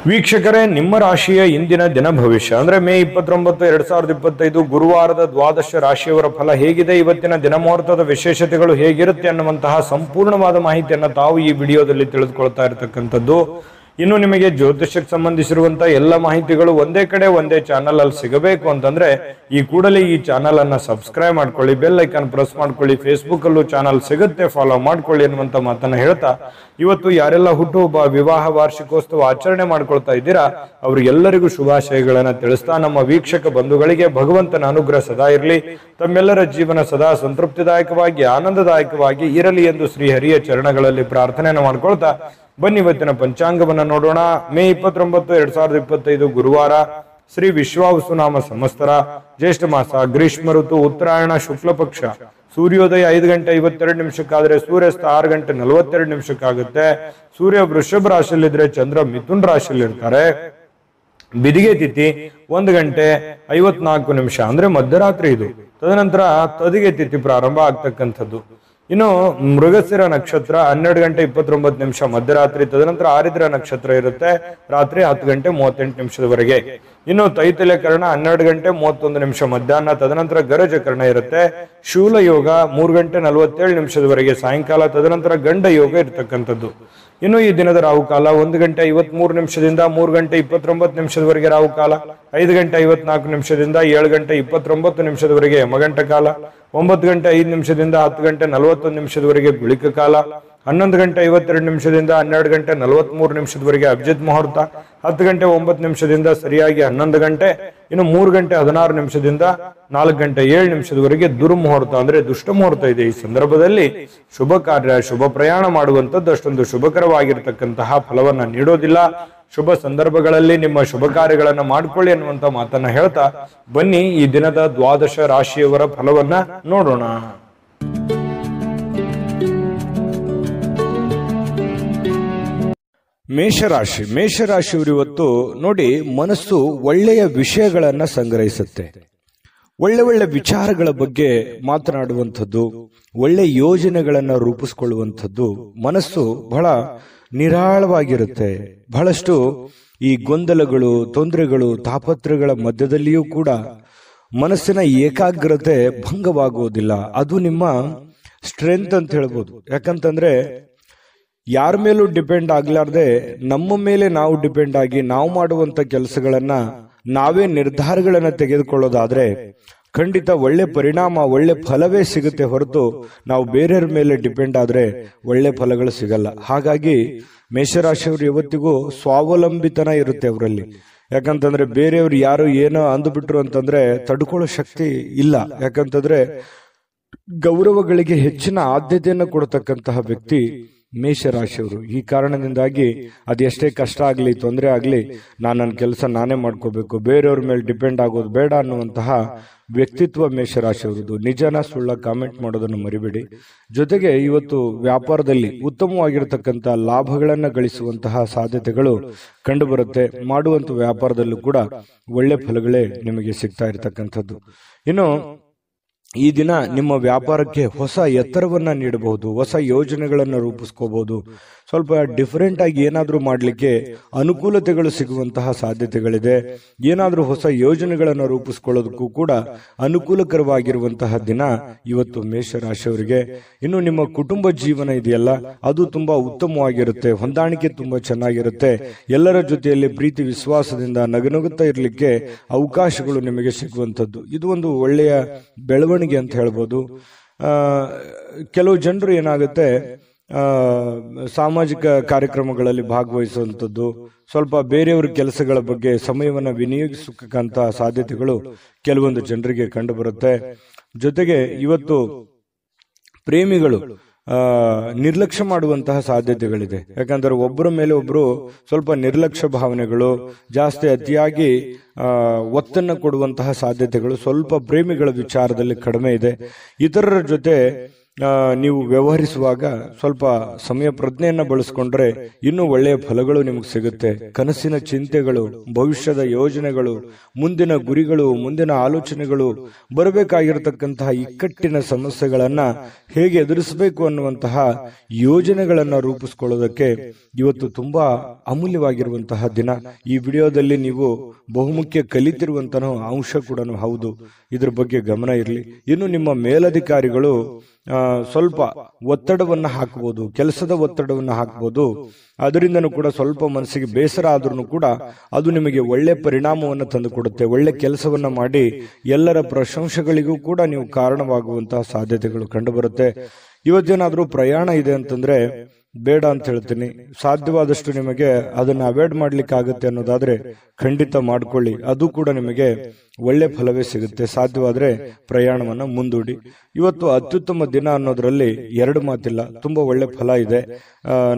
ವೀಕ್ಷಕರೇ, ನಿಮ್ಮ ರಾಶಿಯ ಇಂದಿನ ದಿನ ಭವಿಷ್ಯ ಅಂದ್ರೆ ಮೇ 29, 2025 ಗುರುವಾರದ ದ್ವಾದಶ ರಾಶಿಯವರ ಫಲ ಹೇಗಿದೆ, ಇವತ್ತಿನ ದಿನ ಮುಹೂರ್ತದ ವಿಶೇಷತೆಗಳು ಹೇಗಿರುತ್ತೆ ಅನ್ನುವಂತಹ ಸಂಪೂರ್ಣವಾದ ಮಾಹಿತಿಯನ್ನು ತಾವು ಈ ವಿಡಿಯೋದಲ್ಲಿ ತಿಳಿದುಕೊಳ್ತಾ ಇರತಕ್ಕಂಥದ್ದು. ಇನ್ನು ನಿಮಗೆ ಜ್ಯೋತಿಷಕ್ಕೆ ಸಂಬಂಧಿಸಿರುವಂತಹ ಎಲ್ಲ ಮಾಹಿತಿಗಳು ಒಂದೇ ಕಡೆ ಒಂದೇ ಚಾನಲ್ ಅಲ್ಲಿ ಸಿಗಬೇಕು ಅಂತಂದ್ರೆ ಈ ಕೂಡಲೇ ಈ ಚಾನಲ್ ಅನ್ನ ಸಬ್ಸ್ಕ್ರೈಬ್ ಮಾಡ್ಕೊಳ್ಳಿ, ಬೆಲ್ ಐಕಾನ್ ಪ್ರೆಸ್ ಮಾಡ್ಕೊಳ್ಳಿ, ಫೇಸ್ಬುಕ್ ಅಲ್ಲೂ ಚಾನಲ್ ಸಿಗುತ್ತೆ, ಫಾಲೋ ಮಾಡ್ಕೊಳ್ಳಿ ಅನ್ನುವಂತ ಮಾತನ್ನ ಹೇಳ್ತಾ, ಇವತ್ತು ಯಾರೆಲ್ಲ ಹುಟ್ಟುಹಬ್ಬ, ವಿವಾಹ ವಾರ್ಷಿಕೋತ್ಸವ ಆಚರಣೆ ಮಾಡ್ಕೊಳ್ತಾ ಇದ್ದೀರಾ ಅವ್ರಿಗೆಲ್ಲರಿಗೂ ಶುಭಾಶಯಗಳನ್ನ ತಿಳಿಸ್ತಾ, ನಮ್ಮ ವೀಕ್ಷಕ ಬಂಧುಗಳಿಗೆ ಭಗವಂತನ ಅನುಗ್ರಹ ಸದಾ ಇರಲಿ, ತಮ್ಮೆಲ್ಲರ ಜೀವನ ಸದಾ ಸಂತೃಪ್ತಿದಾಯಕವಾಗಿ ಆನಂದದಾಯಕವಾಗಿ ಇರಲಿ ಎಂದು ಶ್ರೀಹರಿಯ ಚರಣಗಳಲ್ಲಿ ಪ್ರಾರ್ಥನೆಯನ್ನು ಮಾಡ್ಕೊಳ್ತಾ ಬನ್ನಿ ಇವತ್ತಿನ ಪಂಚಾಂಗವನ್ನ ನೋಡೋಣ. ಮೇ 29, 2025 ಗುರುವಾರ, ಶ್ರೀ ವಿಶ್ವಾವಸುನಾಮ ಸಂವತ್ಸರ, ಜ್ಯೇಷ್ಠ ಮಾಸ, ಗ್ರೀಷ್ಮ ಋತು, ಉತ್ತರಾಯಣ, ಶುಕ್ಲ ಪಕ್ಷ, ಸೂರ್ಯೋದಯ 5:52 ಆದ್ರೆ ಸೂರ್ಯಾಸ್ತ 6:42 ಸೂರ್ಯ ವೃಷಭ ರಾಶಿಯಲ್ಲಿದ್ರೆ ಚಂದ್ರ ಮಿಥುನ್ ರಾಶಿಯಲ್ಲಿ ಇರ್ತಾರೆ. ಬಿದಿಗೆ ತಿಥಿ 1:54 ಅಂದ್ರೆ ಮಧ್ಯರಾತ್ರಿ ಇದು. ತದನಂತರ ತದಿಗೆ ತಿಥಿ ಪ್ರಾರಂಭ ಆಗ್ತಕ್ಕಂಥದ್ದು. ಇನ್ನು ಮೃಗಶಿರ ನಕ್ಷತ್ರ 12:29 ಮಧ್ಯರಾತ್ರಿ, ತದನಂತರ ಆರಿದ್ರ ನಕ್ಷತ್ರ ಇರುತ್ತೆ ರಾತ್ರಿ 10:38 ಇನ್ನು ತೈತಲ್ಯ ಕರ್ಣ 12:31 ಮಧ್ಯಾಹ್ನ, ತದನಂತರ ಗರಜ ಕರ್ಣ ಇರುತ್ತೆ. ಶೂಲ ಯೋಗ 3:47 ಸಾಯಂಕಾಲ, ತದನಂತರ ಗಂಡ ಯೋಗ ಇರತಕ್ಕಂಥದ್ದು. ಇನ್ನು ಈ ದಿನದ ರಾಹುಕಾಲ 1:53 3:29 ರಾಹುಕಾಲ, 5:54 7:29 ಯಮಗಂಟ ಕಾಲ, 9:05 10:41 ಗುಳಿಕ ಕಾಲ, 11:52 12:43 ಅಭಿಜಿತ್ ಮುಹೂರ್ತ, 10:09 ಸರಿಯಾಗಿ 11 ಗಂಟೆ, ಇನ್ನು 3:16 4:07 ದುರ್ಮುಹೂರ್ತ ಅಂದ್ರೆ ದುಷ್ಟ ಮುಹೂರ್ತ ಇದೆ. ಈ ಸಂದರ್ಭದಲ್ಲಿ ಶುಭ ಕಾರ್ಯ, ಶುಭ ಪ್ರಯಾಣ ಮಾಡುವಂತದ್ದು ಅಷ್ಟೊಂದು ಶುಭಕರವಾಗಿರ್ತಕ್ಕಂತಹ ಫಲವನ್ನ ನೀಡೋದಿಲ್ಲ. ಶುಭ ಸಂದರ್ಭಗಳಲ್ಲಿ ನಿಮ್ಮ ಶುಭ ಕಾರ್ಯಗಳನ್ನ ಮಾಡ್ಕೊಳ್ಳಿ ಅನ್ನುವಂತ ಮಾತನ್ನ ಹೇಳ್ತಾ ಬನ್ನಿ ಈ ದಿನದ ದ್ವಾದಶ ರಾಶಿಯವರ ಫಲವನ್ನ ನೋಡೋಣ. ಮೇಷರಾಶಿ. ಮೇಷರಾಶಿಯವರು ಇವತ್ತು ನೋಡಿ, ಮನಸ್ಸು ಒಳ್ಳೆಯ ವಿಷಯಗಳನ್ನ ಸಂಗ್ರಹಿಸುತ್ತೆ, ಒಳ್ಳೆ ವಿಚಾರಗಳ ಬಗ್ಗೆ ಮಾತನಾಡುವಂಥದ್ದು, ಒಳ್ಳೆ ಯೋಜನೆಗಳನ್ನ ರೂಪಿಸ್ಕೊಳ್ಳುವಂಥದ್ದು. ಮನಸ್ಸು ಬಹಳ ನಿರಾಳವಾಗಿರುತ್ತೆ. ಬಹಳಷ್ಟು ಈ ಗೊಂದಲಗಳು, ತೊಂದರೆಗಳು, ತಾಪತ್ರಗಳ ಮಧ್ಯದಲ್ಲಿಯೂ ಕೂಡ ಮನಸ್ಸಿನ ಏಕಾಗ್ರತೆ ಭಂಗವಾಗುವುದಿಲ್ಲ. ಅದು ನಿಮ್ಮ ಸ್ಟ್ರೆಂತ್ ಅಂತ ಹೇಳ್ಬೋದು. ಯಾಕಂತಂದ್ರೆ ಯಾರ ಮೇಲೂ ಡಿಪೆಂಡ್ ಆಗ್ಲಾರ್ದೆ ನಮ್ಮ ಮೇಲೆ ನಾವು ಡಿಪೆಂಡ್ ಆಗಿ ನಾವು ಮಾಡುವಂತ ಕೆಲಸಗಳನ್ನ ನಾವೇ ನಿರ್ಧಾರಗಳನ್ನ ತೆಗೆದುಕೊಳ್ಳೋದಾದ್ರೆ ಖಂಡಿತ ಒಳ್ಳೆ ಪರಿಣಾಮ, ಒಳ್ಳೆ ಫಲವೇ ಸಿಗುತ್ತೆ ಹೊರತು ನಾವು ಬೇರೆಯವ್ರ ಮೇಲೆ ಡಿಪೆಂಡ್ ಆದ್ರೆ ಒಳ್ಳೆ ಫಲಗಳು ಸಿಗಲ್ಲ. ಹಾಗಾಗಿ ಮೇಷರಾಶಿಯವರು ಇವತ್ತಿಗೂ ಸ್ವಾವಲಂಬಿತನ ಇರುತ್ತೆ ಅವರಲ್ಲಿ. ಯಾಕಂತಂದ್ರೆ ಬೇರೆಯವ್ರು ಯಾರು ಏನೋ ಅಂದುಬಿಟ್ರು ಅಂತಂದ್ರೆ ತಡ್ಕೊಳ್ಳೋ ಶಕ್ತಿ ಇಲ್ಲ. ಯಾಕಂತಂದ್ರೆ ಗೌರವಗಳಿಗೆ ಹೆಚ್ಚಿನ ಆದ್ಯತೆಯನ್ನು ಕೊಡತಕ್ಕಂತಹ ವ್ಯಕ್ತಿ ಮೇಷರಾಶಿಯವರು. ಈ ಕಾರಣದಿಂದಾಗಿ ಅದೆಷ್ಟೇ ಕಷ್ಟ ಆಗ್ಲಿ, ತೊಂದರೆ ಆಗ್ಲಿ, ನನ್ನ ಕೆಲಸ ನಾನೇ ಮಾಡ್ಕೋಬೇಕು, ಬೇರೆಯವ್ರ ಮೇಲೆ ಡಿಪೆಂಡ್ ಆಗೋದು ಬೇಡ ಅನ್ನುವಂತಹ ವ್ಯಕ್ತಿತ್ವ ಮೇಷರಾಶಿಯವರದು. ನಿಜನ ಸುಳ್ಳ ಕಾಮೆಂಟ್ ಮಾಡೋದನ್ನು ಮರಿಬೇಡಿ. ಜೊತೆಗೆ ಇವತ್ತು ವ್ಯಾಪಾರದಲ್ಲಿ ಉತ್ತಮವಾಗಿರತಕ್ಕಂತ ಲಾಭಗಳನ್ನ ಗಳಿಸುವಂತಹ ಸಾಧ್ಯತೆಗಳು ಕಂಡುಬರುತ್ತೆ. ಮಾಡುವಂತ ವ್ಯಾಪಾರದಲ್ಲೂ ಕೂಡ ಒಳ್ಳೆ ಫಲಗಳೇ ನಿಮಗೆ ಸಿಗ್ತಾ ಇರತಕ್ಕಂಥದ್ದು. ಇನ್ನು ಈ ದಿನ ನಿಮ್ಮ ವ್ಯಾಪಾರಕ್ಕೆ ಹೊಸ ಎತ್ತರವನ್ನ ನೀಡಬಹುದು, ಹೊಸ ಯೋಜನೆಗಳನ್ನು ರೂಪಿಸ್ಕೋಬಹುದು. ಸ್ವಲ್ಪ ಡಿಫರೆಂಟ್ ಆಗಿ ಏನಾದ್ರೂ ಮಾಡ್ಲಿಕ್ಕೆ ಅನುಕೂಲತೆಗಳು ಸಿಗುವಂತಹ ಸಾಧ್ಯತೆಗಳಿದೆ. ಏನಾದ್ರೂ ಹೊಸ ಯೋಜನೆಗಳನ್ನು ರೂಪಿಸ್ಕೊಳ್ಳೋದಕ್ಕೂ ಕೂಡ ಅನುಕೂಲಕರವಾಗಿರುವಂತಹ ದಿನ ಇವತ್ತು ಮೇಷರಾಶಿಯವರಿಗೆ. ಇನ್ನು ನಿಮ್ಮ ಕುಟುಂಬ ಜೀವನ ಇದೆಯಲ್ಲ, ಅದು ತುಂಬಾ ಉತ್ತಮವಾಗಿರುತ್ತೆ, ಹೊಂದಾಣಿಕೆ ತುಂಬಾ ಚೆನ್ನಾಗಿರುತ್ತೆ. ಎಲ್ಲರ ಜೊತೆಯಲ್ಲಿ ಪ್ರೀತಿ ವಿಶ್ವಾಸದಿಂದ ನಗುನಗುತ್ತಾ ಇರಲಿಕ್ಕೆ ಅವಕಾಶಗಳು ನಿಮಗೆ ಸಿಗುವಂಥದ್ದು. ಇದು ಒಂದು ಒಳ್ಳೆಯ ಬೆಳವಣಿಗೆ ಅಂತ ಹೇಳ್ಬೋದು. ಕೆಲವು ಜನರು ಏನಾಗುತ್ತೆ, ಸಾಮಾಜಿಕ ಕಾರ್ಯಕ್ರಮಗಳಲ್ಲಿ ಭಾಗವಹಿಸುವಂಥದ್ದು, ಸ್ವಲ್ಪ ಬೇರೆಯವರ ಕೆಲಸಗಳ ಬಗ್ಗೆ ಸಮಯವನ್ನು ವಿನಿಯೋಗಿಸಕ್ಕಂತ ಸಾಧ್ಯತೆಗಳು ಕೆಲವೊಂದು ಜನರಿಗೆ ಕಂಡು ಬರುತ್ತೆ. ಜೊತೆಗೆ ಇವತ್ತು ಪ್ರೇಮಿಗಳು ನಿರ್ಲಕ್ಷ್ಯ ಮಾಡುವಂತಹ ಸಾಧ್ಯತೆಗಳಿದೆ. ಯಾಕಂದ್ರೆ ಒಬ್ಬರ ಮೇಲೆ ಒಬ್ರು ಸ್ವಲ್ಪ ನಿರ್ಲಕ್ಷ್ಯ ಭಾವನೆಗಳು ಜಾಸ್ತಿ, ಅತಿಯಾಗಿ ಒತ್ತನ್ನು ಕೊಡುವಂತಹ ಸಾಧ್ಯತೆಗಳು ಸ್ವಲ್ಪ ಪ್ರೇಮಿಗಳ ವಿಚಾರದಲ್ಲಿ ಕಡಿಮೆ ಇದೆ. ಇತರರ ಜೊತೆ ನೀವು ವ್ಯವಹರಿಸುವಾಗ ಸ್ವಲ್ಪ ಸಮಯ ಪ್ರಜ್ಞೆಯನ್ನ ಬಳಸ್ಕೊಂಡ್ರೆ ಇನ್ನೂ ಒಳ್ಳೆಯ ಫಲಗಳು ನಿಮಗೆ ಸಿಗುತ್ತೆ. ಕನಸಿನ ಚಿಂತೆಗಳು, ಭವಿಷ್ಯದ ಯೋಜನೆಗಳು, ಮುಂದಿನ ಗುರಿಗಳು, ಮುಂದಿನ ಆಲೋಚನೆಗಳು, ಬರಬೇಕಾಗಿರತಕ್ಕಂತಹ ಇಕ್ಕಟ್ಟಿನ ಸಮಸ್ಯೆಗಳನ್ನ ಹೇಗೆ ಎದುರಿಸಬೇಕು ಅನ್ನುವಂತಹ ಯೋಜನೆಗಳನ್ನ ರೂಪಿಸಿಕೊಳ್ಳೋದಕ್ಕೆ ಇವತ್ತು ತುಂಬಾ ಅಮೂಲ್ಯವಾಗಿರುವಂತಹ ದಿನ. ಈ ವಿಡಿಯೋದಲ್ಲಿ ನೀವು ಬಹುಮುಖ್ಯ ಕಲಿತಿರುವಂತಹ ಅಂಶ ಕೂಡ ಹೌದು. ಇದ್ರ ಬಗ್ಗೆ ಗಮನ ಇರಲಿ. ಇನ್ನು ನಿಮ್ಮ ಮೇಲಧಿಕಾರಿಗಳು ಸ್ವಲ್ಪ ಒತ್ತಡವನ್ನ ಹಾಕಬಹುದು, ಕೆಲಸದ ಒತ್ತಡವನ್ನ ಹಾಕಬಹುದು. ಅದರಿಂದನೂ ಕೂಡ ಸ್ವಲ್ಪ ಮನಸ್ಸಿಗೆ ಬೇಸರ ಆದ್ರೂ ಕೂಡ ಅದು ನಿಮಗೆ ಒಳ್ಳೆ ಪರಿಣಾಮವನ್ನು ತಂದು ಕೊಡುತ್ತೆ. ಒಳ್ಳೆ ಕೆಲಸವನ್ನ ಮಾಡಿ ಎಲ್ಲರ ಪ್ರಶಂಸೆಗಳಿಗೂ ಕೂಡ ನೀವು ಕಾರಣವಾಗುವಂತಹ ಸಾಧ್ಯತೆಗಳು ಕಂಡು ಬರುತ್ತೆ. ಇವತ್ತೇನಾದ್ರೂ ಪ್ರಯಾಣ ಇದೆ ಅಂತಂದ್ರೆ ಬೇಡ ಅಂತ ಹೇಳ್ತೀನಿ. ಸಾಧ್ಯವಾದಷ್ಟು ನಿಮಗೆ ಅದನ್ನ ಅವಾಯ್ಡ್ ಮಾಡ್ಲಿಕ್ಕೆ ಆಗುತ್ತೆ ಅನ್ನೋದಾದ್ರೆ ಖಂಡಿತ ಮಾಡ್ಕೊಳ್ಳಿ. ಅದು ಕೂಡ ನಿಮಗೆ ಒಳ್ಳೆ ಫಲವೇ ಸಿಗುತ್ತೆ. ಸಾಧ್ಯವಾದ್ರೆ ಪ್ರಯಾಣವನ್ನ ಮುಂದೂಡಿ. ಇವತ್ತು ಅತ್ಯುತ್ತಮ ದಿನ ಅನ್ನೋದ್ರಲ್ಲಿ ಎರಡು ಮಾತಿಲ್ಲ, ತುಂಬಾ ಒಳ್ಳೆ ಫಲ ಇದೆ.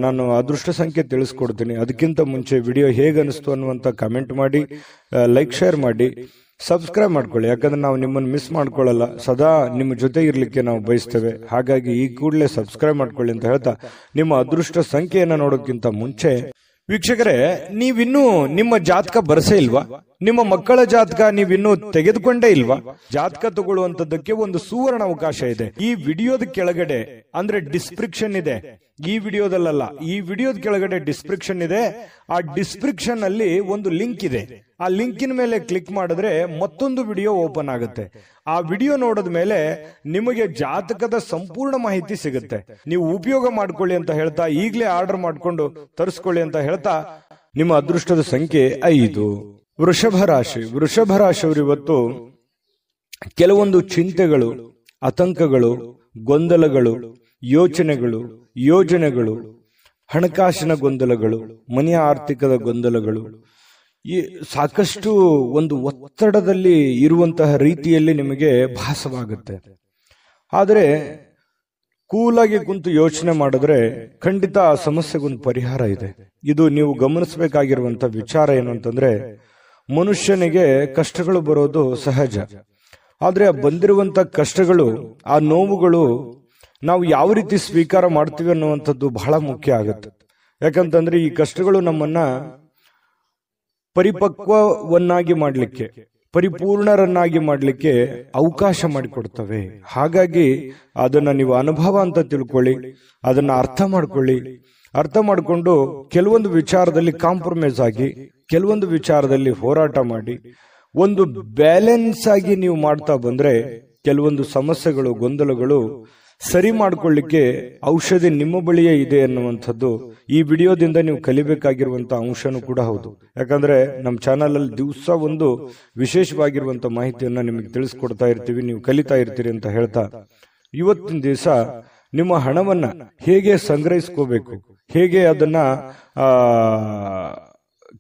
ನಾನು ಅದೃಷ್ಟ ಸಂಖ್ಯೆ ತಿಳಿಸ್ಕೊಡ್ತೀನಿ. ಅದಕ್ಕಿಂತ ಮುಂಚೆ ವಿಡಿಯೋ ಹೇಗೆ ಅನಿಸ್ತು ಅನ್ನುವಂತ ಕಮೆಂಟ್ ಮಾಡಿ, ಲೈಕ್ ಶೇರ್ ಮಾಡಿ, ಸಬ್ಸ್ಕ್ರೈಬ್ ಮಾಡ್ಕೊಳ್ಳಿ. ಯಾಕಂದ್ರೆ ನಾವು ನಿಮ್ಮನ್ನು ಮಿಸ್ ಮಾಡ್ಕೊಳ್ಳಲ್ಲ, ಸದಾ ನಿಮ್ಮ ಜೊತೆ ಇರ್ಲಿಕ್ಕೆ ನಾವು ಬಯಸ್ತೇವೆ. ಹಾಗಾಗಿ ಈ ಕೂಡಲೇ ಸಬ್ಸ್ಕ್ರೈಬ್ ಮಾಡ್ಕೊಳ್ಳಿ ಅಂತ ಹೇಳ್ತಾ, ನಿಮ್ಮ ಅದೃಷ್ಟ ಸಂಖ್ಯೆಯನ್ನ ನೋಡೋಕ್ಕಿಂತ ಮುಂಚೆ ವೀಕ್ಷಕರೇ, ನೀವಿನ್ನೂ ನಿಮ್ಮ ಜಾತಕ ಬರಸೇ ಇಲ್ವಾ? ನಿಮ್ಮ ಮಕ್ಕಳ ಜಾತಕ ನೀವಿನ್ನೂ ತೆಗೆದುಕೊಂಡೇ ಇಲ್ವಾ? ಜಾತಕ ತಗೊಳ್ಳುವಂತದ್ದಕ್ಕೆ ಒಂದು ಸುವರ್ಣ ಅವಕಾಶ ಇದೆ. ಈ ವಿಡಿಯೋದ ಕೆಳಗಡೆ ಅಂದ್ರೆ ಡಿಸ್ಕ್ರಿಪ್ಷನ್ ಇದೆ. ಈ ವಿಡಿಯೋದಲ್ಲ, ಈ ವಿಡಿಯೋದ ಕೆಳಗಡೆ ಡಿಸ್ಕ್ರಿಪ್ಷನ್ ಇದೆ. ಆ ಡಿಸ್ಕ್ರಿಪ್ಷನ್ ಅಲ್ಲಿ ಒಂದು ಲಿಂಕ್ ಇದೆ. ಆ ಲಿಂಕಿನ ಮೇಲೆ ಕ್ಲಿಕ್ ಮಾಡಿದ್ರೆ ಮತ್ತೊಂದು ವಿಡಿಯೋ ಓಪನ್ ಆಗುತ್ತೆ. ಆ ವಿಡಿಯೋ ನೋಡಿದ ಮೇಲೆ ನಿಮಗೆ ಜಾತಕದ ಸಂಪೂರ್ಣ ಮಾಹಿತಿ ಸಿಗುತ್ತೆ. ನೀವು ಉಪಯೋಗ ಮಾಡ್ಕೊಳ್ಳಿ ಅಂತ ಹೇಳ್ತಾ, ಈಗಲೇ ಆರ್ಡರ್ ಮಾಡ್ಕೊಂಡು ತರಿಸ್ಕೊಳ್ಳಿ ಅಂತ ಹೇಳ್ತಾ, ನಿಮ್ಮ ಅದೃಷ್ಟದ ಸಂಖ್ಯೆ 5. ವೃಷಭ ರಾಶಿ. ವೃಷಭ ರಾಶಿಯವರು ಇವತ್ತು ಕೆಲವೊಂದು ಚಿಂತೆಗಳು, ಆತಂಕಗಳು, ಗೊಂದಲಗಳು, ಯೋಜನೆಗಳು, ಹಣಕಾಸಿನ ಗೊಂದಲಗಳು, ಮನೆಯ ಆರ್ಥಿಕದ ಗೊಂದಲಗಳು, ಈ ಸಾಕಷ್ಟು ಒಂದು ಒತ್ತಡದಲ್ಲಿ ಇರುವಂತಹ ರೀತಿಯಲ್ಲಿ ನಿಮಗೆ ಭಾಸವಾಗುತ್ತೆ. ಆದರೆ ಕೂಲಾಗಿ ಕುಂತು ಯೋಚನೆ ಮಾಡಿದ್ರೆ ಖಂಡಿತ ಆ ಸಮಸ್ಯೆಗೊಂದು ಪರಿಹಾರ ಇದೆ. ಇದು ನೀವು ಗಮನಿಸಬೇಕಾಗಿರುವಂತಹ ವಿಚಾರ ಏನು ಅಂತಂದ್ರೆ, ಮನುಷ್ಯನಿಗೆ ಕಷ್ಟಗಳು ಬರೋದು ಸಹಜ. ಆದ್ರೆ ಆ ಬಂದಿರುವಂತ ಕಷ್ಟಗಳು, ಆ ನೋವುಗಳು ನಾವು ಯಾವ ರೀತಿ ಸ್ವೀಕಾರ ಮಾಡ್ತೀವಿ ಅನ್ನುವಂಥದ್ದು ಬಹಳ ಮುಖ್ಯ ಆಗುತ್ತೆ. ಯಾಕಂತಂದ್ರೆ ಈ ಕಷ್ಟಗಳು ನಮ್ಮನ್ನ ಪರಿಪಕ್ವವನ್ನಾಗಿ ಮಾಡ್ಲಿಕ್ಕೆ, ಪರಿಪೂರ್ಣರನ್ನಾಗಿ ಮಾಡ್ಲಿಕ್ಕೆ ಅವಕಾಶ ಮಾಡಿಕೊಡ್ತವೆ. ಹಾಗಾಗಿ ಅದನ್ನ ನೀವು ಅನುಭವ ಅಂತ ತಿಳ್ಕೊಳ್ಳಿ, ಅದನ್ನ ಅರ್ಥ ಮಾಡ್ಕೊಳ್ಳಿ. ಅರ್ಥ ಮಾಡಿಕೊಂಡು ಕೆಲವೊಂದು ವಿಚಾರದಲ್ಲಿ ಕಾಂಪ್ರಮೈಸ್ ಆಗಿ, ಕೆಲವೊಂದು ವಿಚಾರದಲ್ಲಿ ಹೋರಾಟ ಮಾಡಿ, ಒಂದು ಬ್ಯಾಲೆನ್ಸ್ ಆಗಿ ನೀವು ಮಾಡ್ತಾ ಬಂದ್ರೆ ಕೆಲವೊಂದು ಸಮಸ್ಯೆಗಳು, ಗೊಂದಲಗಳು ಸರಿ ಮಾಡ್ಕೊಳ್ಳಿಕ್ಕೆ ಔಷಧಿ ನಿಮ್ಮ ಬಳಿಯೇ ಇದೆ ಅನ್ನುವಂಥದ್ದು ಈ ವಿಡಿಯೋದಿಂದ ನೀವು ಕಲಿಬೇಕಾಗಿರುವಂತಹ ಅಂಶನೂ ಕೂಡ ಹೌದು. ಯಾಕಂದ್ರೆ ನಮ್ಮ ಚಾನಲ್ ಅಲ್ಲಿ ದಿವಸ ಒಂದು ವಿಶೇಷವಾಗಿರುವಂತ ಮಾಹಿತಿಯನ್ನ ನಿಮಗೆ ತಿಳಿಸ್ಕೊಡ್ತಾ ಇರ್ತೀವಿ, ನೀವು ಕಲಿತಾ ಇರ್ತೀರಿ ಅಂತ ಹೇಳ್ತಾ, ಇವತ್ತಿನ ದಿವಸ ನಿಮ್ಮ ಹಣವನ್ನ ಹೇಗೆ ಸಂಗ್ರಹಿಸ್ಕೋಬೇಕು, ಹೇಗೆ ಅದನ್ನ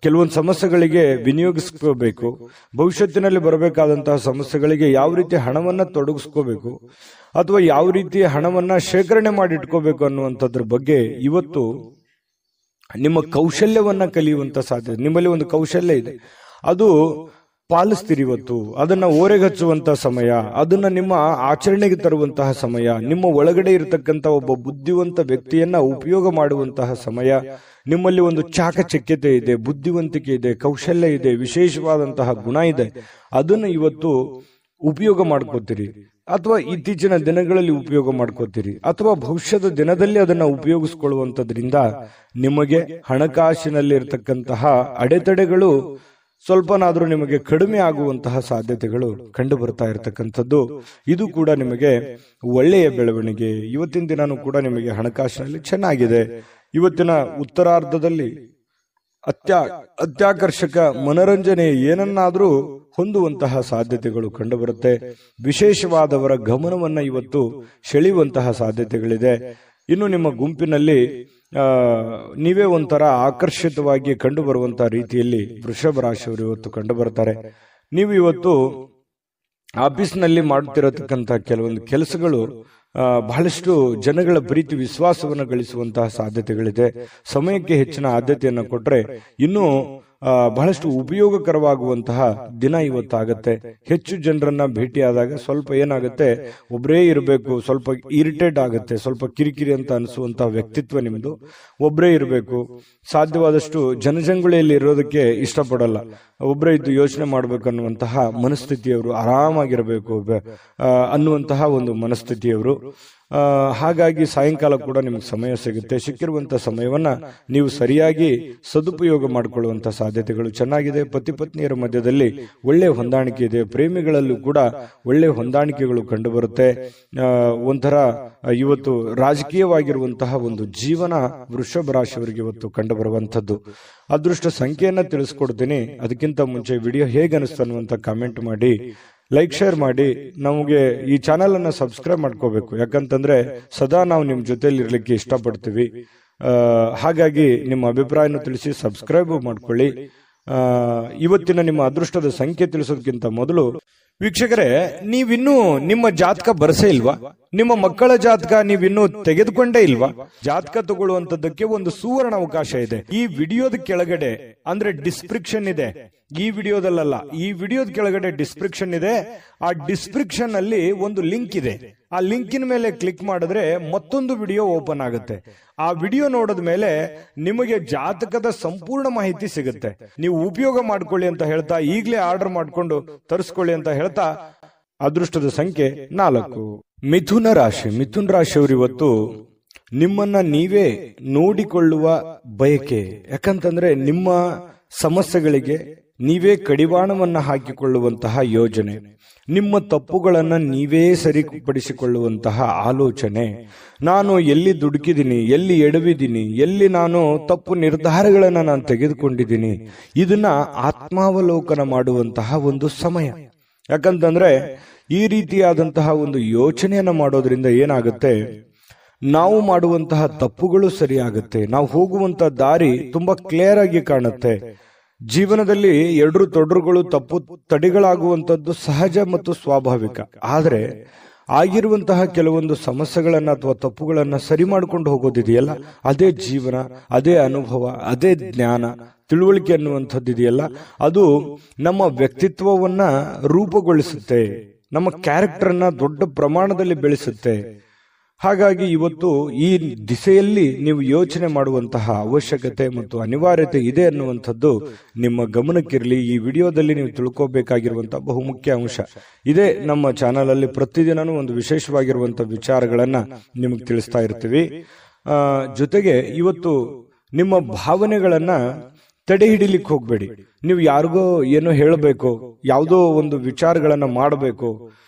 ಕೆಲವೊಂದು ಸಮಸ್ಯೆಗಳಿಗೆ ವಿನಿಯೋಗಿಸ್ಕೋಬೇಕು, ಭವಿಷ್ಯತ್ತಿನಲ್ಲಿ ಬರಬೇಕಾದಂತಹ ಸಮಸ್ಯೆಗಳಿಗೆ ಯಾವ ರೀತಿ ಹಣವನ್ನ ತೊಡಗಿಸ್ಕೋಬೇಕು, ಅಥವಾ ಯಾವ ರೀತಿ ಹಣವನ್ನ ಶೇಖರಣೆ ಮಾಡಿ ಇಟ್ಕೋಬೇಕು ಅನ್ನುವಂಥದ್ರ ಬಗ್ಗೆ ಇವತ್ತು ನಿಮ್ಮ ಕೌಶಲ್ಯವನ್ನ ಕಲಿಯುವಂತ ಸಾಧ್ಯತೆ. ನಿಮ್ಮಲ್ಲಿ ಒಂದು ಕೌಶಲ್ಯ ಇದೆ, ಅದು ಪಾಲಿಸ್ತೀರಿ. ಇವತ್ತು ಅದನ್ನ ಓರೆಗಚ್ಚುವಂತ ಸಮಯ, ಅದನ್ನ ನಿಮ್ಮ ಆಚರಣೆಗೆ ತರುವಂತಹ ಸಮಯ, ನಿಮ್ಮ ಒಳಗಡೆ ಇರತಕ್ಕಂತ ಒಬ್ಬ ಬುದ್ಧಿವಂತ ವ್ಯಕ್ತಿಯನ್ನ ಉಪಯೋಗ ಮಾಡುವಂತಹ ಸಮಯ. ನಿಮ್ಮಲ್ಲಿ ಒಂದು ಚಾಕಚಕ್ಯತೆ ಇದೆ, ಬುದ್ಧಿವಂತಿಕೆ ಇದೆ, ಕೌಶಲ್ಯ ಇದೆ, ವಿಶೇಷವಾದಂತಹ ಗುಣ ಇದೆ. ಅದನ್ನು ಇವತ್ತು ಉಪಯೋಗ ಮಾಡ್ಕೋತೀರಿ, ಅಥವಾ ಇತ್ತೀಚಿನ ದಿನಗಳಲ್ಲಿ ಉಪಯೋಗ ಮಾಡ್ಕೋತೀರಿ, ಅಥವಾ ಭವಿಷ್ಯದ ದಿನದಲ್ಲಿ ಅದನ್ನ ಉಪಯೋಗಿಸ್ಕೊಳ್ಳುವಂತದ್ರಿಂದ ನಿಮಗೆ ಹಣಕಾಸಿನಲ್ಲಿ ಇರತಕ್ಕಂತಹ ಅಡೆತಡೆಗಳು ಸ್ವಲ್ಪನಾದ್ರೂ ನಿಮಗೆ ಕಡಿಮೆ ಆಗುವಂತಹ ಸಾಧ್ಯತೆಗಳು ಕಂಡು ಬರ್ತಾ ಇರತಕ್ಕಂಥದ್ದು. ಇದು ಕೂಡ ನಿಮಗೆ ಒಳ್ಳೆಯ ಬೆಳವಣಿಗೆ. ಇವತ್ತಿನ ದಿನಾನೂ ಕೂಡ ನಿಮಗೆ ಹಣಕಾಸಿನಲ್ಲಿ ಚೆನ್ನಾಗಿದೆ. ಇವತ್ತಿನ ಉತ್ತರಾರ್ಧದಲ್ಲಿ ಅತ್ಯಾಕರ್ಷಕ ಮನರಂಜನೆ ಏನನ್ನಾದ್ರೂ ಹೊಂದುವಂತಹ ಸಾಧ್ಯತೆಗಳು ಕಂಡುಬರುತ್ತೆ. ವಿಶೇಷವಾದವರ ಗಮನವನ್ನ ಇವತ್ತು ಸೆಳೆಯುವಂತಹ ಸಾಧ್ಯತೆಗಳಿದೆ. ಇನ್ನು ನಿಮ್ಮ ಗುಂಪಿನಲ್ಲಿ ನೀವೇ ಒಂಥರ ಆಕರ್ಷಿತವಾಗಿ ಕಂಡು ಬರುವಂತಹ ರೀತಿಯಲ್ಲಿ ವೃಷಭ ರಾಶಿಯವರು ಇವತ್ತು ಕಂಡು ಬರ್ತಾರೆ. ನೀವು ಇವತ್ತು ಆಫೀಸ್ನಲ್ಲಿ ಮಾಡ್ತಿರತಕ್ಕಂತಹ ಕೆಲವೊಂದು ಕೆಲಸಗಳು ಬಹಳಷ್ಟು ಜನಗಳ ಪ್ರೀತಿ ವಿಶ್ವಾಸವನ್ನು ಗಳಿಸುವಂತಹ ಸಾಧ್ಯತೆಗಳಿದೆ. ಸಮಯಕ್ಕೆ ಹೆಚ್ಚಿನ ಆದ್ಯತೆಯನ್ನು ಕೊಟ್ರೆ ಇನ್ನೂ ಬಹಳಷ್ಟು ಉಪಯೋಗಕರವಾಗುವಂತಹ ದಿನ ಇವತ್ತಾಗತ್ತೆ. ಹೆಚ್ಚು ಜನರನ್ನ ಭೇಟಿಯಾದಾಗ ಸ್ವಲ್ಪ ಏನಾಗುತ್ತೆ, ಒಬ್ಬರೇ ಇರಬೇಕು, ಸ್ವಲ್ಪ ಇರಿಟೇಟ್ ಆಗುತ್ತೆ, ಸ್ವಲ್ಪ ಕಿರಿಕಿರಿ ಅಂತ ಅನಿಸುವಂತಹ ವ್ಯಕ್ತಿತ್ವ ನಿಮ್ದು. ಒಬ್ಬರೇ ಇರಬೇಕು, ಸಾಧ್ಯವಾದಷ್ಟು ಜನಜಂಗುಳಿಯಲ್ಲಿ ಇರೋದಕ್ಕೆ ಇಷ್ಟಪಡಲ್ಲ, ಒಬ್ಬರೇ ಇದ್ದು ಯೋಚನೆ ಮಾಡಬೇಕು ಅನ್ನುವಂತಹ ಮನಸ್ಥಿತಿಯವರು, ಆರಾಮಾಗಿರಬೇಕು ಅನ್ನುವಂತಹ ಒಂದು ಮನಸ್ಥಿತಿಯವರು. ಹಾಗಾಗಿ ಸಾಯಂಕಾಲ ಕೂಡ ನಿಮ್ಗೆ ಸಮಯ ಸಿಗುತ್ತೆ. ಸಿಕ್ಕಿರುವಂತಹ ಸಮಯವನ್ನ ನೀವು ಸರಿಯಾಗಿ ಸದುಪಯೋಗ ಮಾಡಿಕೊಳ್ಳುವಂತ ಸಾಧ್ಯತೆಗಳು ಚೆನ್ನಾಗಿದೆ. ಪತಿ ಪತ್ನಿಯರ ಮಧ್ಯದಲ್ಲಿ ಒಳ್ಳೆ ಹೊಂದಾಣಿಕೆ ಇದೆ. ಪ್ರೇಮಿಗಳಲ್ಲೂ ಕೂಡ ಒಳ್ಳೆ ಹೊಂದಾಣಿಕೆಗಳು ಕಂಡುಬರುತ್ತೆ. ಒಂಥರ ಇವತ್ತು ರಾಜಕೀಯವಾಗಿರುವಂತಹ ಒಂದು ಜೀವನ ವೃಷಭ ರಾಶಿಯವರಿಗೆ ಇವತ್ತು ಕಂಡು ಬರುವಂತದ್ದು. ಅದೃಷ್ಟ ಸಂಖ್ಯೆಯನ್ನ ತಿಳಿಸ್ಕೊಡ್ತೀನಿ. ಅದಕ್ಕಿಂತ ಮುಂಚೆ ವಿಡಿಯೋ ಹೇಗೆ ಅನಿಸ್ತು ಅನ್ನುವಂತ ಕಾಮೆಂಟ್ ಮಾಡಿ, ಲೈಕ್ ಶೇರ್ ಮಾಡಿ. ನಮಗೆ ಈ ಚಾನೆಲ್ ಅನ್ನ ಸಬ್ಸ್ಕ್ರೈಬ್ ಮಾಡ್ಕೋಬೇಕು, ಯಾಕಂತಂದ್ರೆ ಸದಾ ನಾವು ನಿಮ್ ಜೊತೆಲಿ ಇರ್ಲಿಕ್ಕೆ ಇಷ್ಟಪಡ್ತೀವಿ. ಹಾಗಾಗಿ ನಿಮ್ಮ ಅಭಿಪ್ರಾಯನ ತಿಳಿಸಿ, ಸಬ್ಸ್ಕ್ರೈಬ್ ಮಾಡ್ಕೊಳ್ಳಿ. ಇವತ್ತಿನ ನಿಮ್ಮ ಅದೃಷ್ಟದ ಸಂಖ್ಯೆ ತಿಳಿಸೋದಕ್ಕಿಂತ ಮೊದಲು ವೀಕ್ಷಕರೇ, ನೀವಿನ್ನೂ ನಿಮ್ಮ ಜಾತಕ ಬರಸೇ ಇಲ್ವಾ? ನಿಮ್ಮ ಮಕ್ಕಳ ಜಾತಕ ನೀವಿನ್ನೂ ತೆಗೆದುಕೊಂಡೇ ಇಲ್ವಾ? ಜಾತಕ ತಗೊಳ್ಳುವಂತದ್ದಕ್ಕೆ ಒಂದು ಸುವರ್ಣ ಅವಕಾಶ ಇದೆ. ಈ ವಿಡಿಯೋದ ಕೆಳಗಡೆ ಅಂದ್ರೆ ಡಿಸ್ಕ್ರಿಪ್ಷನ್ ಇದೆ. ಈ ವಿಡಿಯೋದಲ್ಲ, ಈ ವಿಡಿಯೋದ ಕೆಳಗಡೆ ಡಿಸ್ಕ್ರಿಪ್ಷನ್ ಇದೆ. ಆ ಡಿಸ್ಕ್ರಿಪ್ಷನ್ ಅಲ್ಲಿ ಒಂದು ಲಿಂಕ್ ಇದೆ. ಆ ಲಿಂಕಿನ ಮೇಲೆ ಕ್ಲಿಕ್ ಮಾಡಿದ್ರೆ ಮತ್ತೊಂದು ವಿಡಿಯೋ ಓಪನ್ ಆಗುತ್ತೆ. ಆ ವಿಡಿಯೋ ನೋಡಿದ ಮೇಲೆ ನಿಮಗೆ ಜಾತಕದ ಸಂಪೂರ್ಣ ಮಾಹಿತಿ ಸಿಗುತ್ತೆ. ನೀವು ಉಪಯೋಗ ಮಾಡ್ಕೊಳ್ಳಿ ಅಂತ ಹೇಳ್ತಾ, ಈಗಲೇ ಆರ್ಡರ್ ಮಾಡ್ಕೊಂಡು ತರಿಸ್ಕೊಳ್ಳಿ ಅಂತ ಹೇಳ್ತಾ, ಅದೃಷ್ಟದ ಸಂಖ್ಯೆ 4. ಮಿಥುನ ರಾಶಿ. ಮಿಥುನ ರಾಶಿಯವರು ಇವತ್ತು ನಿಮ್ಮನ್ನ ನೀವೇ ನೋಡಿಕೊಳ್ಳುವ ಬಯಕೆ. ಯಾಕಂತಂದ್ರೆ ನಿಮ್ಮ ಸಮಸ್ಯೆಗಳಿಗೆ ನೀವೇ ಕಡಿವಾಣವನ್ನ ಹಾಕಿಕೊಳ್ಳುವಂತಹ ಯೋಜನೆ, ನಿಮ್ಮ ತಪ್ಪುಗಳನ್ನ ನೀವೇ ಸರಿಪಡಿಸಿಕೊಳ್ಳುವಂತಹ ಆಲೋಚನೆ, ನಾನು ಎಲ್ಲಿ ದುಡುಕಿದ್ದೀನಿ, ಎಲ್ಲಿ ಎಡವಿದ್ದೀನಿ, ಎಲ್ಲಿ ನಾನು ತಪ್ಪು ನಿರ್ಧಾರಗಳನ್ನ ನಾನು ತೆಗೆದುಕೊಂಡಿದ್ದೀನಿ, ಇದನ್ನ ಆತ್ಮಾವಲೋಕನ ಮಾಡುವಂತಹ ಒಂದು ಸಮಯ. ಯಾಕಂತಂದ್ರೆ ಈ ರೀತಿಯಾದಂತಹ ಒಂದು ಯೋಚನೆಯನ್ನ ಮಾಡೋದ್ರಿಂದ ಏನಾಗುತ್ತೆ, ನಾವು ಮಾಡುವಂತಹ ತಪ್ಪುಗಳು ಸರಿಯಾಗುತ್ತೆ, ನಾವು ಹೋಗುವಂತಹ ದಾರಿ ತುಂಬಾ ಕ್ಲಿಯರ್ ಆಗಿ ಕಾಣುತ್ತೆ. ಜೀವನದಲ್ಲಿ ಎಡರು ತೊಡರುಗಳು, ತಪ್ಪು ತಡೆಗಳಾಗುವಂತದ್ದು ಸಹಜ ಮತ್ತು ಸ್ವಾಭಾವಿಕ. ಆದ್ರೆ ಆಗಿರುವಂತಹ ಕೆಲವೊಂದು ಸಮಸ್ಯೆಗಳನ್ನ ಅಥವಾ ತಪ್ಪುಗಳನ್ನ ಸರಿ ಮಾಡ್ಕೊಂಡು ಹೋಗೋದಿದೆಯಲ್ಲ, ಅದೇ ಜೀವನ, ಅದೇ ಅನುಭವ, ಅದೇ ಜ್ಞಾನ, ತಿಳುವಳಿಕೆ ಅನ್ನುವಂಥದ್ದು ಇದೆಯಲ್ಲ, ಅದು ನಮ್ಮ ವ್ಯಕ್ತಿತ್ವವನ್ನ ರೂಪುಗೊಳಿಸುತ್ತೆ, ನಮ್ಮ ಕ್ಯಾರೆಕ್ಟರ್ ಅನ್ನ ದೊಡ್ಡ ಪ್ರಮಾಣದಲ್ಲಿ ಬೆಳೆಸುತ್ತೆ. ಹಾಗಾಗಿ ಇವತ್ತು ಈ ದಿಸೆಯಲ್ಲಿ ನೀವು ಯೋಚನೆ ಮಾಡುವಂತಹ ಅವಶ್ಯಕತೆ ಮತ್ತು ಅನಿವಾರ್ಯತೆ ಇದೆ ಅನ್ನುವಂಥದ್ದು ನಿಮ್ಮ ಗಮನಕ್ಕಿರಲಿ. ಈ ವಿಡಿಯೋದಲ್ಲಿ ನೀವು ತಿಳ್ಕೋಬೇಕಾಗಿರುವಂತಹ ಬಹುಮುಖ್ಯ ಅಂಶ ಇದೇ. ನಮ್ಮ ಚಾನಲ್ ಅಲ್ಲಿ ಪ್ರತಿದಿನನೂ ಒಂದು ವಿಶೇಷವಾಗಿರುವಂತಹ ವಿಚಾರಗಳನ್ನ ನಿಮಗೆ ತಿಳಿಸ್ತಾ ಇರ್ತೀವಿ. ಜೊತೆಗೆ ಇವತ್ತು ನಿಮ್ಮ ಭಾವನೆಗಳನ್ನ ತಡೆ ಹಿಡಿಲಿಕ್ಕೆ ಹೋಗ್ಬೇಡಿ. ನೀವು ಯಾರಿಗೋ ಏನೋ ಹೇಳಬೇಕು, ಯಾವುದೋ ಒಂದು ವಿಚಾರಗಳನ್ನ ಮಾಡಬೇಕು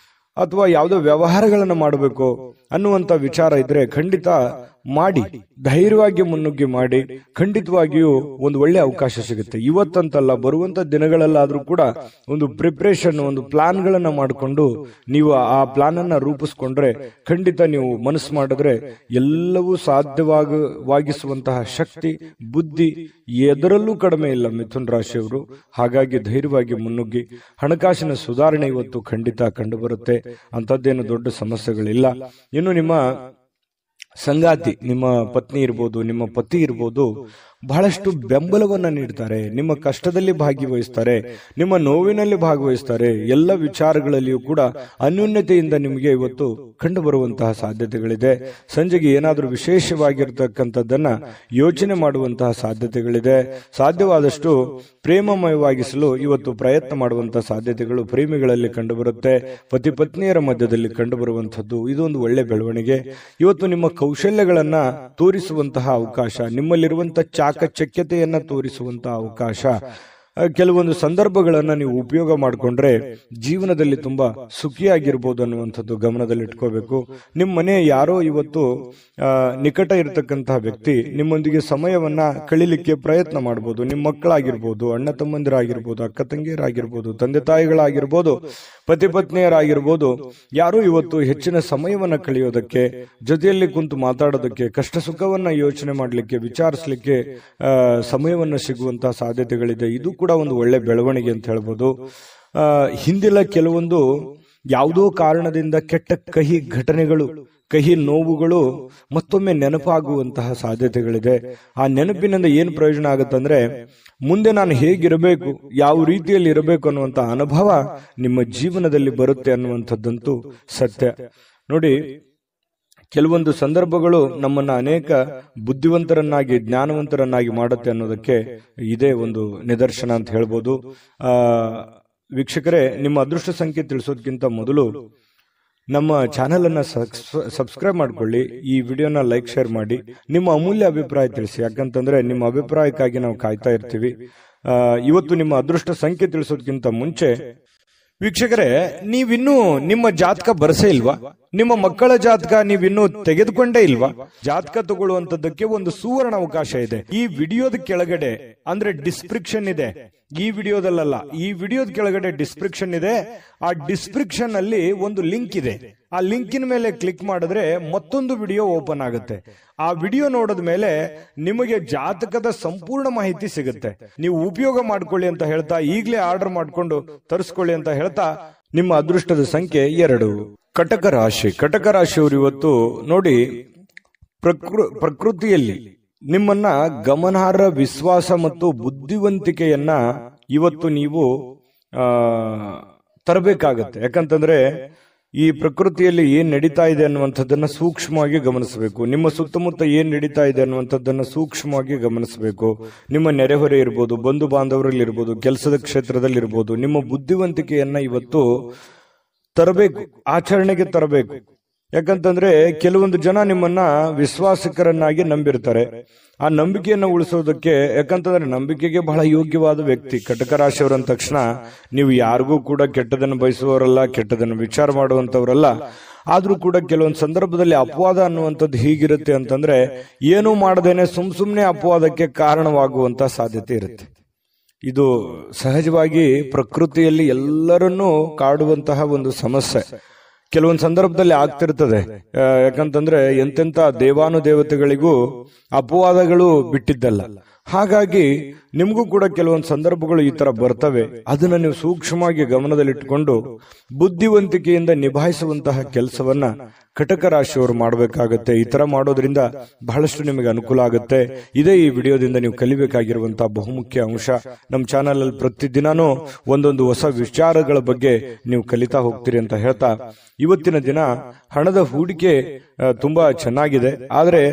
ಅಥವಾ ಯಾವುದೋ ವ್ಯವಹಾರಗಳನ್ನ ಮಾಡಬೇಕು ಅನ್ನುವಂತ ವಿಚಾರ ಇದ್ರೆ ಖಂಡಿತ ಮಾಡಿ, ಧೈರ್ಯವಾಗಿ ಮುನ್ನುಗ್ಗಿ ಮಾಡಿ. ಖಂಡಿತವಾಗಿಯೂ ಒಂದು ಒಳ್ಳೆ ಅವಕಾಶ ಸಿಗುತ್ತೆ. ಇವತ್ತಂತಲ್ಲ, ಬರುವಂತ ದಿನಗಳಲ್ಲಾದ್ರೂ ಕೂಡ ಒಂದು ಪ್ರಿಪರೇಷನ್, ಒಂದು ಪ್ಲಾನ್ ಗಳನ್ನ ಮಾಡಿಕೊಂಡು ನೀವು ಆ ಪ್ಲಾನ್ ಅನ್ನ ರೂಪಿಸ್ಕೊಂಡ್ರೆ ಖಂಡಿತ ನೀವು ಮನಸ್ಸು ಮಾಡಿದ್ರೆ ಎಲ್ಲವೂ ಸಾಧ್ಯವಾಗಿಸುವಂತಹ ಶಕ್ತಿ, ಬುದ್ಧಿ ಎದರಲ್ಲೂ ಕಡಿಮೆ ಇಲ್ಲ ಮಿಥುನ್ ರಾಶಿಯವರು. ಹಾಗಾಗಿ ಧೈರ್ಯವಾಗಿ ಮುನ್ನುಗ್ಗಿ. ಹಣಕಾಸಿನ ಸುಧಾರಣೆ ಇವತ್ತು ಖಂಡಿತ ಕಂಡು ಬರುತ್ತೆ. ಅಂತದ್ದೇನು ದೊಡ್ಡ ಸಮಸ್ಯೆಗಳಿಲ್ಲ. ಇನ್ನು ನಿಮ್ಮ ಸಂಗಾತಿ, ನಿಮ್ಮ ಪತ್ನಿ ಇರ್ಬೋದು, ನಿಮ್ಮ ಪತಿ ಇರ್ಬೋದು, ಬಹಳಷ್ಟು ಬೆಂಬಲವನ್ನ ನೀಡ್ತಾರೆ. ನಿಮ್ಮ ಕಷ್ಟದಲ್ಲಿ ಭಾಗವಹಿಸ್ತಾರೆ, ನಿಮ್ಮ ನೋವಿನಲ್ಲಿ ಭಾಗವಹಿಸ್ತಾರೆ. ಎಲ್ಲ ವಿಚಾರಗಳಲ್ಲಿಯೂ ಕೂಡ ಅನ್ಯೋನ್ಯತೆಯಿಂದ ನಿಮಗೆ ಇವತ್ತು ಕಂಡು ಬರುವಂತಹ ಸಾಧ್ಯತೆಗಳಿದೆ. ಸಂಜೆಗೆ ಏನಾದರೂ ವಿಶೇಷವಾಗಿರ್ತಕ್ಕಂಥದ್ದನ್ನ ಯೋಚನೆ ಮಾಡುವಂತಹ ಸಾಧ್ಯತೆಗಳಿದೆ. ಸಾಧ್ಯವಾದಷ್ಟು ಪ್ರೇಮಮಯವಾಗಿಸಲು ಇವತ್ತು ಪ್ರಯತ್ನ ಮಾಡುವಂತಹ ಸಾಧ್ಯತೆಗಳು ಪ್ರೇಮಿಗಳಲ್ಲಿ ಕಂಡುಬರುತ್ತೆ. ಪತಿ ಪತ್ನಿಯರ ಮಧ್ಯದಲ್ಲಿ ಕಂಡುಬರುವಂತಹದ್ದು ಇದೊಂದು ಒಳ್ಳೆ ಬೆಳವಣಿಗೆ. ಇವತ್ತು ನಿಮ್ಮ ಕೌಶಲ್ಯಗಳನ್ನ ತೋರಿಸುವಂತಹ ಅವಕಾಶ, ನಿಮ್ಮಲ್ಲಿರುವಂತಹ ಚಾಕಚಕ್ಯತೆಯನ್ನ ತೋರಿಸುವಂತಹ ಅವಕಾಶ, ಕೆಲವೊಂದು ಸಂದರ್ಭಗಳನ್ನ ನೀವು ಉಪಯೋಗ ಮಾಡಿಕೊಂಡ್ರೆ ಜೀವನದಲ್ಲಿ ತುಂಬಾ ಸುಖಿಯಾಗಿರ್ಬೋದು ಅನ್ನುವಂಥದ್ದು ಗಮನದಲ್ಲಿಟ್ಕೋಬೇಕು. ನಿಮ್ಮ ಮನೆ ಯಾರೋ ಇವತ್ತು ನಿಕಟ ಇರತಕ್ಕಂತಹ ವ್ಯಕ್ತಿ ನಿಮ್ಮೊಂದಿಗೆ ಸಮಯವನ್ನ ಕಳಿಲಿಕ್ಕೆ ಪ್ರಯತ್ನ ಮಾಡಬಹುದು. ನಿಮ್ಮ ಮಕ್ಕಳಾಗಿರ್ಬೋದು, ಅಣ್ಣ ತಮ್ಮಂದಿರಾಗಿರ್ಬೋದು, ಅಕ್ಕ ತಂಗಿಯರಾಗಿರ್ಬೋದು, ತಂದೆ ತಾಯಿಗಳಾಗಿರ್ಬೋದು, ಪತಿ ಪತ್ನಿಯರಾಗಿರ್ಬೋದು, ಯಾರು ಇವತ್ತು ಹೆಚ್ಚಿನ ಸಮಯವನ್ನ ಕಳೆಯೋದಕ್ಕೆ, ಜೊತೆಯಲ್ಲಿ ಕುಂತು ಮಾತಾಡೋದಕ್ಕೆ, ಕಷ್ಟ ಸುಖವನ್ನ ಯೋಚನೆ ಮಾಡಲಿಕ್ಕೆ, ವಿಚಾರಿಸಲಿಕ್ಕೆ ಸಮಯವನ್ನ ಸಿಗುವಂತಹ ಸಾಧ್ಯತೆಗಳಿದೆ. ಇದು ಕೂಡ ಒಂದು ಒಳ್ಳೆ ಬೆಳವಣಿಗೆ ಅಂತ ಹೇಳ್ಬೋದು. ಹಿಂದಿನ ಕೆಲವೊಂದು ಯಾವುದೋ ಕಾರಣದಿಂದ ಕೆಟ್ಟ ಕಹಿ ಘಟನೆಗಳು ಕಹಿ ನೋವುಗಳು ಮತ್ತೊಮ್ಮೆ ನೆನಪಾಗುವಂತಹ ಸಾಧ್ಯತೆಗಳಿದೆ. ಆ ನೆನಪಿನಿಂದ ಏನು ಪ್ರಯೋಜನ ಆಗುತ್ತಂದ್ರೆ ಮುಂದೆ ನಾನು ಹೇಗಿರಬೇಕು, ಯಾವ ರೀತಿಯಲ್ಲಿ ಇರಬೇಕು ಅನ್ನುವಂಥ ಅನುಭವ ನಿಮ್ಮ ಜೀವನದಲ್ಲಿ ಬರುತ್ತೆ ಅನ್ನುವಂಥದ್ದಂತೂ ಸತ್ಯ. ನೋಡಿ, ಕೆಲವೊಂದು ಸಂದರ್ಭಗಳು ನಮ್ಮನ್ನ ಅನೇಕ ಬುದ್ಧಿವಂತರನ್ನಾಗಿ ಜ್ಞಾನವಂತರನ್ನಾಗಿ ಮಾಡುತ್ತೆ ಅನ್ನೋದಕ್ಕೆ ಇದೇ ಒಂದು ನಿದರ್ಶನ ಅಂತ ಹೇಳ್ಬೋದು. ವೀಕ್ಷಕರೇ, ನಿಮ್ಮ ಅದೃಷ್ಟ ಸಂಖ್ಯೆ ತಿಳಿಸೋದಕ್ಕಿಂತ ಮೊದಲು ನಮ್ಮ ಚಾನೆಲ್ ಅನ್ನ ಸಬ್ಸ್ಕ್ರೈಬ್ ಮಾಡ್ಕೊಳ್ಳಿ, ಈ ವಿಡಿಯೋನ ಲೈಕ್ ಶೇರ್ ಮಾಡಿ, ನಿಮ್ಮ ಅಮೂಲ್ಯ ಅಭಿಪ್ರಾಯ ತಿಳಿಸಿ. ಯಾಕಂತಂದ್ರೆ ನಿಮ್ಮ ಅಭಿಪ್ರಾಯಕ್ಕಾಗಿ ನಾವು ಕಾಯ್ತಾ ಇರ್ತೀವಿ. ಇವತ್ತು ನಿಮ್ಮ ಅದೃಷ್ಟ ಸಂಖ್ಯೆ ತಿಳಿಸೋದಕ್ಕಿಂತ ಮುಂಚೆ ವೀಕ್ಷಕರೇ, ನೀವಿನ್ನೂ ನಿಮ್ಮ ಜಾತಕ ಬರಸೇ ಇಲ್ವಾ? ನಿಮ್ಮ ಮಕ್ಕಳ ಜಾತಕ ನೀವಿನ್ನೂ ತೆಗೆದುಕೊಂಡೇ ಇಲ್ವಾ? ಜಾತಕ ತಗೊಳ್ಳುವಂತದ್ದಕ್ಕೆ ಒಂದು ಸುವರ್ಣ ಅವಕಾಶ ಇದೆ. ಈ ವಿಡಿಯೋದ ಕೆಳಗಡೆ ಅಂದ್ರೆ ಡಿಸ್ಕ್ರಿಪ್ಷನ್ ಇದೆ, ಈ ವಿಡಿಯೋದಲ್ಲ, ಈ ವಿಡಿಯೋದ ಕೆಳಗಡೆ ಡಿಸ್ಕ್ರಿಪ್ಷನ್ ಇದೆ. ಆ ಡಿಸ್ಕ್ರಿಪ್ಷನ್ ಅಲ್ಲಿ ಒಂದು ಲಿಂಕ್ ಇದೆ. ಆ ಲಿಂಕಿನ ಮೇಲೆ ಕ್ಲಿಕ್ ಮಾಡಿದ್ರೆ ಮತ್ತೊಂದು ವಿಡಿಯೋ ಓಪನ್ ಆಗುತ್ತೆ. ಆ ವಿಡಿಯೋ ನೋಡಿದ ಮೇಲೆ ನಿಮಗೆ ಜಾತಕದ ಸಂಪೂರ್ಣ ಮಾಹಿತಿ ಸಿಗುತ್ತೆ. ನೀವು ಉಪಯೋಗ ಮಾಡ್ಕೊಳ್ಳಿ ಅಂತ ಹೇಳ್ತಾ, ಈಗಲೇ ಆರ್ಡರ್ ಮಾಡ್ಕೊಂಡು ತರಿಸ್ಕೊಳ್ಳಿ ಅಂತ ಹೇಳ್ತಾ, ನಿಮ್ಮ ಅದೃಷ್ಟದ ಸಂಖ್ಯೆ 2. ಕಟಕ ರಾಶಿ. ಕಟಕ ರಾಶಿಯವರು ಇವತ್ತು ನೋಡಿ, ಪ್ರಕೃತಿಯಲ್ಲಿ ನಿಮ್ಮನ್ನ ಗಮನಾರ್ಹ ವಿಶ್ವಾಸ ಮತ್ತು ಬುದ್ಧಿವಂತಿಕೆಯನ್ನ ಇವತ್ತು ನೀವು ತರಬೇಕಾಗತ್ತೆ. ಯಾಕಂತಂದ್ರೆ ಈ ಪ್ರಕೃತಿಯಲ್ಲಿ ಏನ್ ನಡೀತಾ ಇದೆ ಅನ್ನುವಂಥದ್ದನ್ನ ಸೂಕ್ಷ್ಮವಾಗಿ ಗಮನಿಸಬೇಕು. ನಿಮ್ಮ ಸುತ್ತಮುತ್ತ ಏನ್ ನಡೀತಾ ಇದೆ ಅನ್ನುವಂಥದ್ದನ್ನ ಸೂಕ್ಷ್ಮವಾಗಿ ಗಮನಿಸಬೇಕು. ನಿಮ್ಮ ನೆರೆಹೊರೆ ಇರ್ಬೋದು, ಬಂಧು ಬಾಂಧವರಲ್ಲಿ ಇರ್ಬೋದು, ಕೆಲಸದ ಕ್ಷೇತ್ರದಲ್ಲಿ ಇರ್ಬೋದು, ನಿಮ್ಮ ಬುದ್ಧಿವಂತಿಕೆಯನ್ನ ಇವತ್ತು ತರಬೇಕು, ಆಚರಣೆಗೆ ತರಬೇಕು. ಯಾಕಂತಂದ್ರೆ ಕೆಲವೊಂದು ಜನ ನಿಮ್ಮನ್ನ ವಿಶ್ವಾಸಿಕರನ್ನಾಗಿ ನಂಬಿರ್ತಾರೆ. ಆ ನಂಬಿಕೆಯನ್ನು ಉಳಿಸೋದಕ್ಕೆ, ಯಾಕಂತಂದ್ರೆ ನಂಬಿಕೆಗೆ ಬಹಳ ಯೋಗ್ಯವಾದ ವ್ಯಕ್ತಿ ಕಟಕ ರಾಶಿಯವರ ಅಂದ ತಕ್ಷಣ ನೀವು ಯಾರಿಗೂ ಕೂಡ ಕೆಟ್ಟದನ್ನು ಬಯಸುವವರಲ್ಲ, ಕೆಟ್ಟದನ್ನು ವಿಚಾರ ಮಾಡುವಂತವರಲ್ಲ. ಆದ್ರೂ ಕೂಡ ಕೆಲವೊಂದು ಸಂದರ್ಭದಲ್ಲಿ ಅಪವಾದ ಅನ್ನುವಂಥದ್ದು ಹೀಗಿರುತ್ತೆ ಅಂತಂದ್ರೆ, ಏನೂ ಮಾಡದೇನೆ ಸುಮ್ನೆ ಅಪವಾದಕ್ಕೆ ಕಾರಣವಾಗುವಂತ ಸಾಧ್ಯತೆ ಇರುತ್ತೆ. ಇದು ಸಹಜವಾಗಿ ಪ್ರಕೃತಿಯಲ್ಲಿ ಎಲ್ಲರನ್ನೂ ಕಾಡುವಂತಹ ಒಂದು ಸಮಸ್ಯೆ. ಕೆಲವೊಂದು ಸಂದರ್ಭದಲ್ಲಿ ಆಗ್ತಿರ್ತದೆ. ಯಾಕಂತಂದ್ರೆ ಎಂತೆಂತ ದೇವಾನುದೇವತೆಗಳಿಗೂ ಅಪವಾದಗಳು ಬಿಟ್ಟಿದ್ದಲ್ಲ. ಹಾಗಾಗಿ ನಿಮಗೂ ಕೂಡ ಕೆಲವೊಂದು ಸಂದರ್ಭಗಳು ಈ ತರ ಬರ್ತವೆ. ಅದನ್ನ ನೀವು ಸೂಕ್ಷ್ಮವಾಗಿ ಗಮನದಲ್ಲಿಟ್ಟುಕೊಂಡು ಬುದ್ಧಿವಂತಿಕೆಯಿಂದ ನಿಭಾಯಿಸುವಂತಹ ಕೆಲಸವನ್ನ ಕಟಕ ರಾಶಿಯವರು ಮಾಡಬೇಕಾಗತ್ತೆ. ಈ ತರ ಮಾಡೋದ್ರಿಂದ ಬಹಳಷ್ಟು ನಿಮಗೆ ಅನುಕೂಲ ಆಗುತ್ತೆ. ಇದೇ ಈ ವಿಡಿಯೋದಿಂದ ನೀವು ಕಲಿಬೇಕಾಗಿರುವಂತಹ ಬಹುಮುಖ್ಯ ಅಂಶ. ನಮ್ಮ ಚಾನಲ್ ಅಲ್ಲಿ ಪ್ರತಿದಿನಾನೂ ಒಂದೊಂದು ಹೊಸ ವಿಚಾರಗಳ ಬಗ್ಗೆ ನೀವು ಕಲಿತಾ ಹೋಗ್ತೀರಿ ಅಂತ ಹೇಳ್ತಾ, ಇವತ್ತಿನ ದಿನ ಹಣದ ಹೂಡಿಕೆ ತುಂಬಾ ಚೆನ್ನಾಗಿದೆ. ಆದ್ರೆ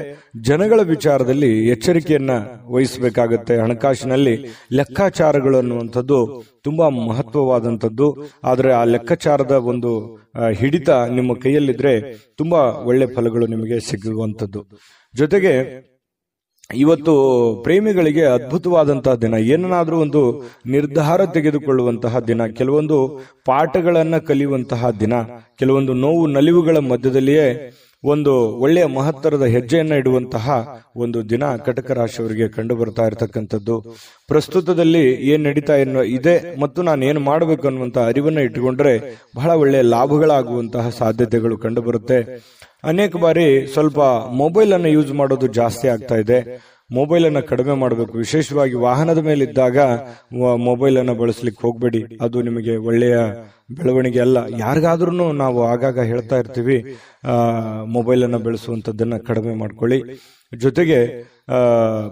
ಜನಗಳ ವಿಚಾರದಲ್ಲಿ ಎಚ್ಚರಿಕೆಯನ್ನ ವಹಿಸಬೇಕಾಗತ್ತೆ. ಹಣಕಾಸಿನಲ್ಲಿ ಲೆಕ್ಕಾಚಾರಗಳು ಅನ್ನುವಂಥದ್ದು ತುಂಬಾ ಮಹತ್ವವಾದಂಥದ್ದು. ಆದ್ರೆ ಆ ಲೆಕ್ಕಾಚಾರದ ಒಂದು ಹಿಡಿತ ನಿಮ್ಮ ಕೈಯಲ್ಲಿದ್ರೆ ತುಂಬಾ ಒಳ್ಳೆ ಫಲಗಳು ನಿಮಗೆ ಸಿಗುವಂಥದ್ದು. ಜೊತೆಗೆ ಇವತ್ತು ಪ್ರೇಮಿಗಳಿಗೆ ಅದ್ಭುತವಾದಂತಹ ದಿನ. ಏನನ್ನಾದ್ರೂ ಒಂದು ನಿರ್ಧಾರ ತೆಗೆದುಕೊಳ್ಳುವಂತಹ ದಿನ, ಕೆಲವೊಂದು ಪಾಠಗಳನ್ನ ಕಲಿಯುವಂತಹ ದಿನ, ಕೆಲವೊಂದು ನೋವು ನಲಿವುಗಳ ಮಧ್ಯದಲ್ಲಿಯೇ ಒಂದು ಒಳ್ಳೆಯ ಮಹತ್ತರದ ಹೆಜ್ಜೆಯನ್ನ ಇಡುವಂತಹ ಒಂದು ದಿನ ಕಟಕ ರಾಶಿಯವರಿಗೆ ಕಂಡು ಬರ್ತಾ ಇರತಕ್ಕಂಥದ್ದು. ಪ್ರಸ್ತುತದಲ್ಲಿ ಏನ್ ನಡೀತಾ ಇದೆ ಮತ್ತು ನಾನು ಏನು ಮಾಡಬೇಕು ಅನ್ನುವಂತ ಅರಿವನ್ನ ಇಟ್ಟುಕೊಂಡ್ರೆ ಬಹಳ ಒಳ್ಳೆಯ ಲಾಭಗಳಾಗುವಂತಹ ಸಾಧ್ಯತೆಗಳು ಕಂಡು ಬರುತ್ತೆ. ಅನೇಕ ಬಾರಿ ಸ್ವಲ್ಪ ಮೊಬೈಲ್ ಅನ್ನು ಯೂಸ್ ಮಾಡೋದು ಜಾಸ್ತಿ ಆಗ್ತಾ ಇದೆ. ಮೊಬೈಲ್ ಅನ್ನ ಕಡಿಮೆ ಮಾಡಬೇಕು. ವಿಶೇಷವಾಗಿ ವಾಹನದ ಮೇಲೆ ಇದ್ದಾಗ ಮೊಬೈಲ್ ಅನ್ನ ಬಳಸಲಿಕ್ಕೆ ಹೋಗ್ಬೇಡಿ. ಅದು ನಿಮಗೆ ಒಳ್ಳೆಯ ಬೆಳವಣಿಗೆ ಅಲ್ಲ. ಯಾರಿಗಾದ್ರೂ ನಾವು ಆಗಾಗ ಹೇಳ್ತಾ ಇರ್ತೀವಿ, ಮೊಬೈಲ್ ಅನ್ನ ಬೆಳೆಸುವಂತದ್ದನ್ನ ಕಡಿಮೆ ಮಾಡ್ಕೊಳ್ಳಿ. ಜೊತೆಗೆ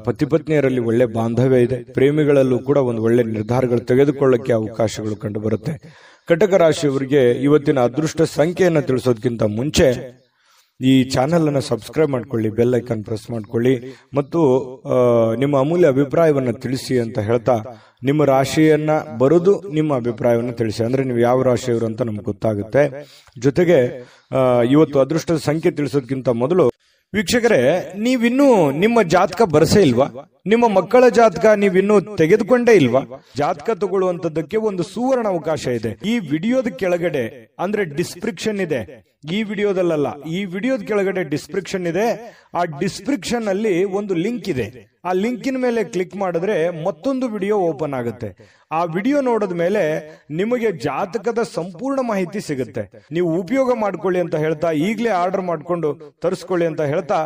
ಪತಿ ಪತ್ನಿಯರಲ್ಲಿ ಒಳ್ಳೆ ಬಾಂಧವ್ಯ ಇದೆ. ಪ್ರೇಮಿಗಳಲ್ಲೂ ಕೂಡ ಒಂದು ಒಳ್ಳೆ ನಿರ್ಧಾರಗಳು ತೆಗೆದುಕೊಳ್ಳಕ್ಕೆ ಅವಕಾಶಗಳು ಕಂಡು ಬರುತ್ತೆ. ಕಟಕ ರಾಶಿಯವರಿಗೆ ಇವತ್ತಿನ ಅದೃಷ್ಟ ಸಂಖ್ಯೆಯನ್ನು ತಿಳಿಸೋದಕ್ಕಿಂತ ಮುಂಚೆ ಈ ಚಾನೆಲ್ ಅನ್ನು ಸಬ್ಸ್ಕ್ರೈಬ್ ಮಾಡ್ಕೊಳ್ಳಿ, ಬೆಲ್ ಐಕಾನ್ ಪ್ರೆಸ್ ಮಾಡ್ಕೊಳ್ಳಿ ಮತ್ತು ನಿಮ್ಮ ಅಮೂಲ್ಯ ಅಭಿಪ್ರಾಯವನ್ನ ತಿಳಿಸಿ ಅಂತ ಹೇಳ್ತಾ, ನಿಮ್ಮ ರಾಶಿಯನ್ನ ಬರೆದು ನಿಮ್ಮ ಅಭಿಪ್ರಾಯವನ್ನು ತಿಳಿಸಿ. ಅಂದ್ರೆ ನೀವು ಯಾವ ರಾಶಿಯವರು ಅಂತ ನಮ್ಗೆ ಗೊತ್ತಾಗುತ್ತೆ. ಜೊತೆಗೆ ಇವತ್ತು ಅದೃಷ್ಟದ ಸಂಖ್ಯೆ ತಿಳಿಸೋದಕ್ಕಿಂತ ಮೊದಲು ವೀಕ್ಷಕರೇ, ನೀವಿನ್ನೂ ನಿಮ್ಮ ಜಾತಕ ಬರಸೇ ಇಲ್ವಾ? ನಿಮ್ಮ ಮಕ್ಕಳ ಜಾತಕ ನೀವಿನ್ನೂ ತೆಗೆದುಕೊಂಡೇ ಇಲ್ವಾ? ಜಾತಕ ತಗೊಳ್ಳುವಂತದ್ದಕ್ಕೆ ಒಂದು ಸುವರ್ಣ ಅವಕಾಶ ಇದೆ. ಈ ವಿಡಿಯೋದ ಕೆಳಗಡೆ ಅಂದ್ರೆ ಡಿಸ್ಕ್ರಿಪ್ಷನ್ ಇದೆ, ಈ ವಿಡಿಯೋದಲ್ಲ, ಈ ವಿಡಿಯೋದ ಕೆಳಗಡೆ ಡಿಸ್ಕ್ರಿಪ್ಷನ್ ಇದೆ. ಆ ಡಿಸ್ಕ್ರಿಪ್ಷನ್ ಅಲ್ಲಿ ಒಂದು ಲಿಂಕ್ ಇದೆ. ಆ ಲಿಂಕಿನ ಮೇಲೆ ಕ್ಲಿಕ್ ಮಾಡಿದ್ರೆ ಮತ್ತೊಂದು ವಿಡಿಯೋ ಓಪನ್ ಆಗುತ್ತೆ. ಆ ವಿಡಿಯೋ ನೋಡಿದ ಮೇಲೆ ನಿಮಗೆ ಜಾತಕದ ಸಂಪೂರ್ಣ ಮಾಹಿತಿ ಸಿಗುತ್ತೆ. ನೀವು ಉಪಯೋಗ ಮಾಡ್ಕೊಳ್ಳಿ ಅಂತ ಹೇಳ್ತಾ, ಈಗಲೇ ಆರ್ಡರ್ ಮಾಡ್ಕೊಂಡು ತರಿಸ್ಕೊಳ್ಳಿ ಅಂತ ಹೇಳ್ತಾ,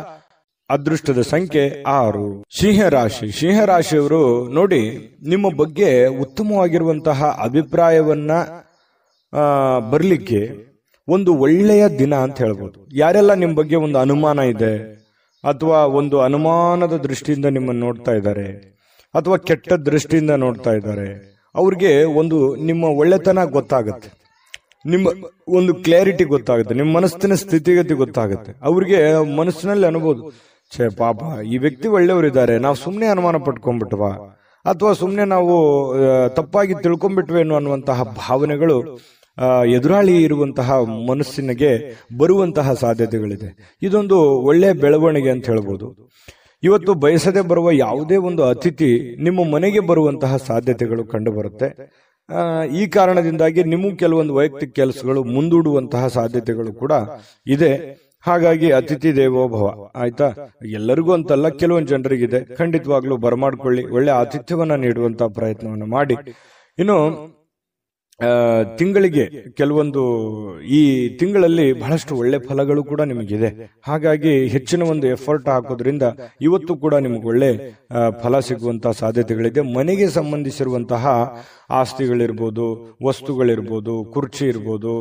ಅದೃಷ್ಟದ ಸಂಖ್ಯೆ 6. ಸಿಂಹರಾಶಿ. ಸಿಂಹರಾಶಿಯವರು ನೋಡಿ, ನಿಮ್ಮ ಬಗ್ಗೆ ಉತ್ತಮವಾಗಿರುವಂತಹ ಅಭಿಪ್ರಾಯವನ್ನ ಬರಲಿಕ್ಕೆ ಒಂದು ಒಳ್ಳೆಯ ದಿನ ಅಂತ ಹೇಳ್ಬೋದು. ಯಾರೆಲ್ಲ ನಿಮ್ಮ ಬಗ್ಗೆ ಒಂದು ಅನುಮಾನ ಇದೆ ಅಥವಾ ಒಂದು ಅನುಮಾನದ ದೃಷ್ಟಿಯಿಂದ ನಿಮ್ಮನ್ನು ನೋಡ್ತಾ ಇದ್ದಾರೆ ಅಥವಾ ಕೆಟ್ಟ ದೃಷ್ಟಿಯಿಂದ ನೋಡ್ತಾ ಇದ್ದಾರೆ, ಅವ್ರಿಗೆ ಒಂದು ನಿಮ್ಮ ಒಳ್ಳೆತನ ಗೊತ್ತಾಗುತ್ತೆ, ನಿಮ್ಮ ಒಂದು ಕ್ಲಾರಿಟಿ ಗೊತ್ತಾಗುತ್ತೆ, ನಿಮ್ಮ ಮನಸ್ಸಿನ ಸ್ಥಿತಿಗತಿ ಗೊತ್ತಾಗುತ್ತೆ. ಅವ್ರಿಗೆ ಮನಸ್ಸಿನಲ್ಲಿ ಅನ್ಬೋದು, ಛೇ ಪಾಪ ಈ ವ್ಯಕ್ತಿ ಒಳ್ಳೆಯವರಿದ್ದಾರೆ, ನಾವು ಸುಮ್ಮನೆ ಅನುಮಾನ ಪಟ್ಕೊಂಡ್ಬಿಟ್ವಾ ಅಥವಾ ಸುಮ್ಮನೆ ನಾವು ತಪ್ಪಾಗಿ ತಿಳ್ಕೊಂಡ್ಬಿಟ್ವೇನು ಅನ್ನುವಂತಹ ಭಾವನೆಗಳು ಎದುರಾಳಿ ಇರುವಂತಹ ಮನಸ್ಸಿನಿಗೆ ಬರುವಂತಹ ಸಾಧ್ಯತೆಗಳಿದೆ. ಇದೊಂದು ಒಳ್ಳೆಯ ಬೆಳವಣಿಗೆ ಅಂತ ಹೇಳ್ಬೋದು. ಇವತ್ತು ಬಯಸದೆ ಬರುವ ಯಾವುದೇ ಒಂದು ಅತಿಥಿ ನಿಮ್ಮ ಮನೆಗೆ ಬರುವಂತಹ ಸಾಧ್ಯತೆಗಳು ಕಂಡು ಬರುತ್ತೆ. ಈ ಕಾರಣದಿಂದಾಗಿ ನಿಮಗೂ ಕೆಲವೊಂದು ವೈಯಕ್ತಿಕ ಕೆಲಸಗಳು ಮುಂದೂಡುವಂತಹ ಸಾಧ್ಯತೆಗಳು ಕೂಡ ಇದೆ. ಹಾಗಾಗಿ ಅತಿಥಿ ದೇವೋಭವ, ಆಯ್ತಾ, ಎಲ್ಲರಿಗೂ ಅಂತಲ್ಲ, ಕೆಲವೊಂದು ಜನರಿಗಿದೆ. ಖಂಡಿತವಾಗ್ಲೂ ಬರಮಾಡ್ಕೊಳ್ಳಿ, ಒಳ್ಳೆ ಆತಿಥ್ಯವನ್ನ ನೀಡುವಂತಹ ಪ್ರಯತ್ನವನ್ನು ಮಾಡಿ. ಇನ್ನು ತಿಂಗಳಿಗೆ ಕೆಲವೊಂದು ಈ ತಿಂಗಳಲ್ಲಿ ಬಹಳಷ್ಟು ಒಳ್ಳೆ ಫಲಗಳು ಕೂಡ ನಿಮಗಿದೆ. ಹಾಗಾಗಿ ಹೆಚ್ಚಿನ ಒಂದು ಎಫರ್ಟ್ ಹಾಕೋದ್ರಿಂದ ಇವತ್ತು ಕೂಡ ನಿಮ್ಗೆ ಒಳ್ಳೆ ಫಲ ಸಿಗುವಂತಹ ಸಾಧ್ಯತೆಗಳಿದೆ. ಮನೆಗೆ ಸಂಬಂಧಿಸಿರುವಂತಹ ಆಸ್ತಿಗಳಿರ್ಬೋದು, ವಸ್ತುಗಳಿರ್ಬೋದು, ಕುರ್ಚಿ ಇರ್ಬೋದು,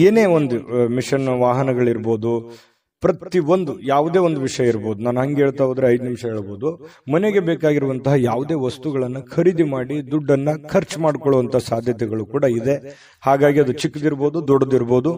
ಏನೇ ಒಂದು ಮಿಷನ್ ವಾಹನಗಳಿರ್ಬೋದು, ಪ್ರತಿಯೊಂದು ಯಾವುದೇ ಒಂದು ವಿಷಯ ಇರ್ಬೋದು. ನಾನು ಹಂಗೆ ಹೇಳ್ತಾ ಹೋದ್ರೆ 5 ನಿಮಿಷ ಹೇಳ್ಬೋದು. ಮನೆಗೆ ಬೇಕಾಗಿರುವಂತಹ ಯಾವುದೇ ವಸ್ತುಗಳನ್ನ ಖರೀದಿ ಮಾಡಿ ದುಡ್ಡನ್ನ ಖರ್ಚು ಮಾಡ್ಕೊಳ್ಳುವಂತ ಸಾಧ್ಯತೆಗಳು ಕೂಡ ಇದೆ. ಹಾಗಾಗಿ ಅದು ಚಿಕ್ಕದಿರ್ಬೋದು, ದೊಡ್ಡದಿರ್ಬೋದು,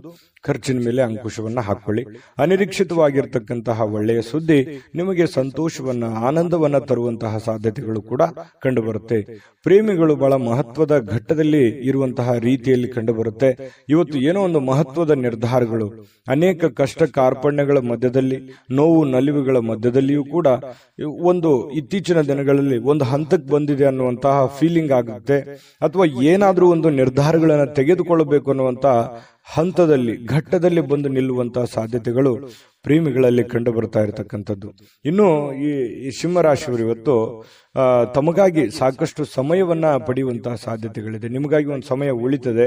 ಖರ್ಚಿನ ಮೇಲೆ ಅಂಕುಶವನ್ನ ಹಾಕೊಳ್ಳಿ. ಅನಿರೀಕ್ಷಿತವಾಗಿರ್ತಕ್ಕಂತಹ ಒಳ್ಳೆಯ ಸುದ್ದಿ ನಿಮಗೆ ಸಂತೋಷವನ್ನ, ಆನಂದವನ್ನ ತರುವಂತಹ ಸಾಧ್ಯತೆಗಳು ಕೂಡ ಕಂಡು ಬರುತ್ತೆ. ಪ್ರೇಮಿಗಳು ಬಹಳ ಮಹತ್ವದ ಘಟ್ಟದಲ್ಲಿ ಇರುವಂತಹ ರೀತಿಯಲ್ಲಿ ಕಂಡು ಬರುತ್ತೆ. ಇವತ್ತು ಏನೋ ಒಂದು ಮಹತ್ವದ ನಿರ್ಧಾರಗಳು, ಅನೇಕ ಕಷ್ಟ ಕಾರ್ಪಣ್ಯಗಳ ಮಧ್ಯದಲ್ಲಿ, ನೋವು ನಲಿವುಗಳ ಮಧ್ಯದಲ್ಲಿಯೂ ಕೂಡ ಒಂದು ಇತ್ತೀಚಿನ ದಿನಗಳಲ್ಲಿ ಒಂದು ಹಂತಕ್ಕೆ ಬಂದಿದೆ ಅನ್ನುವಂತಹ ಫೀಲಿಂಗ್ ಆಗುತ್ತೆ. ಅಥವಾ ಏನಾದ್ರೂ ಒಂದು ನಿರ್ಧಾರಗಳನ್ನು ತೆಗೆದುಕೊಳ್ಳಬೇಕು ಅನ್ನುವಂತಹ ಹಂತದಲ್ಲಿ, ಘಟ್ಟದಲ್ಲಿ ಬಂದು ನಿಲ್ಲುವಂತಹ ಸಾಧ್ಯತೆಗಳು ಪ್ರೇಮಿಗಳಲ್ಲಿ ಕಂಡು ಬರ್ತಾ ಇರತಕ್ಕಂಥದ್ದು. ಇನ್ನು ಈ ಸಿಂಹರಾಶಿಯವರು ಇವತ್ತು ತಮಗಾಗಿ ಸಾಕಷ್ಟು ಸಮಯವನ್ನ ಪಡೆಯುವಂತಹ ಸಾಧ್ಯತೆಗಳಿದೆ. ನಿಮಗಾಗಿ ಒಂದು ಸಮಯ ಉಳಿತದೆ.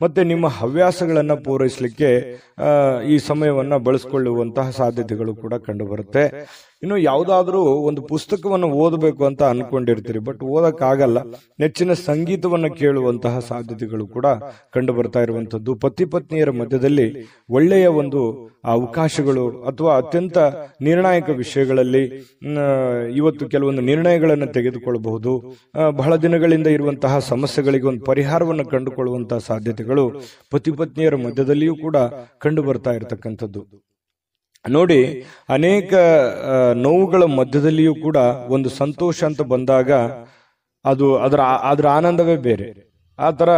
ಮತ್ತೆ ನಿಮ್ಮ ಹವ್ಯಾಸಗಳನ್ನ ಪೂರೈಸಲಿಕ್ಕೆ ಈ ಸಮಯವನ್ನ ಬಳಸಿಕೊಳ್ಳುವಂತಹ ಸಾಧ್ಯತೆಗಳು ಕೂಡ ಕಂಡು ಬರುತ್ತೆ. ಇನ್ನು ಯಾವುದಾದ್ರೂ ಒಂದು ಪುಸ್ತಕವನ್ನು ಓದಬೇಕು ಅಂತ ಅನ್ಕೊಂಡಿರ್ತೀರಿ, ಬಟ್ ಓದಕ್ಕಾಗಲ್ಲ. ನೆಚ್ಚಿನ ಸಂಗೀತವನ್ನು ಕೇಳುವಂತಹ ಸಾಧ್ಯತೆಗಳು ಕೂಡ ಕಂಡು ಬರ್ತಾ ಇರುವಂತದ್ದು. ಪತಿ ಪತ್ನಿಯರ ಮಧ್ಯದಲ್ಲಿ ಒಳ್ಳೆಯ ಒಂದು ಅವಕಾಶಗಳು ಅಥವಾ ಅತ್ಯಂತ ನಿರ್ಣಾಯಕ ವಿಷಯಗಳಲ್ಲಿ ಇವತ್ತು ಕೆಲವೊಂದು ನಿರ್ಣಯಗಳನ್ನು ತೆಗೆದುಕೊಳ್ಳಬಹುದು. ಬಹಳ ದಿನಗಳಿಂದ ಇರುವಂತಹ ಸಮಸ್ಯೆಗಳಿಗೆ ಒಂದು ಪರಿಹಾರವನ್ನು ಕಂಡುಕೊಳ್ಳುವಂತಹ ಸಾಧ್ಯತೆಗಳು ಪತಿ ಪತ್ನಿಯರ ಮಧ್ಯದಲ್ಲಿಯೂ ಕೂಡ ಕಂಡು ಬರ್ತಾ ಇರತಕ್ಕಂಥದ್ದು. ನೋಡಿ, ಅನೇಕ ನೋವುಗಳ ಮಧ್ಯದಲ್ಲಿಯೂ ಕೂಡ ಒಂದು ಸಂತೋಷ ಅಂತ ಬಂದಾಗ ಅದು ಅದರ ಆನಂದವೇ ಬೇರೆ. ಆ ತರ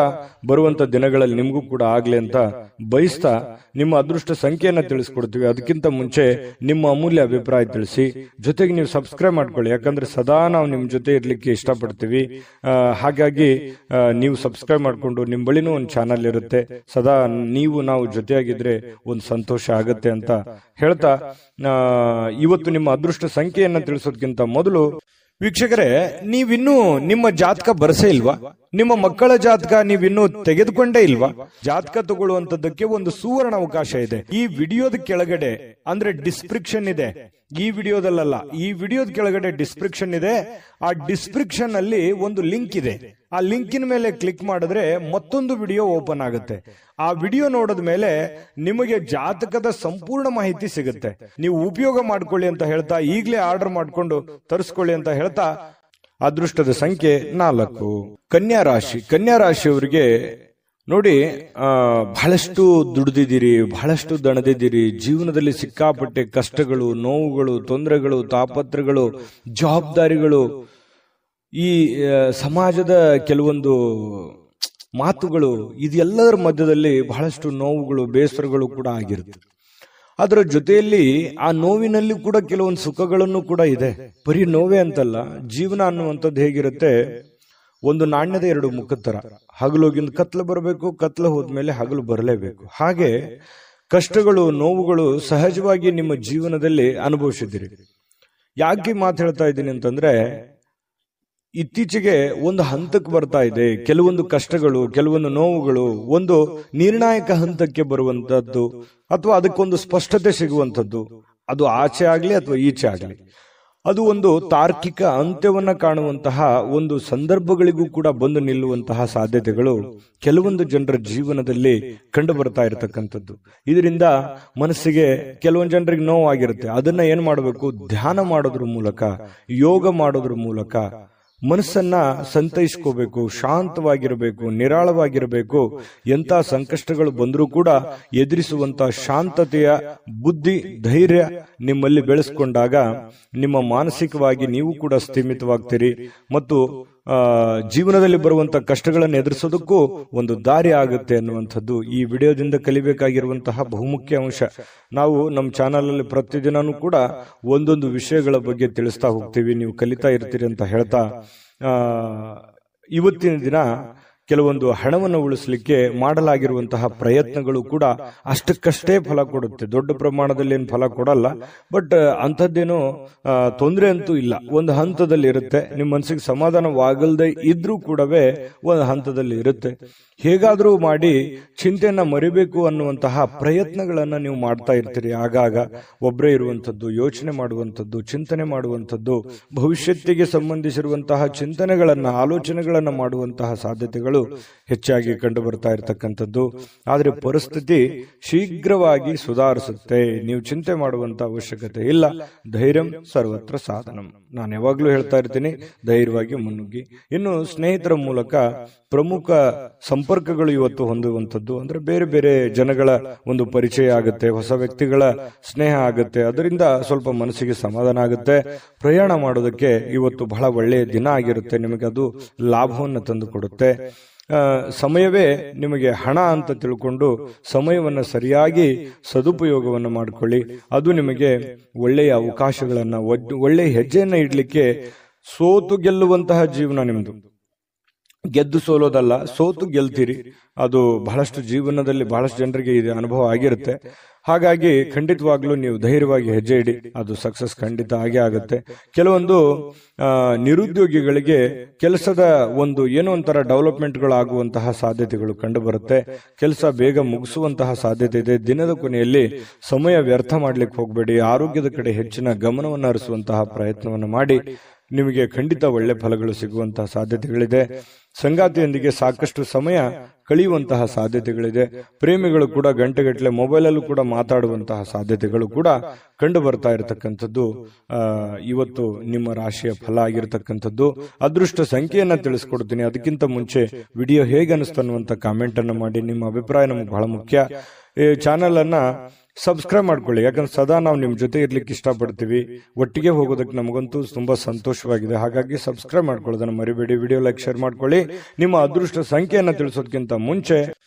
ಬರುವಂತ ದಿನಗಳಲ್ಲಿ ನಿಮಗೂ ಕೂಡ ಆಗ್ಲಿ ಅಂತ ಬಯಸ್ತಾ ನಿಮ್ಮ ಅದೃಷ್ಟ ಸಂಖ್ಯೆಯನ್ನ ತಿಳಿಸ್ಕೊಡ್ತೀವಿ. ಅದಕ್ಕಿಂತ ಮುಂಚೆ ನಿಮ್ಮ ಅಮೂಲ್ಯ ಅಭಿಪ್ರಾಯ ತಿಳಿಸಿ, ಜೊತೆಗೆ ನೀವು ಸಬ್ಸ್ಕ್ರೈಬ್ ಮಾಡ್ಕೊಳ್ಳಿ. ಯಾಕಂದ್ರೆ ಸದಾ ನಾವು ನಿಮ್ ಜೊತೆ ಇರ್ಲಿಕ್ಕೆ ಇಷ್ಟಪಡ್ತೀವಿ. ಹಾಗಾಗಿ ನೀವು ಸಬ್ಸ್ಕ್ರೈಬ್ ಮಾಡ್ಕೊಂಡು ನಿಮ್ ಬಳಿನೂ ಒಂದು ಚಾನಲ್ ಇರುತ್ತೆ. ಸದಾ ನಾವು ಜೊತೆಯಾಗಿದ್ರೆ ಒಂದು ಸಂತೋಷ ಆಗತ್ತೆ ಅಂತ ಹೇಳ್ತಾ, ಇವತ್ತು ನಿಮ್ಮ ಅದೃಷ್ಟ ಸಂಖ್ಯೆಯನ್ನ ತಿಳಿಸೋದಕ್ಕಿಂತ ಮೊದಲು ವೀಕ್ಷಕರೇ, ನೀವಿನ್ನೂ ನಿಮ್ಮ ಜಾತಕ ಬರಸೇ ಇಲ್ವಾ? ನಿಮ್ಮ ಮಕ್ಕಳ ಜಾತಕ ನೀವಿನ್ನೂ ತೆಗೆದುಕೊಂಡೇ ಇಲ್ವಾ? ಜಾತಕ ತಗೊಳ್ಳುವಂತದ್ದಕ್ಕೆ ಒಂದು ಸುವರ್ಣ ಅವಕಾಶ ಇದೆ. ಈ ವಿಡಿಯೋದ ಕೆಳಗಡೆ, ಅಂದ್ರೆ ಡಿಸ್ಕ್ರಿಪ್ಷನ್ ಇದೆ, ಈ ವಿಡಿಯೋದಲ್ಲ, ಈ ವಿಡಿಯೋದ ಕೆಳಗಡೆ ಡಿಸ್ಕ್ರಿಪ್ಷನ್ ಇದೆ. ಆ ಡಿಸ್ಕ್ರಿಪ್ಷನ್ ಅಲ್ಲಿ ಒಂದು ಲಿಂಕ್ ಇದೆ. ಆ ಲಿಂಕಿನ ಮೇಲೆ ಕ್ಲಿಕ್ ಮಾಡಿದ್ರೆ ಮತ್ತೊಂದು ವಿಡಿಯೋ ಓಪನ್ ಆಗುತ್ತೆ. ಆ ವಿಡಿಯೋ ನೋಡಿದ ಮೇಲೆ ನಿಮಗೆ ಜಾತಕದ ಸಂಪೂರ್ಣ ಮಾಹಿತಿ ಸಿಗುತ್ತೆ. ನೀವು ಉಪಯೋಗ ಮಾಡ್ಕೊಳ್ಳಿ ಅಂತ ಹೇಳ್ತಾ, ಈಗಲೇ ಆರ್ಡರ್ ಮಾಡ್ಕೊಂಡು ತರಿಸ್ಕೊಳ್ಳಿ ಅಂತ ಹೇಳ್ತಾ, ಅದೃಷ್ಟದ ಸಂಖ್ಯೆ 4. ಕನ್ಯಾ ರಾಶಿ. ಕನ್ಯಾ ರಾಶಿಯವರಿಗೆ ನೋಡಿ, ಬಹಳಷ್ಟು ದುಡಿದಿದ್ದೀರಿ, ಬಹಳಷ್ಟು ದಣದಿದ್ದೀರಿ. ಜೀವನದಲ್ಲಿ ಸಿಕ್ಕಾಪಟ್ಟೆ ಕಷ್ಟಗಳು, ನೋವುಗಳು, ತೊಂದರೆಗಳು, ತಾಪತ್ರಗಳು, ಜವಾಬ್ದಾರಿಗಳು, ಈ ಸಮಾಜದ ಕೆಲವೊಂದು ಮಾತುಗಳು, ಇದೆಲ್ಲದರ ಮಧ್ಯದಲ್ಲಿ ಬಹಳಷ್ಟು ನೋವುಗಳು, ಬೇಸರಗಳು ಕೂಡ ಆಗಿರುತ್ತೆ. ಅದರ ಜೊತೆಯಲ್ಲಿ ಆ ನೋವಿನಲ್ಲಿ ಕೂಡ ಕೆಲವೊಂದು ಸುಖಗಳನ್ನು ಕೂಡ ಇದೆ. ಬರೀ ನೋವೇ ಅಂತಲ್ಲ, ಜೀವನ ಅನ್ನುವಂಥದ್ದು ಹೇಗಿರುತ್ತೆ, ಒಂದು ನಾಣ್ಯದ 2 ಮುಖದ ತರ. ಹಗಲೋಗಿಂದ ಕತ್ಲು ಬರಬೇಕು, ಕತ್ಲು ಹೋದ್ಮೇಲೆ ಹಗಲು ಬರಲೇಬೇಕು. ಹಾಗೆ ಕಷ್ಟಗಳು, ನೋವುಗಳು ಸಹಜವಾಗಿ ನಿಮ್ಮ ಜೀವನದಲ್ಲಿ ಅನುಭವಿಸಿದ್ದೀರಿ. ಯಾಕೆ ಮಾತು ಹೇಳ್ತಾ ಇದ್ದೀನಿ ಅಂತಂದ್ರೆ, ಇತ್ತೀಚೆಗೆ ಒಂದು ಹಂತಕ್ಕೆ ಬರ್ತಾ ಇದೆ. ಕೆಲವೊಂದು ಕಷ್ಟಗಳು, ಕೆಲವೊಂದು ನೋವುಗಳು ಒಂದು ನಿರ್ಣಾಯಕ ಹಂತಕ್ಕೆ ಬರುವಂತದ್ದು, ಅಥವಾ ಅದಕ್ಕೊಂದು ಸ್ಪಷ್ಟತೆ ಸಿಗುವಂಥದ್ದು. ಅದು ಆಚೆ ಆಗ್ಲಿ ಅಥವಾ ಈಚೆ ಆಗ್ಲಿ, ಅದು ಒಂದು ತಾರ್ಕಿಕ ಅಂತ್ಯವನ್ನ ಕಾಣುವಂತಹ ಒಂದು ಸಂದರ್ಭಗಳಿಗೂ ಕೂಡ ಬಂದು ನಿಲ್ಲುವಂತಹ ಸಾಧ್ಯತೆಗಳು ಕೆಲವೊಂದು ಜನರ ಜೀವನದಲ್ಲಿ ಕಂಡು ಬರ್ತಾ ಇರತಕ್ಕಂಥದ್ದು. ಇದರಿಂದ ಮನಸ್ಸಿಗೆ ಕೆಲವೊಂದು ಜನರಿಗೆ ನೋವಾಗಿರುತ್ತೆ. ಅದನ್ನ ಏನ್ ಮಾಡಬೇಕು? ಧ್ಯಾನ ಮಾಡೋದ್ರ ಮೂಲಕ, ಯೋಗ ಮಾಡೋದ್ರ ಮೂಲಕ ಮನಸ್ಸನ್ನ ಸಂತೈಸ್ಕೋಬೇಕು, ಶಾಂತವಾಗಿರಬೇಕು, ನಿರಾಳವಾಗಿರಬೇಕು. ಎಂಥ ಸಂಕಷ್ಟಗಳು ಬಂದರೂ ಕೂಡ ಎದುರಿಸುವಂತ ಶಾಂತತೆಯ ಬುದ್ಧಿ, ಧೈರ್ಯ ನಿಮ್ಮಲ್ಲಿ ಬೆಳೆಸ್ಕೊಂಡಾಗ ನಿಮ್ಮ ಮಾನಸಿಕವಾಗಿ ನೀವು ಕೂಡ ಸ್ಥಿಮಿತವಾಗ್ತೀರಿ ಮತ್ತು ಜೀವನದಲ್ಲಿ ಬರುವಂತ ಕಷ್ಟಗಳನ್ನು ಎದುರಿಸೋದಕ್ಕೂ ಒಂದು ದಾರಿ ಆಗುತ್ತೆ ಅನ್ನುವಂಥದ್ದು ಈ ವಿಡಿಯೋದಿಂದ ಕಲಿಬೇಕಾಗಿರುವಂತಹ ಬಹುಮುಖ್ಯ ಅಂಶ. ನಾವು ನಮ್ಮ ಚಾನಲ್ ಅಲ್ಲಿ ಪ್ರತಿದಿನನೂ ಕೂಡ ಒಂದೊಂದು ವಿಷಯಗಳ ಬಗ್ಗೆ ತಿಳಿಸ್ತಾ ಹೋಗ್ತೀವಿ, ನೀವು ಕಲಿತಾ ಇರ್ತೀರಿ ಅಂತ ಹೇಳ್ತಾ ಇವತ್ತಿನ ದಿನ ಕೆಲವೊಂದು ಹಣವನ್ನು ಉಳಿಸಲಿಕ್ಕೆ ಮಾಡಲಾಗಿರುವಂತಹ ಪ್ರಯತ್ನಗಳು ಕೂಡ ಅಷ್ಟಕ್ಕಷ್ಟೇ ಫಲ ಕೊಡುತ್ತೆ. ದೊಡ್ಡ ಪ್ರಮಾಣದಲ್ಲಿ ಏನು ಫಲ ಕೊಡಲ್ಲ, ಬಟ್ ಅಂಥದ್ದೇನೋ ತೊಂದರೆ ಅಂತೂ ಇಲ್ಲ. ಒಂದು ಹಂತದಲ್ಲಿ ಇರುತ್ತೆ. ನಿಮ್ಮ ಮನಸ್ಸಿಗೆ ಸಮಾಧಾನವಾಗಲ್ದೆ ಇದ್ರೂ ಕೂಡವೇ ಒಂದು ಹಂತದಲ್ಲಿ ಇರುತ್ತೆ. ಹೇಗಾದ್ರೂ ಮಾಡಿ ಚಿಂತೆಯನ್ನ ಮರಿಬೇಕು ಅನ್ನುವಂತಹ ಪ್ರಯತ್ನಗಳನ್ನ ನೀವು ಮಾಡ್ತಾ ಇರ್ತೀರಿ. ಆಗಾಗ ಒಬ್ಬರೇ ಇರುವಂಥದ್ದು, ಯೋಚನೆ ಮಾಡುವಂಥದ್ದು, ಚಿಂತನೆ ಮಾಡುವಂಥದ್ದು, ಭವಿಷ್ಯತ್ತಿಗೆ ಸಂಬಂಧಿಸಿರುವಂತಹ ಚಿಂತನೆಗಳನ್ನ, ಆಲೋಚನೆಗಳನ್ನ ಮಾಡುವಂತಹ ಸಾಧ್ಯತೆಗಳು ಹೆಚ್ಚಾಗಿ ಕಂಡು ಬರ್ತಾ ಇರತಕ್ಕಂಥದ್ದು. ಆದ್ರೆ ಪರಿಸ್ಥಿತಿ ಶೀಘ್ರವಾಗಿ ಸುಧಾರಿಸುತ್ತೆ. ನೀವು ಚಿಂತೆ ಮಾಡುವಂತ ಅವಶ್ಯಕತೆ ಇಲ್ಲ. ಧೈರ್ಯಂ ಸರ್ವತ್ರ ಸಾಧನಂ. ನಾನು ಯಾವಾಗ್ಲೂ ಹೇಳ್ತಾ ಇರ್ತೀನಿ, ಧೈರ್ಯವಾಗಿ ಮುನ್ನುಗ್ಗಿ. ಇನ್ನು ಸ್ನೇಹಿತರ ಮೂಲಕ ಪ್ರಮುಖ ಸಂಪರ್ಕಗಳು ಇವತ್ತು ಹೊಂದುವಂಥದ್ದು ಅಂದ್ರೆ ಬೇರೆ ಬೇರೆ ಜನಗಳ ಒಂದು ಪರಿಚಯ ಆಗುತ್ತೆ, ಹೊಸ ವ್ಯಕ್ತಿಗಳ ಸ್ನೇಹ ಆಗುತ್ತೆ. ಅದರಿಂದ ಸ್ವಲ್ಪ ಮನಸ್ಸಿಗೆ ಸಮಾಧಾನ ಆಗುತ್ತೆ. ಪ್ರಯಾಣ ಮಾಡೋದಕ್ಕೆ ಇವತ್ತು ಬಹಳ ಒಳ್ಳೆಯ ದಿನ ಆಗಿರುತ್ತೆ. ನಿಮಗೆ ಅದು ಲಾಭವನ್ನು ತಂದು ಕೊಡುತ್ತೆ. ಸಮಯವೇ ನಿಮಗೆ ಹಣ ಅಂತ ತಿಳ್ಕೊಂಡು ಸಮಯವನ್ನ ಸರಿಯಾಗಿ ಸದುಪಯೋಗವನ್ನು ಮಾಡಿಕೊಳ್ಳಿ. ಅದು ನಿಮಗೆ ಒಳ್ಳೆಯ ಅವಕಾಶಗಳನ್ನ, ಒಳ್ಳೆಯ ಹೆಜ್ಜೆಯನ್ನ ಇಡ್ಲಿಕ್ಕೆ, ಸೋತು ಗೆಲ್ಲುವಂತಹ ಜೀವನ ನಿಮ್ದು. ಗೆದ್ದು ಸೋಲೋದಲ್ಲ, ಸೋತು ಗೆಲ್ತೀರಿ. ಅದು ಬಹಳಷ್ಟು ಜೀವನದಲ್ಲಿ ಬಹಳಷ್ಟು ಜನರಿಗೆ ಇದು ಅನುಭವ ಆಗಿರುತ್ತೆ. ಹಾಗಾಗಿ ಖಂಡಿತವಾಗ್ಲೂ ನೀವು ಧೈರ್ಯವಾಗಿ ಹೆಜ್ಜೆ ಇಡಿ, ಅದು ಸಕ್ಸಸ್ ಖಂಡಿತ ಆಗೇ ಆಗುತ್ತೆ. ಕೆಲವೊಂದು ನಿರುದ್ಯೋಗಿಗಳಿಗೆ ಕೆಲಸದ ಒಂದು ಏನೋ ಒಂಥರ ಡೆವಲಪ್ಮೆಂಟ್ಗಳಾಗುವಂತಹ ಸಾಧ್ಯತೆಗಳು ಕಂಡು ಬರುತ್ತೆ. ಕೆಲಸ ಬೇಗ ಮುಗಿಸುವಂತಹ ಸಾಧ್ಯತೆ ಇದೆ. ದಿನದ ಕೊನೆಯಲ್ಲಿ ಸಮಯ ವ್ಯರ್ಥ ಮಾಡ್ಲಿಕ್ಕೆ ಹೋಗಬೇಡಿ. ಆರೋಗ್ಯದ ಕಡೆ ಹೆಚ್ಚಿನ ಗಮನವನ್ನು ಹರಿಸುವಂತಹ ಪ್ರಯತ್ನವನ್ನು ಮಾಡಿ. ನಿಮಗೆ ಖಂಡಿತ ಒಳ್ಳೆ ಫಲಗಳು ಸಿಗುವಂತಹ ಸಾಧ್ಯತೆಗಳಿದೆ. ಸಂಗಾತಿಯೊಂದಿಗೆ ಸಾಕಷ್ಟು ಸಮಯ ಕಳೆಯುವಂತಹ ಸಾಧ್ಯತೆಗಳಿದೆ. ಪ್ರೇಮಿಗಳು ಕೂಡ ಗಂಟೆಗಟ್ಟಲೆ ಮೊಬೈಲಲ್ಲೂ ಕೂಡ ಮಾತಾಡುವಂತಹ ಸಾಧ್ಯತೆಗಳು ಕೂಡ ಕಂಡು ಬರ್ತಾ ಇರತಕ್ಕಂಥದ್ದು ಇವತ್ತು ನಿಮ್ಮ ರಾಶಿಯ ಫಲ ಆಗಿರತಕ್ಕಂಥದ್ದು. ಅದೃಷ್ಟ ಸಂಖ್ಯೆಯನ್ನ ತಿಳಿಸ್ಕೊಡ್ತೀನಿ. ಅದಕ್ಕಿಂತ ಮುಂಚೆ ವಿಡಿಯೋ ಹೇಗೆ ಅನಿಸ್ತು ಅನ್ನುವಂಥ ಕಾಮೆಂಟ್ ಅನ್ನು ಮಾಡಿ. ನಿಮ್ಮ ಅಭಿಪ್ರಾಯ ನಮಗೆ ಬಹಳ ಮುಖ್ಯ. ಈ ಚಾನೆಲ್ ಅನ್ನ ಸಬ್ಸ್ಕ್ರೈಬ್ ಮಾಡ್ಕೊಳ್ಳಿ, ಯಾಕಂದ್ರೆ ಸದಾ ನಾವು ನಿಮ್ ಜೊತೆ ಇರ್ಲಿಕ್ಕೆ ಇಷ್ಟಪಡ್ತೀವಿ. ಒಟ್ಟಿಗೆ ಹೋಗೋದಕ್ಕೆ ನಮಗಂತೂ ತುಂಬಾ ಸಂತೋಷವಾಗಿದೆ. ಹಾಗಾಗಿ ಸಬ್ಸ್ಕ್ರೈಬ್ ಮಾಡ್ಕೊಳ್ಳೋದನ್ನ ಮರಿಬೇಡಿ. ವಿಡಿಯೋ ಲೈಕ್, ಶೇರ್ ಮಾಡ್ಕೊಳ್ಳಿ. ನಿಮ್ಮ ಅದೃಷ್ಟ ಸಂಖ್ಯೆಯನ್ನ ತಿಳಿಸೋದಕ್ಕಿಂತ ಮುಂಚೆ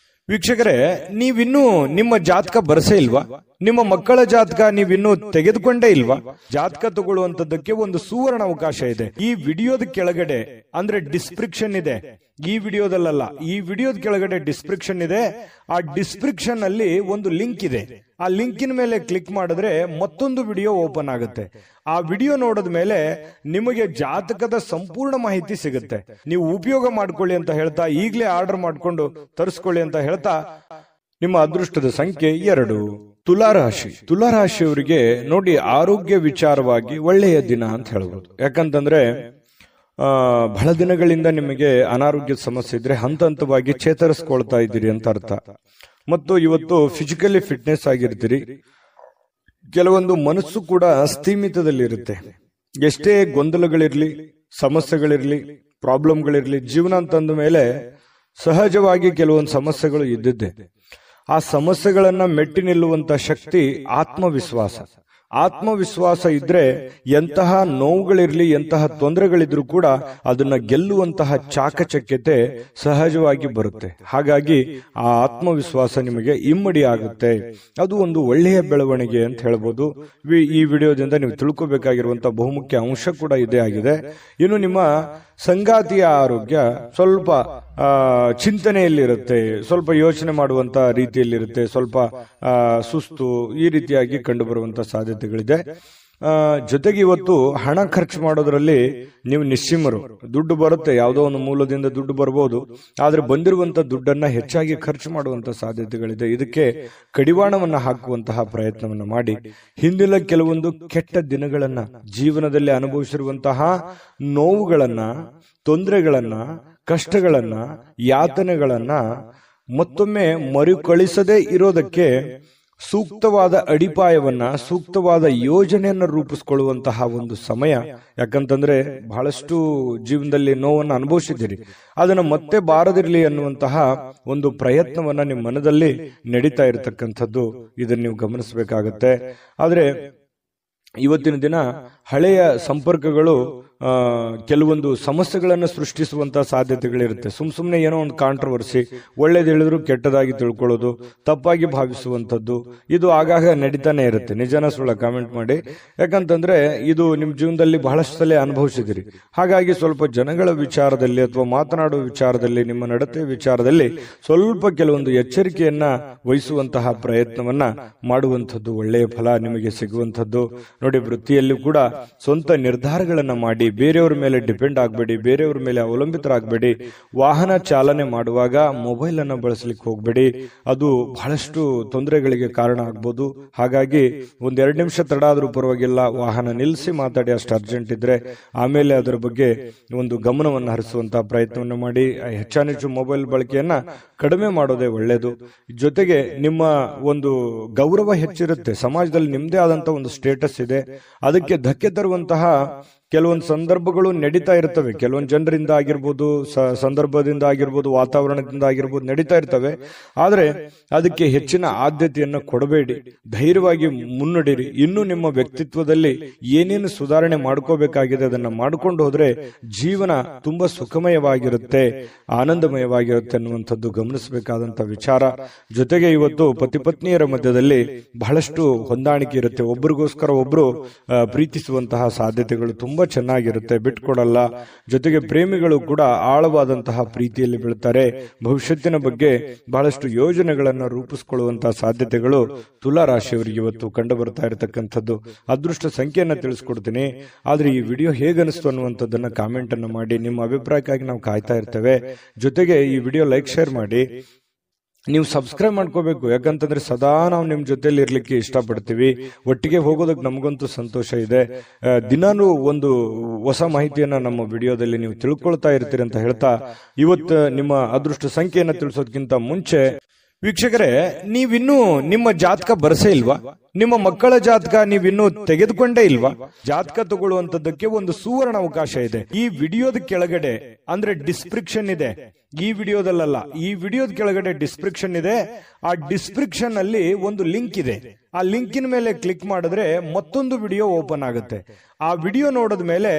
ವೀಕ್ಷಕರೇ, ನೀವಿನ್ನೂ ನಿಮ್ಮ ಜಾತಕ ಬರಸೇ ಇಲ್ವಾ? ನಿಮ್ಮ ಮಕ್ಕಳ ಜಾತಕ ನೀವಿನ್ನೂ ತೆಗೆದುಕೊಂಡೇ ಇಲ್ವಾ? ಜಾತಕ ತಗೊಳ್ಳುವಂತದ್ದಕ್ಕೆ ಒಂದು ಸುವರ್ಣ ಅವಕಾಶ ಇದೆ. ಈ ವಿಡಿಯೋದ ಕೆಳಗಡೆ ಅಂದ್ರೆ ಡಿಸ್ಕ್ರಿಪ್ಷನ್ ಇದೆ. ಈ ವಿಡಿಯೋದಲ್ಲ, ಈ ವಿಡಿಯೋದ ಕೆಳಗಡೆ ಡಿಸ್ಕ್ರಿಪ್ಷನ್ ಇದೆ. ಆ ಡಿಸ್ಕ್ರಿಪ್ಷನ್ ಅಲ್ಲಿ ಒಂದು ಲಿಂಕ್ ಇದೆ. ಆ ಲಿಂಕಿನ ಮೇಲೆ ಕ್ಲಿಕ್ ಮಾಡಿದ್ರೆ ಮತ್ತೊಂದು ವಿಡಿಯೋ ಓಪನ್ ಆಗುತ್ತೆ. ಆ ವಿಡಿಯೋ ನೋಡಿದ ಮೇಲೆ ನಿಮಗೆ ಜಾತಕದ ಸಂಪೂರ್ಣ ಮಾಹಿತಿ ಸಿಗುತ್ತೆ. ನೀವು ಉಪಯೋಗ ಮಾಡ್ಕೊಳ್ಳಿ ಅಂತ ಹೇಳ್ತಾ, ಈಗಲೇ ಆರ್ಡರ್ ಮಾಡ್ಕೊಂಡು ತರಿಸ್ಕೊಳ್ಳಿ ಅಂತ ಹೇಳ್ತಾ, ನಿಮ್ಮ ಅದೃಷ್ಟದ ಸಂಖ್ಯೆ 2. ತುಲಾರಾಶಿ. ತುಲಾರಾಶಿಯವರಿಗೆ ನೋಡಿ, ಆರೋಗ್ಯ ವಿಚಾರವಾಗಿ ಒಳ್ಳೆಯ ದಿನ ಅಂತ ಹೇಳ್ಬೋದು. ಯಾಕಂತಂದ್ರೆ ಬಹಳ ದಿನಗಳಿಂದ ನಿಮಗೆ ಅನಾರೋಗ್ಯದ ಸಮಸ್ಯೆ ಇದ್ರೆ ಹಂತ ಹಂತವಾಗಿ ಚೇತರಿಸ್ಕೊಳ್ತಾ ಇದ್ದೀರಿ ಅಂತ ಅರ್ಥ. ಮತ್ತು ಇವತ್ತು ಫಿಸಿಕಲಿ ಫಿಟ್ನೆಸ್ ಆಗಿರ್ತೀರಿ. ಕೆಲವೊಂದು ಮನಸ್ಸು ಕೂಡ ಸ್ಥೀಮಿತದಲ್ಲಿರುತ್ತೆ. ಎಷ್ಟೇ ಗೊಂದಲಗಳಿರ್ಲಿ, ಸಮಸ್ಯೆಗಳಿರ್ಲಿ, ಪ್ರಾಬ್ಲಮ್ಗಳಿರ್ಲಿ, ಜೀವನ ಅಂತಂದ ಮೇಲೆ ಸಹಜವಾಗಿ ಕೆಲವೊಂದು ಸಮಸ್ಯೆಗಳು ಇದ್ದಿದ್ದೆ. ಆ ಸಮಸ್ಯೆಗಳನ್ನ ಮೆಟ್ಟಿ ನಿಲ್ಲುವಂತ ಶಕ್ತಿ ಆತ್ಮವಿಶ್ವಾಸ. ಆತ್ಮವಿಶ್ವಾಸ ಇದ್ರೆ ಎಂತಹ ನೋವುಗಳಿರ್ಲಿ, ಎಂತಹ ತೊಂದರೆಗಳಿದ್ರೂ ಕೂಡ ಅದನ್ನ ಗೆಲ್ಲುವಂತಹ ಚಾಕಚಕ್ಯತೆ ಸಹಜವಾಗಿ ಬರುತ್ತೆ. ಹಾಗಾಗಿ ಆ ಆತ್ಮವಿಶ್ವಾಸ ನಿಮಗೆ ಇಮ್ಮಡಿ ಆಗುತ್ತೆ. ಅದು ಒಂದು ಒಳ್ಳೆಯ ಬೆಳವಣಿಗೆ ಅಂತ ಹೇಳ್ಬೋದು. ಈ ವಿಡಿಯೋದಿಂದ ನೀವು ತಿಳ್ಕೋಬೇಕಾಗಿರುವಂತಹ ಬಹುಮುಖ್ಯ ಅಂಶ ಕೂಡ ಇದೇ ಆಗಿದೆ. ಇನ್ನು ನಿಮ್ಮ ಸಂಗಾತಿಯ ಆರೋಗ್ಯ ಸ್ವಲ್ಪ ಚಿಂತನೆಯಲ್ಲಿರುತ್ತೆ, ಸ್ವಲ್ಪ ಯೋಚನೆ ಮಾಡುವಂತ ರೀತಿಯಲ್ಲಿರುತ್ತೆ, ಸ್ವಲ್ಪ ಸುಸ್ತು ಈ ರೀತಿಯಾಗಿ ಕಂಡು ಬರುವಂತ ಸಾಧ್ಯತೆಗಳಿದೆ. ಜೊತೆಗೆ ಇವತ್ತು ಹಣ ಖರ್ಚು ಮಾಡೋದ್ರಲ್ಲಿ ನೀವು ನಿಶ್ಚಿಮರು. ದುಡ್ಡು ಬರುತ್ತೆ, ಯಾವುದೋ ಒಂದು ಮೂಲದಿಂದ ದುಡ್ಡು ಬರಬಹುದು, ಆದ್ರೆ ಬಂದಿರುವಂತ ದುಡ್ಡನ್ನ ಹೆಚ್ಚಾಗಿ ಖರ್ಚು ಮಾಡುವಂತ ಸಾಧ್ಯತೆಗಳಿದೆ. ಇದಕ್ಕೆ ಕಡಿವಾಣವನ್ನ ಹಾಕುವಂತಹ ಪ್ರಯತ್ನವನ್ನ ಮಾಡಿ ಹಿಂದಿನ ಕೆಲವೊಂದು ಕೆಟ್ಟ ದಿನಗಳನ್ನ, ಜೀವನದಲ್ಲಿ ಅನುಭವಿಸಿರುವಂತಹ ನೋವುಗಳನ್ನ, ತೊಂದರೆಗಳನ್ನ, ಕಷ್ಟಗಳನ್ನ, ಯಾತನೆಗಳನ್ನ ಮತ್ತೊಮ್ಮೆ ಮರುಕಳಿಸದೇ ಇರೋದಕ್ಕೆ ಸೂಕ್ತವಾದ ಅಡಿಪಾಯವನ್ನ, ಸೂಕ್ತವಾದ ಯೋಜನೆಯನ್ನ ರೂಪಿಸಿಕೊಳ್ಳುವಂತಹ ಒಂದು ಸಮಯ. ಯಾಕಂತಂದ್ರೆ ಬಹಳಷ್ಟು ಜೀವನದಲ್ಲಿ ನೋವನ್ನು ಅನುಭವಿಸಿದ್ದೀರಿ, ಅದನ್ನ ಮತ್ತೆ ಬಾರದಿರಲಿ ಅನ್ನುವಂತಹ ಒಂದು ಪ್ರಯತ್ನವನ್ನ ನಿಮ್ಮ ಮನದಲ್ಲಿ ನಡೀತಾ ಇರತಕ್ಕಂಥದ್ದು. ಇದನ್ನ ನೀವು ಗಮನಿಸಬೇಕಾಗತ್ತೆ. ಆದ್ರೆ ಇವತ್ತಿನ ದಿನ ಹಳೆಯ ಸಂಪರ್ಕಗಳು ಕೆಲವೊಂದು ಸಮಸ್ಯೆಗಳನ್ನು ಸೃಷ್ಟಿಸುವಂತಹ ಸಾಧ್ಯತೆಗಳಿರುತ್ತೆ. ಸುಮ್ಮನೆ ಏನೋ ಒಂದು ಕಾಂಟ್ರವರ್ಸಿ, ಒಳ್ಳೇದು ಹೇಳಿದ್ರು ಕೆಟ್ಟದಾಗಿ ತಿಳ್ಕೊಳ್ಳೋದು, ತಪ್ಪಾಗಿ ಭಾವಿಸುವಂಥದ್ದು, ಇದು ಆಗಾಗ ನಡೀತಾನೆ ಇರುತ್ತೆ. ನಿಜನ ಸುಳ್ಳ ಕಾಮೆಂಟ್ ಮಾಡಿ. ಯಾಕಂತಂದ್ರೆ ಇದು ನಿಮ್ಮ ಜೀವನದಲ್ಲಿ ಬಹಳಷ್ಟು ಸಲ ಅನುಭವಿಸಿದಿರಿ. ಹಾಗಾಗಿ ಸ್ವಲ್ಪ ಜನಗಳ ವಿಚಾರದಲ್ಲಿ ಅಥವಾ ಮಾತನಾಡುವ ವಿಚಾರದಲ್ಲಿ, ನಿಮ್ಮ ನಡತೆ ವಿಚಾರದಲ್ಲಿ ಸ್ವಲ್ಪ ಕೆಲವೊಂದು ಎಚ್ಚರಿಕೆಯನ್ನ ವಹಿಸುವಂತಹ ಪ್ರಯತ್ನವನ್ನ ಮಾಡುವಂಥದ್ದು ಒಳ್ಳೆಯ ಫಲ ನಿಮಗೆ ಸಿಗುವಂಥದ್ದು. ನೋಡಿ, ವೃತ್ತಿಯಲ್ಲಿ ಕೂಡ ಸ್ವಂತ ನಿರ್ಧಾರಗಳನ್ನ ಮಾಡಿ ಬೇರೆಯವರ ಮೇಲೆ ಡಿಪೆಂಡ್ ಆಗಬೇಡಿ, ಬೇರೆಯವರ ಮೇಲೆ ಅವಲಂಬಿತರಾಗಬೇಡಿ. ವಾಹನ ಚಾಲನೆ ಮಾಡುವಾಗ ಮೊಬೈಲ್ ಅನ್ನು ಬಳಸಲಿಕ್ಕೆ ಹೋಗಬೇಡಿ, ಅದು ಬಹಳಷ್ಟು ತೊಂದರೆಗಳಿಗೆ ಕಾರಣ ಆಗ್ಬೋದು. ಹಾಗಾಗಿ 1-2 ನಿಮಿಷ ತಡ ಆದ್ರೂ ಪರವಾಗಿಲ್ಲ, ವಾಹನ ನಿಲ್ಲಿಸಿ ಮಾತಾಡಿ, ಅಷ್ಟು ಅರ್ಜೆಂಟ್ ಇದ್ರೆ. ಆಮೇಲೆ ಅದರ ಬಗ್ಗೆ ಒಂದು ಗಮನವನ್ನು ಹರಿಸುವಂತಹ ಪ್ರಯತ್ನವನ್ನು ಮಾಡಿ. ಹೆಚ್ಚಾನೆಚ್ಚು ಮೊಬೈಲ್ ಬಳಕೆಯನ್ನ ಕಡಿಮೆ ಮಾಡೋದೇ ಒಳ್ಳೆಯದು. ಜೊತೆಗೆ ನಿಮ್ಮ ಒಂದು ಗೌರವ ಹೆಚ್ಚಿರುತ್ತೆ, ಸಮಾಜದಲ್ಲಿ ನಿಮ್ಮದೇ ಆದಂತ ಒಂದು ಸ್ಟೇಟಸ್ ಇದೆ, ಅದಕ್ಕೆ ಧಕ್ಕೆ ತರುವಂತಹ ಕೆಲವೊಂದು ಸಂದರ್ಭಗಳು ನಡೀತಾ ಇರ್ತವೆ. ಕೆಲವೊಂದು ಜನರಿಂದ ಆಗಿರ್ಬೋದು, ಸಂದರ್ಭದಿಂದ ಆಗಿರ್ಬೋದು, ವಾತಾವರಣದಿಂದ ಆಗಿರ್ಬೋದು ನಡೀತಾ ಇರ್ತವೆ. ಆದ್ರೆ ಅದಕ್ಕೆ ಹೆಚ್ಚಿನ ಆದ್ಯತೆಯನ್ನು ಕೊಡಬೇಡಿ, ಧೈರ್ಯವಾಗಿ ಮುನ್ನಡೆಯಿರಿ. ಇನ್ನು ನಿಮ್ಮ ವ್ಯಕ್ತಿತ್ವದಲ್ಲಿ ಏನೇನು ಸುಧಾರಣೆ ಮಾಡ್ಕೋಬೇಕಾಗಿದೆ ಅದನ್ನ ಮಾಡ್ಕೊಂಡು ಹೋದ್ರೆ ಜೀವನ ತುಂಬಾ ಸುಖಮಯವಾಗಿರುತ್ತೆ, ಆನಂದಮಯವಾಗಿರುತ್ತೆ ಅನ್ನುವಂಥದ್ದು ಗಮನಿಸಬೇಕಾದಂತ ವಿಚಾರ. ಜೊತೆಗೆ ಇವತ್ತು ಪತಿ ಪತ್ನಿಯರ ಮಧ್ಯದಲ್ಲಿ ಬಹಳಷ್ಟು ಹೊಂದಾಣಿಕೆ ಇರುತ್ತೆ, ಒಬ್ಬರಿಗೋಸ್ಕರ ಒಬ್ರು ಪ್ರೀತಿಸುವಂತಹ ಸಾಧ್ಯತೆಗಳು ತುಂಬಾ ಚೆನ್ನಾಗಿರುತ್ತೆ, ಬಿಟ್ಕೊಡಲ್ಲ. ಜೊತೆಗೆ ಪ್ರೇಮಿಗಳು ಕೂಡ ಆಳವಾದಂತಹ ಪ್ರೀತಿಯಲ್ಲಿ ಬೀಳ್ತಾರೆ. ಭವಿಷ್ಯತ್ತಿನ ಬಗ್ಗೆ ಬಹಳಷ್ಟು ಯೋಜನೆಗಳನ್ನು ರೂಪಿಸಿಕೊಳ್ಳುವಂತಹ ಸಾಧ್ಯತೆಗಳು ತುಲಾ ರಾಶಿಯವರಿಗೆ ಇವತ್ತು ಕಂಡು ಬರ್ತಾ ಇರತಕ್ಕಂಥದ್ದು. ಅದೃಷ್ಟ ಸಂಖ್ಯೆಯನ್ನ ತಿಳಿಸ್ಕೊಡ್ತೀನಿ. ಆದ್ರೆ ಈ ವಿಡಿಯೋ ಹೇಗನಿಸ್ತು ಅನ್ನುವಂಥದ್ದನ್ನ ಕಾಮೆಂಟ್ ಅನ್ನು ಮಾಡಿ. ನಿಮ್ಮ ಅಭಿಪ್ರಾಯಕ್ಕಾಗಿ ನಾವು ಕಾಯ್ತಾ ಇರ್ತೇವೆ. ಜೊತೆಗೆ ಈ ವಿಡಿಯೋ ಲೈಕ್, ಶೇರ್ ಮಾಡಿ. ನೀವು ಸಬ್ಸ್ಕ್ರೈಬ್ ಮಾಡ್ಕೋಬೇಕು, ಯಾಕಂತಂದ್ರೆ ಸದಾ ನಾವು ನಿಮ್ ಜೊತೆಲಿ ಇರ್ಲಿಕ್ಕೆ ಇಷ್ಟಪಡ್ತೀವಿ. ಒಟ್ಟಿಗೆ ಹೋಗೋದಕ್ಕೆ ನಮಗಂತೂ ಸಂತೋಷ ಇದೆ. ದಿನಾನು ಒಂದು ಹೊಸ ಮಾಹಿತಿಯನ್ನ ನಮ್ಮ ವಿಡಿಯೋದಲ್ಲಿ ನೀವು ತಿಳ್ಕೊಳ್ತಾ ಇರ್ತೀರಿ ಅಂತ ಹೇಳ್ತಾ, ಇವತ್ತು ನಿಮ್ಮ ಅದೃಷ್ಟ ಸಂಖ್ಯೆಯನ್ನ ತಿಳಿಸೋದಕ್ಕಿಂತ ಮುಂಚೆ ವೀಕ್ಷಕರೇ, ನೀವಿನ್ನೂ ನಿಮ್ಮ ಜಾತಕ ಬರಸೇ ಇಲ್ವಾ? ನಿಮ್ಮ ಮಕ್ಕಳ ಜಾತಕ ನೀವಿನ್ನೂ ತೆಗೆದುಕೊಂಡೇ ಇಲ್ವಾ? ಜಾತಕ ತಗೊಳ್ಳುವಂತದ್ದಕ್ಕೆ ಒಂದು ಸುವರ್ಣ ಅವಕಾಶ ಇದೆ. ಈ ವಿಡಿಯೋದ ಕೆಳಗಡೆ ಅಂದ್ರೆ ಡಿಸ್ಕ್ರಿಪ್ಷನ್ ಇದೆ, ಈ ವಿಡಿಯೋದಲ್ಲ, ಈ ವಿಡಿಯೋದ ಕೆಳಗಡೆ ಡಿಸ್ಕ್ರಿಪ್ಷನ್ ಇದೆ. ಆ ಡಿಸ್ಕ್ರಿಪ್ಷನ್ ಅಲ್ಲಿ ಒಂದು ಲಿಂಕ್ ಇದೆ. ಆ ಲಿಂಕಿನ ಮೇಲೆ ಕ್ಲಿಕ್ ಮಾಡಿದ್ರೆ ಮತ್ತೊಂದು ವಿಡಿಯೋ ಓಪನ್ ಆಗುತ್ತೆ. ಆ ವಿಡಿಯೋ ನೋಡಿದ ಮೇಲೆ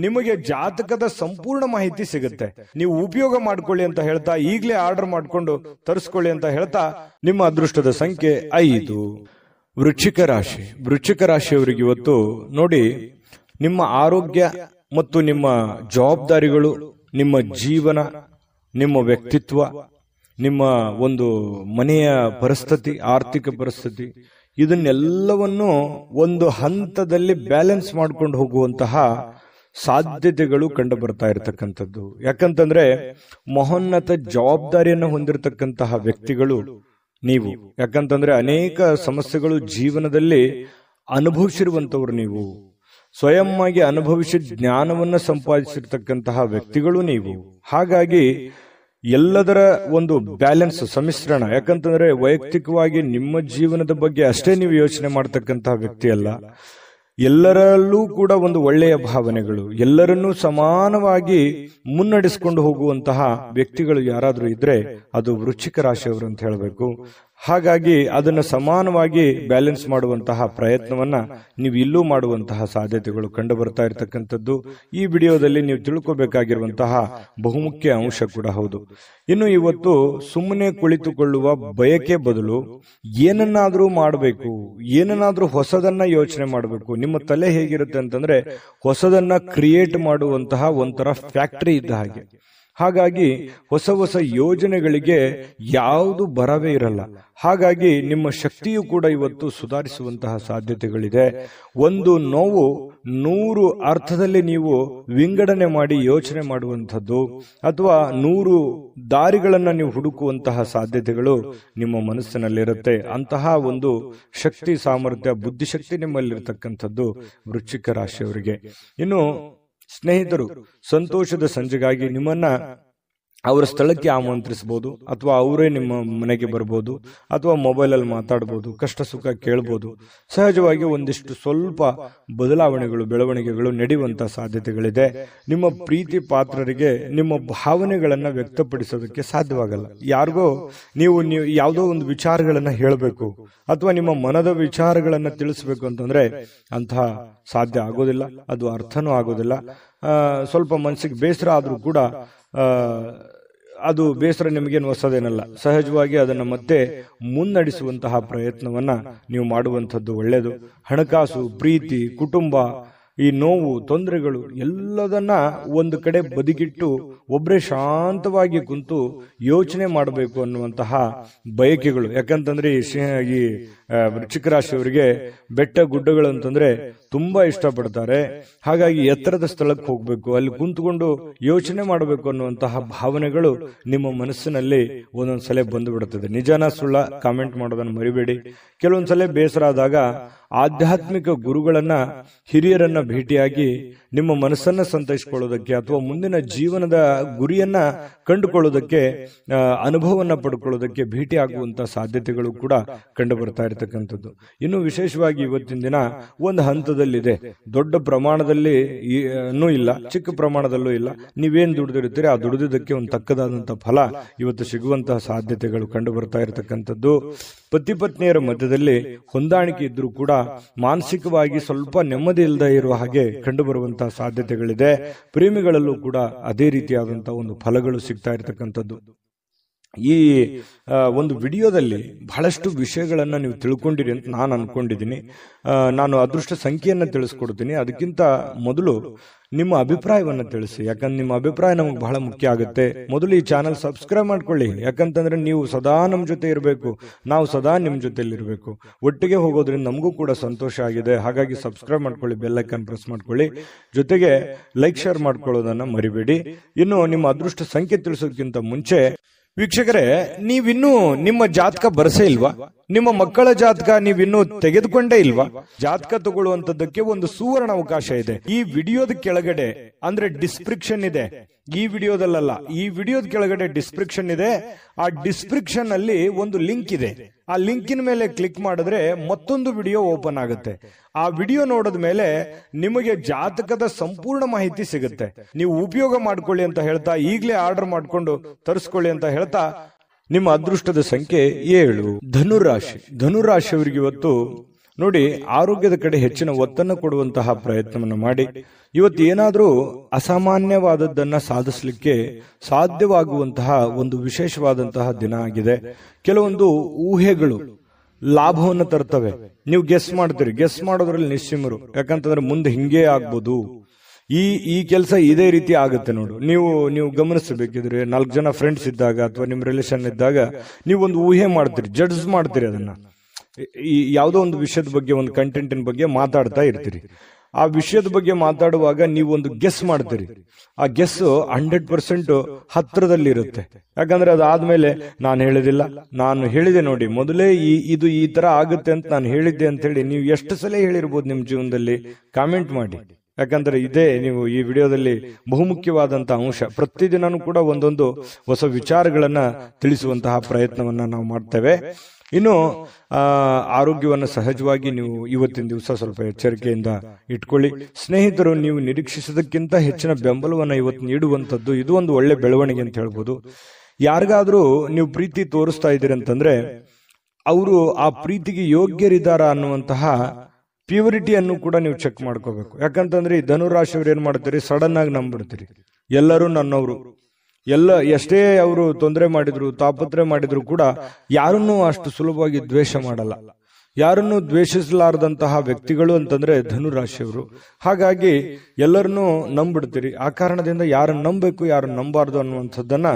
ನಿಮಗೆ ಜಾತಕದ ಸಂಪೂರ್ಣ ಮಾಹಿತಿ ಸಿಗುತ್ತೆ. ನೀವು ಉಪಯೋಗ ಮಾಡ್ಕೊಳ್ಳಿ ಅಂತ ಹೇಳ್ತಾ, ಈಗಲೇ ಆರ್ಡರ್ ಮಾಡ್ಕೊಂಡು ತರಿಸ್ಕೊಳ್ಳಿ ಅಂತ ಹೇಳ್ತಾ, ನಿಮ್ಮ ಅದೃಷ್ಟದ ಸಂಖ್ಯೆ 5. ವೃಶ್ಚಿಕ ರಾಶಿ. ವೃಶ್ಚಿಕ ರಾಶಿಯವರಿಗೆ ಇವತ್ತು ನೋಡಿ, ನಿಮ್ಮ ಆರೋಗ್ಯ ಮತ್ತು ನಿಮ್ಮ ಜವಾಬ್ದಾರಿಗಳು, ನಿಮ್ಮ ಜೀವನ, ನಿಮ್ಮ ವ್ಯಕ್ತಿತ್ವ, ನಿಮ್ಮ ಒಂದು ಮನೆಯ ಪರಿಸ್ಥಿತಿ, ಆರ್ಥಿಕ ಪರಿಸ್ಥಿತಿ, ಇದನ್ನೆಲ್ಲವನ್ನು ಒಂದು ಹಂತದಲ್ಲಿ ಬ್ಯಾಲೆನ್ಸ್ ಮಾಡ್ಕೊಂಡು ಹೋಗುವಂತಹ ಸಾಧ್ಯತೆಗಳು ಕಂಡು ಬರ್ತಾ ಇರತಕ್ಕಂಥದ್ದು. ಯಾಕಂತಂದ್ರೆ ಮಹೋನ್ನತ ಜವಾಬ್ದಾರಿಯನ್ನು ಹೊಂದಿರತಕ್ಕಂತಹ ವ್ಯಕ್ತಿಗಳು ನೀವು. ಯಾಕಂತಂದ್ರೆ ಅನೇಕ ಸಮಸ್ಯೆಗಳು ಜೀವನದಲ್ಲಿ ಅನುಭವಿಸಿರುವಂತವ್ರು ನೀವು. ಸ್ವಯಂ ಆಗಿ ಅನುಭವಿಸಿ ಜ್ಞಾನವನ್ನ ಸಂಪಾದಿಸಿರ್ತಕ್ಕಂತಹ ವ್ಯಕ್ತಿಗಳು ನೀವು. ಹಾಗಾಗಿ ಎಲ್ಲದರ ಒಂದು ಬ್ಯಾಲೆನ್ಸ್, ಸಮ್ಮಿಶ್ರಣ. ಯಾಕಂತಂದ್ರೆ ವೈಯಕ್ತಿಕವಾಗಿ ನಿಮ್ಮ ಜೀವನದ ಬಗ್ಗೆ ಅಷ್ಟೇ ನೀವು ಯೋಚನೆ ಮಾಡ್ತಕ್ಕಂತಹ ವ್ಯಕ್ತಿ ಅಲ್ಲ. ಎಲ್ಲರಲ್ಲೂ ಕೂಡ ಒಂದು ಒಳ್ಳೆಯ ಭಾವನೆಗಳು, ಎಲ್ಲರನ್ನೂ ಸಮಾನವಾಗಿ ಮುನ್ನಡೆಸಿಕೊಂಡು ಹೋಗುವಂತಹ ವ್ಯಕ್ತಿಗಳು ಯಾರಾದ್ರೂ ಇದ್ರೆ ಅದು ವೃಶ್ಚಿಕ ರಾಶಿಯವರು ಅಂತ ಹೇಳಬೇಕು. ಹಾಗಾಗಿ ಅದನ್ನು ಸಮಾನವಾಗಿ ಬ್ಯಾಲೆನ್ಸ್ ಮಾಡುವಂತಹ ಪ್ರಯತ್ನವನ್ನ ನೀವು ಇಲ್ಲೂ ಮಾಡುವಂತಹ ಸಾಧ್ಯತೆಗಳು ಕಂಡು ಬರ್ತಾ ಇರತಕ್ಕಂಥದ್ದು ಈ ವಿಡಿಯೋದಲ್ಲಿ ನೀವು ತಿಳ್ಕೋಬೇಕಾಗಿರುವಂತಹ ಬಹುಮುಖ್ಯ ಅಂಶ ಕೂಡ ಹೌದು. ಇನ್ನು ಇವತ್ತು ಸುಮ್ಮನೆ ಕುಳಿತುಕೊಳ್ಳುವ ಬಯಕೆ ಬದಲು ಏನನ್ನಾದ್ರೂ ಮಾಡಬೇಕು, ಏನನ್ನಾದ್ರೂ ಹೊಸದನ್ನ ಯೋಚನೆ ಮಾಡಬೇಕು. ನಿಮ್ಮ ತಲೆ ಹೇಗಿರುತ್ತೆ ಅಂತಂದ್ರೆ ಹೊಸದನ್ನ ಕ್ರಿಯೇಟ್ ಮಾಡುವಂತಹ ಒಂಥರ ಫ್ಯಾಕ್ಟರಿ ಇದ್ದ ಹಾಗೆ. ಹಾಗಾಗಿ ಹೊಸ ಹೊಸ ಯೋಜನೆಗಳಿಗೆ ಯಾವುದು ಬರವೇ ಇರಲ್ಲ. ಹಾಗಾಗಿ ನಿಮ್ಮ ಶಕ್ತಿಯು ಕೂಡ ಇವತ್ತು ಸುಧಾರಿಸುವಂತಹ ಸಾಧ್ಯತೆಗಳಿದೆ. ಒಂದು ನೋವು 100 ಅರ್ಥದಲ್ಲಿ ನೀವು ವಿಂಗಡಣೆ ಮಾಡಿ ಯೋಚನೆ ಮಾಡುವಂಥದ್ದು ಅಥವಾ 100 ದಾರಿಗಳನ್ನ ನೀವು ಹುಡುಕುವಂತಹ ಸಾಧ್ಯತೆಗಳು ನಿಮ್ಮ ಮನಸ್ಸಿನಲ್ಲಿರುತ್ತೆ. ಅಂತಹ ಒಂದು ಶಕ್ತಿ, ಸಾಮರ್ಥ್ಯ, ಬುದ್ಧಿಶಕ್ತಿ ನಿಮ್ಮಲ್ಲಿರ್ತಕ್ಕಂಥದ್ದು ವೃಶ್ಚಿಕ ರಾಶಿಯವರಿಗೆ. ಇನ್ನು ಸ್ನೇಹಿತರು, ಸಂತೋಷದ ಸಂಜೆಗಾಗಿ ನಿಮ್ಮನ್ನ ಅವರ ಸ್ಥಳಕ್ಕೆ ಆಮಂತ್ರಿಸಬಹುದು, ಅಥವಾ ಅವರೇ ನಿಮ್ಮ ಮನೆಗೆ ಬರ್ಬೋದು, ಅಥವಾ ಮೊಬೈಲಲ್ಲಿ ಮಾತಾಡ್ಬೋದು, ಕಷ್ಟ ಸುಖ ಕೇಳ್ಬೋದು. ಸಹಜವಾಗಿ ಒಂದಿಷ್ಟು ಸ್ವಲ್ಪ ಬದಲಾವಣೆಗಳು, ಬೆಳವಣಿಗೆಗಳು ನಡೆಯುವಂತಹ ಸಾಧ್ಯತೆಗಳಿದೆ. ನಿಮ್ಮ ಪ್ರೀತಿ ಪಾತ್ರರಿಗೆ ನಿಮ್ಮ ಭಾವನೆಗಳನ್ನ ವ್ಯಕ್ತಪಡಿಸೋದಕ್ಕೆ ಸಾಧ್ಯವಾಗಲ್ಲ. ಯಾರಿಗೋ ನೀವು ಯಾವುದೋ ಒಂದು ವಿಚಾರಗಳನ್ನ ಹೇಳಬೇಕು ಅಥವಾ ನಿಮ್ಮ ಮನದ ವಿಚಾರಗಳನ್ನ ತಿಳಿಸ್ಬೇಕು ಅಂತಂದ್ರೆ ಅಂತಹ ಸಾಧ್ಯ ಆಗೋದಿಲ್ಲ, ಅದು ಅರ್ಥನೂ ಆಗೋದಿಲ್ಲ. ಸ್ವಲ್ಪ ಮನಸ್ಸಿಗೆ ಬೇಸರ ಆದ್ರೂ ಕೂಡ ಅದು ಬೇಸರ ನಿಮಗೇನು ಹೊಸದೇನಲ್ಲ. ಸಹಜವಾಗಿ ಅದನ್ನು ಮತ್ತೆ ಮುನ್ನಡೆಸುವಂತಹ ಪ್ರಯತ್ನವನ್ನ ನೀವು ಮಾಡುವಂಥದ್ದು ಒಳ್ಳೆಯದು. ಹಣಕಾಸು, ಪ್ರೀತಿ, ಕುಟುಂಬ, ಈ ನೋವು, ತೊಂದರೆಗಳು ಎಲ್ಲದನ್ನ ಒಂದು ಕಡೆ ಬದಿಗಿಟ್ಟು ಒಬ್ಬರೇ ಶಾಂತವಾಗಿ ಕುಂತು ಯೋಚನೆ ಮಾಡಬೇಕು ಅನ್ನುವಂತಹ ಬಯಕೆಗಳು. ಯಾಕಂತಂದ್ರೆ ಈ ವೃಶ್ಚಿಕ ರಾಶಿಯವರಿಗೆ ಬೆಟ್ಟ ಗುಡ್ಡಗಳು ಅಂತಂದ್ರೆ ತುಂಬಾ ಇಷ್ಟಪಡ್ತಾರೆ. ಹಾಗಾಗಿ ಎತ್ತರದ ಸ್ಥಳಕ್ಕೆ ಹೋಗ್ಬೇಕು, ಅಲ್ಲಿ ಕುಂತ್ಕೊಂಡು ಯೋಚನೆ ಮಾಡಬೇಕು ಅನ್ನುವಂತಹ ಭಾವನೆಗಳು ನಿಮ್ಮ ಮನಸ್ಸಿನಲ್ಲಿ ಒಂದೊಂದ್ಸಲ ಬಂದು ಬಿಡುತ್ತದೆ. ನಿಜಾನ ಸುಳ್ಳ ಕಾಮೆಂಟ್ ಮಾಡೋದನ್ನು ಮರಿಬೇಡಿ. ಕೆಲವೊಂದ್ಸಲ ಬೇಸರ ಆದಾಗ ಆಧ್ಯಾತ್ಮಿಕ ಗುರುಗಳನ್ನ, ಹಿರಿಯರನ್ನ ಭೇಟಿಯಾಗಿ ನಿಮ್ಮ ಮನಸ್ಸನ್ನ ಸಂತೈಸಿಕೊಳ್ಳೋದಕ್ಕೆ ಅಥವಾ ಮುಂದಿನ ಜೀವನದ ಗುರಿಯನ್ನ ಕಂಡುಕೊಳ್ಳೋದಕ್ಕೆ, ಅನುಭವವನ್ನ ಪಡ್ಕೊಳ್ಳೋದಕ್ಕೆ ಭೇಟಿ ಆಗುವಂತಹ ಸಾಧ್ಯತೆಗಳು ಕೂಡ ಕಂಡು ಬರ್ತಾ ಇರತಕ್ಕಂಥದ್ದು. ಇನ್ನು ವಿಶೇಷವಾಗಿ ಇವತ್ತಿನ ದಿನ ಒಂದು ಹಂತದಲ್ಲಿದೆ. ದೊಡ್ಡ ಪ್ರಮಾಣದಲ್ಲಿ ಇಲ್ಲ, ಚಿಕ್ಕ ಪ್ರಮಾಣದಲ್ಲೂ ಇಲ್ಲ. ನೀವೇನ್ ದುಡಿದಿರ್ತೀರಿ ಆ ದುಡಿದಕ್ಕೆ ಒಂದು ತಕ್ಕದಾದಂತಹ ಫಲ ಇವತ್ತು ಸಿಗುವಂತಹ ಸಾಧ್ಯತೆಗಳು ಕಂಡು ಬರ್ತಾ ಇರತಕ್ಕಂಥದ್ದು. ಪತಿ ಪತ್ನಿಯರ ಮಧ್ಯದಲ್ಲಿ ಹೊಂದಾಣಿಕೆ ಇದ್ರೂ ಕೂಡ ಮಾನಸಿಕವಾಗಿ ಸ್ವಲ್ಪ ನೆಮ್ಮದಿ ಇಲ್ಲದೆ ಇರುವ ಹಾಗೆ ಕಂಡು ಬರುವಂತಹ ಸಾಧ್ಯತೆಗಳಿದೆ. ಪ್ರೇಮಿಗಳಲ್ಲೂ ಕೂಡ ಅದೇ ರೀತಿಯಾದಂತಹ ಒಂದು ಫಲಗಳು ಸಿಗ್ತಾ ಇರತಕ್ಕಂಥದ್ದು. ಈ ಒಂದು ವಿಡಿಯೋದಲ್ಲಿ ಬಹಳಷ್ಟು ವಿಷಯಗಳನ್ನ ನೀವು ತಿಳ್ಕೊಂಡಿರಿ ಅಂತ ನಾನು ಅನ್ಕೊಂಡಿದ್ದೀನಿ. ನಾನು ಅದೃಷ್ಟ ಸಂಖ್ಯೆಯನ್ನ ತಿಳಿಸ್ಕೊಡ್ತೀನಿ. ಅದಕ್ಕಿಂತ ಮೊದಲು ನಿಮ್ಮ ಅಭಿಪ್ರಾಯವನ್ನ ತಿಳಿಸಿ, ಯಾಕಂದ್ರೆ ನಿಮ್ಮ ಅಭಿಪ್ರಾಯ ನಮಗೆ ಬಹಳ ಮುಖ್ಯ ಆಗುತ್ತೆ. ಮೊದಲು ಈ ಚಾನಲ್ ಸಬ್ಸ್ಕ್ರೈಬ್ ಮಾಡ್ಕೊಳ್ಳಿ, ಯಾಕಂತಂದ್ರೆ ನೀವು ಸದಾ ನಮ್ಮ ಜೊತೆ ಇರಬೇಕು, ನಾವು ಸದಾ ನಿಮ್ಮ ಜೊತೆಲಿ ಇರಬೇಕು. ಒಟ್ಟಿಗೆ ಹೋಗೋದ್ರಿಂದ ನಮಗೂ ಕೂಡ ಸಂತೋಷ ಆಗಿದೆ. ಹಾಗಾಗಿ ಸಬ್ಸ್ಕ್ರೈಬ್ ಮಾಡ್ಕೊಳ್ಳಿ, ಬೆಲ್ ಐಕಾನ್ ಪ್ರೆಸ್ ಮಾಡ್ಕೊಳ್ಳಿ, ಜೊತೆಗೆ ಲೈಕ್ ಶೇರ್ ಮಾಡ್ಕೊಳ್ಳೋದನ್ನ ಮರಿಬೇಡಿ. ಇನ್ನು ನಿಮ್ಮ ಅದೃಷ್ಟ ಸಂಖ್ಯೆ ತಿಳಿಸೋದಕ್ಕಿಂತ ಮುಂಚೆ ವೀಕ್ಷಕರೇ, ನೀವಿನ್ನೂ ನಿಮ್ಮ ಜಾತಕ ಬರಸೇ ಇಲ್ವಾ? ನಿಮ್ಮ ಮಕ್ಕಳ ಜಾತಕ ನೀವಿನ್ನೂ ತೆಗೆದುಕೊಂಡೇ ಇಲ್ವಾ? ಜಾತಕ ತಗೊಳ್ಳುವಂತದ್ದಕ್ಕೆ ಒಂದು ಸುವರ್ಣ ಅವಕಾಶ ಇದೆ. ಈ ವಿಡಿಯೋದ ಕೆಳಗಡೆ ಅಂದ್ರೆ ಡಿಸ್ಕ್ರಿಪ್ಷನ್ ಇದೆ, ಈ ವಿಡಿಯೋದಲ್ಲ, ಈ ವಿಡಿಯೋದ ಕೆಳಗಡೆ ಡಿಸ್ಕ್ರಿಪ್ಷನ್ ಇದೆ. ಆ ಡಿಸ್ಕ್ರಿಪ್ಷನ್ ಅಲ್ಲಿ ಒಂದು ಲಿಂಕ್ ಇದೆ. ಆ ಲಿಂಕಿನ ಮೇಲೆ ಕ್ಲಿಕ್ ಮಾಡಿದ್ರೆ ಮತ್ತೊಂದು ವಿಡಿಯೋ ಓಪನ್ ಆಗುತ್ತೆ. ಆ ವಿಡಿಯೋ ನೋಡಿದ ಮೇಲೆ ನಿಮಗೆ ಜಾತಕದ ಸಂಪೂರ್ಣ ಮಾಹಿತಿ ಸಿಗುತ್ತೆ. ನೀವು ಉಪಯೋಗ ಮಾಡ್ಕೊಳ್ಳಿ ಅಂತ ಹೇಳ್ತಾ, ಈಗಲೇ ಆರ್ಡರ್ ಮಾಡ್ಕೊಂಡು ತರಿಸ್ಕೊಳ್ಳಿ ಅಂತ ಹೇಳ್ತಾ, ನಿಮ್ಮ ಅದೃಷ್ಟದ ಸಂಖ್ಯೆ 7. ಧನುರಾಶಿ. ಧನುರಾಶಿಯವರಿಗೆ ಇವತ್ತು ನೋಡಿ, ಆರೋಗ್ಯದ ಕಡೆ ಹೆಚ್ಚಿನ ಒತ್ತನ್ನು ಕೊಡುವಂತಹ ಪ್ರಯತ್ನವನ್ನು ಮಾಡಿ. ಇವತ್ತು ಏನಾದರೂ ಅಸಾಮಾನ್ಯವಾದದ್ದನ್ನ ಸಾಧಿಸಲಿಕ್ಕೆ ಸಾಧ್ಯವಾಗುವಂತಹ ಒಂದು ವಿಶೇಷವಾದಂತಹ ದಿನ ಆಗಿದೆ. ಕೆಲವೊಂದು ಊಹೆಗಳು ಲಾಭವನ್ನು ತರ್ತವೆ. ನೀವು ಗೆಸ್ ಮಾಡ್ತೀರಿ, ಗೆಸ್ ಮಾಡೋದ್ರಲ್ಲಿ ನಿಶ್ಚಿಮರು. ಯಾಕಂತಂದ್ರೆ ಮುಂದೆ ಹಿಂಗೇ ಆಗ್ಬೋದು, ಈ ಕೆಲಸ ಇದೇ ರೀತಿ ಆಗುತ್ತೆ ನೋಡು. ನೀವು ಗಮನಿಸಬೇಕಿದ್ರೆ 4 ಜನ ಫ್ರೆಂಡ್ಸ್ ಇದ್ದಾಗ ಅಥವಾ ನಿಮ್ಮ ರಿಲೇಷನ್ ಇದ್ದಾಗ ನೀವು ಒಂದು ಊಹೆ ಮಾಡ್ತೀರಿ, ಜಡ್ಜ್ ಮಾಡ್ತೀರಿ. ಅದನ್ನ ಯಾವುದೋ ಒಂದು ವಿಷಯದ ಬಗ್ಗೆ, ಒಂದು ಕಂಟೆಂಟಿನ ಬಗ್ಗೆ ಮಾತಾಡ್ತಾ ಇರ್ತೀರಿ. ಆ ವಿಷಯದ ಬಗ್ಗೆ ಮಾತಾಡುವಾಗ ನೀವು ಒಂದು ಗೆಸ್ ಮಾಡ್ತೀರಿ. ಆ ಗೆಸ್ 100% ಹತ್ರದಲ್ಲಿ ಇರುತ್ತೆ. ಯಾಕಂದ್ರೆ ಅದಾದ್ಮೇಲೆ ನಾನು ಹೇಳಿದಿಲ್ಲ, ನಾನು ಹೇಳಿದೆ ನೋಡಿ ಮೊದಲೇ, ಇದು ಈ ತರ ಆಗುತ್ತೆ ಅಂತ ನಾನು ಹೇಳಿದ್ದೆ ಅಂತ ಹೇಳಿ ನೀವು ಎಷ್ಟು ಸಲ ಹೇಳಿರ್ಬೋದು ನಿಮ್ಮ ಜೀವನದಲ್ಲಿ. ಕಾಮೆಂಟ್ ಮಾಡಿ. ಯಾಕಂದ್ರೆ ಇದೇ ನೀವು ಈ ವಿಡಿಯೋದಲ್ಲಿ ಬಹುಮುಖ್ಯವಾದಂತಹ ಅಂಶ. ಪ್ರತಿದಿನನೂ ಕೂಡ ಒಂದೊಂದು ಹೊಸ ವಿಚಾರಗಳನ್ನ ತಿಳಿಸುವಂತಹ ಪ್ರಯತ್ನವನ್ನ ನಾವು ಮಾಡ್ತೇವೆ. ಇನ್ನು ಆರೋಗ್ಯವನ್ನು ಸಹಜವಾಗಿ ನೀವು ಇವತ್ತಿನ ದಿವಸ ಸ್ವಲ್ಪ ಎಚ್ಚರಿಕೆಯಿಂದ ಇಟ್ಕೊಳ್ಳಿ. ಸ್ನೇಹಿತರು, ನೀವು ನಿರೀಕ್ಷಿಸೋದಕ್ಕಿಂತ ಹೆಚ್ಚಿನ ಬೆಂಬಲವನ್ನ ಇವತ್ತು ನೀಡುವಂಥದ್ದು ಇದು ಒಂದು ಒಳ್ಳೆ ಬೆಳವಣಿಗೆ ಅಂತ ಹೇಳ್ಬೋದು. ಯಾರಿಗಾದ್ರೂ ನೀವು ಪ್ರೀತಿ ತೋರಿಸ್ತಾ ಇದ್ದೀರಿ ಅಂತಂದ್ರೆ ಅವರು ಆ ಪ್ರೀತಿಗೆ ಯೋಗ್ಯರಿದ್ದಾರ ಅನ್ನುವಂತಹ ಪ್ಯೂರಿಟಿಯನ್ನು ಕೂಡ ನೀವು ಚೆಕ್ ಮಾಡ್ಕೋಬೇಕು. ಯಾಕಂತಂದ್ರೆ ಈ ಧನುರಾಶಿಯವ್ರು ಏನ್ ಮಾಡ್ತೀರಿ, ಸಡನ್ ಆಗಿ ನಂಬಿಡ್ತೀರಿ. ಎಲ್ಲರೂ ನನ್ನವರು, ಎಷ್ಟೇ ಅವರು ತೊಂದರೆ ಮಾಡಿದ್ರು, ತಾಪತ್ರೆ ಮಾಡಿದ್ರು ಕೂಡ ಯಾರನ್ನೂ ಅಷ್ಟು ಸುಲಭವಾಗಿ ದ್ವೇಷ ಮಾಡಲ್ಲ. ಯಾರನ್ನು ದ್ವೇಷಿಸಲಾರದಂತಹ ವ್ಯಕ್ತಿಗಳು ಅಂತಂದ್ರೆ ಧನುರಾಶಿಯವರು. ಹಾಗಾಗಿ ಎಲ್ಲರನ್ನೂ ನಂಬಿಡ್ತೀರಿ. ಆ ಕಾರಣದಿಂದ ಯಾರನ್ನು ನಂಬಬೇಕು ಯಾರನ್ನು ನಂಬಾರ್ದು ಅನ್ನುವಂಥದ್ದನ್ನ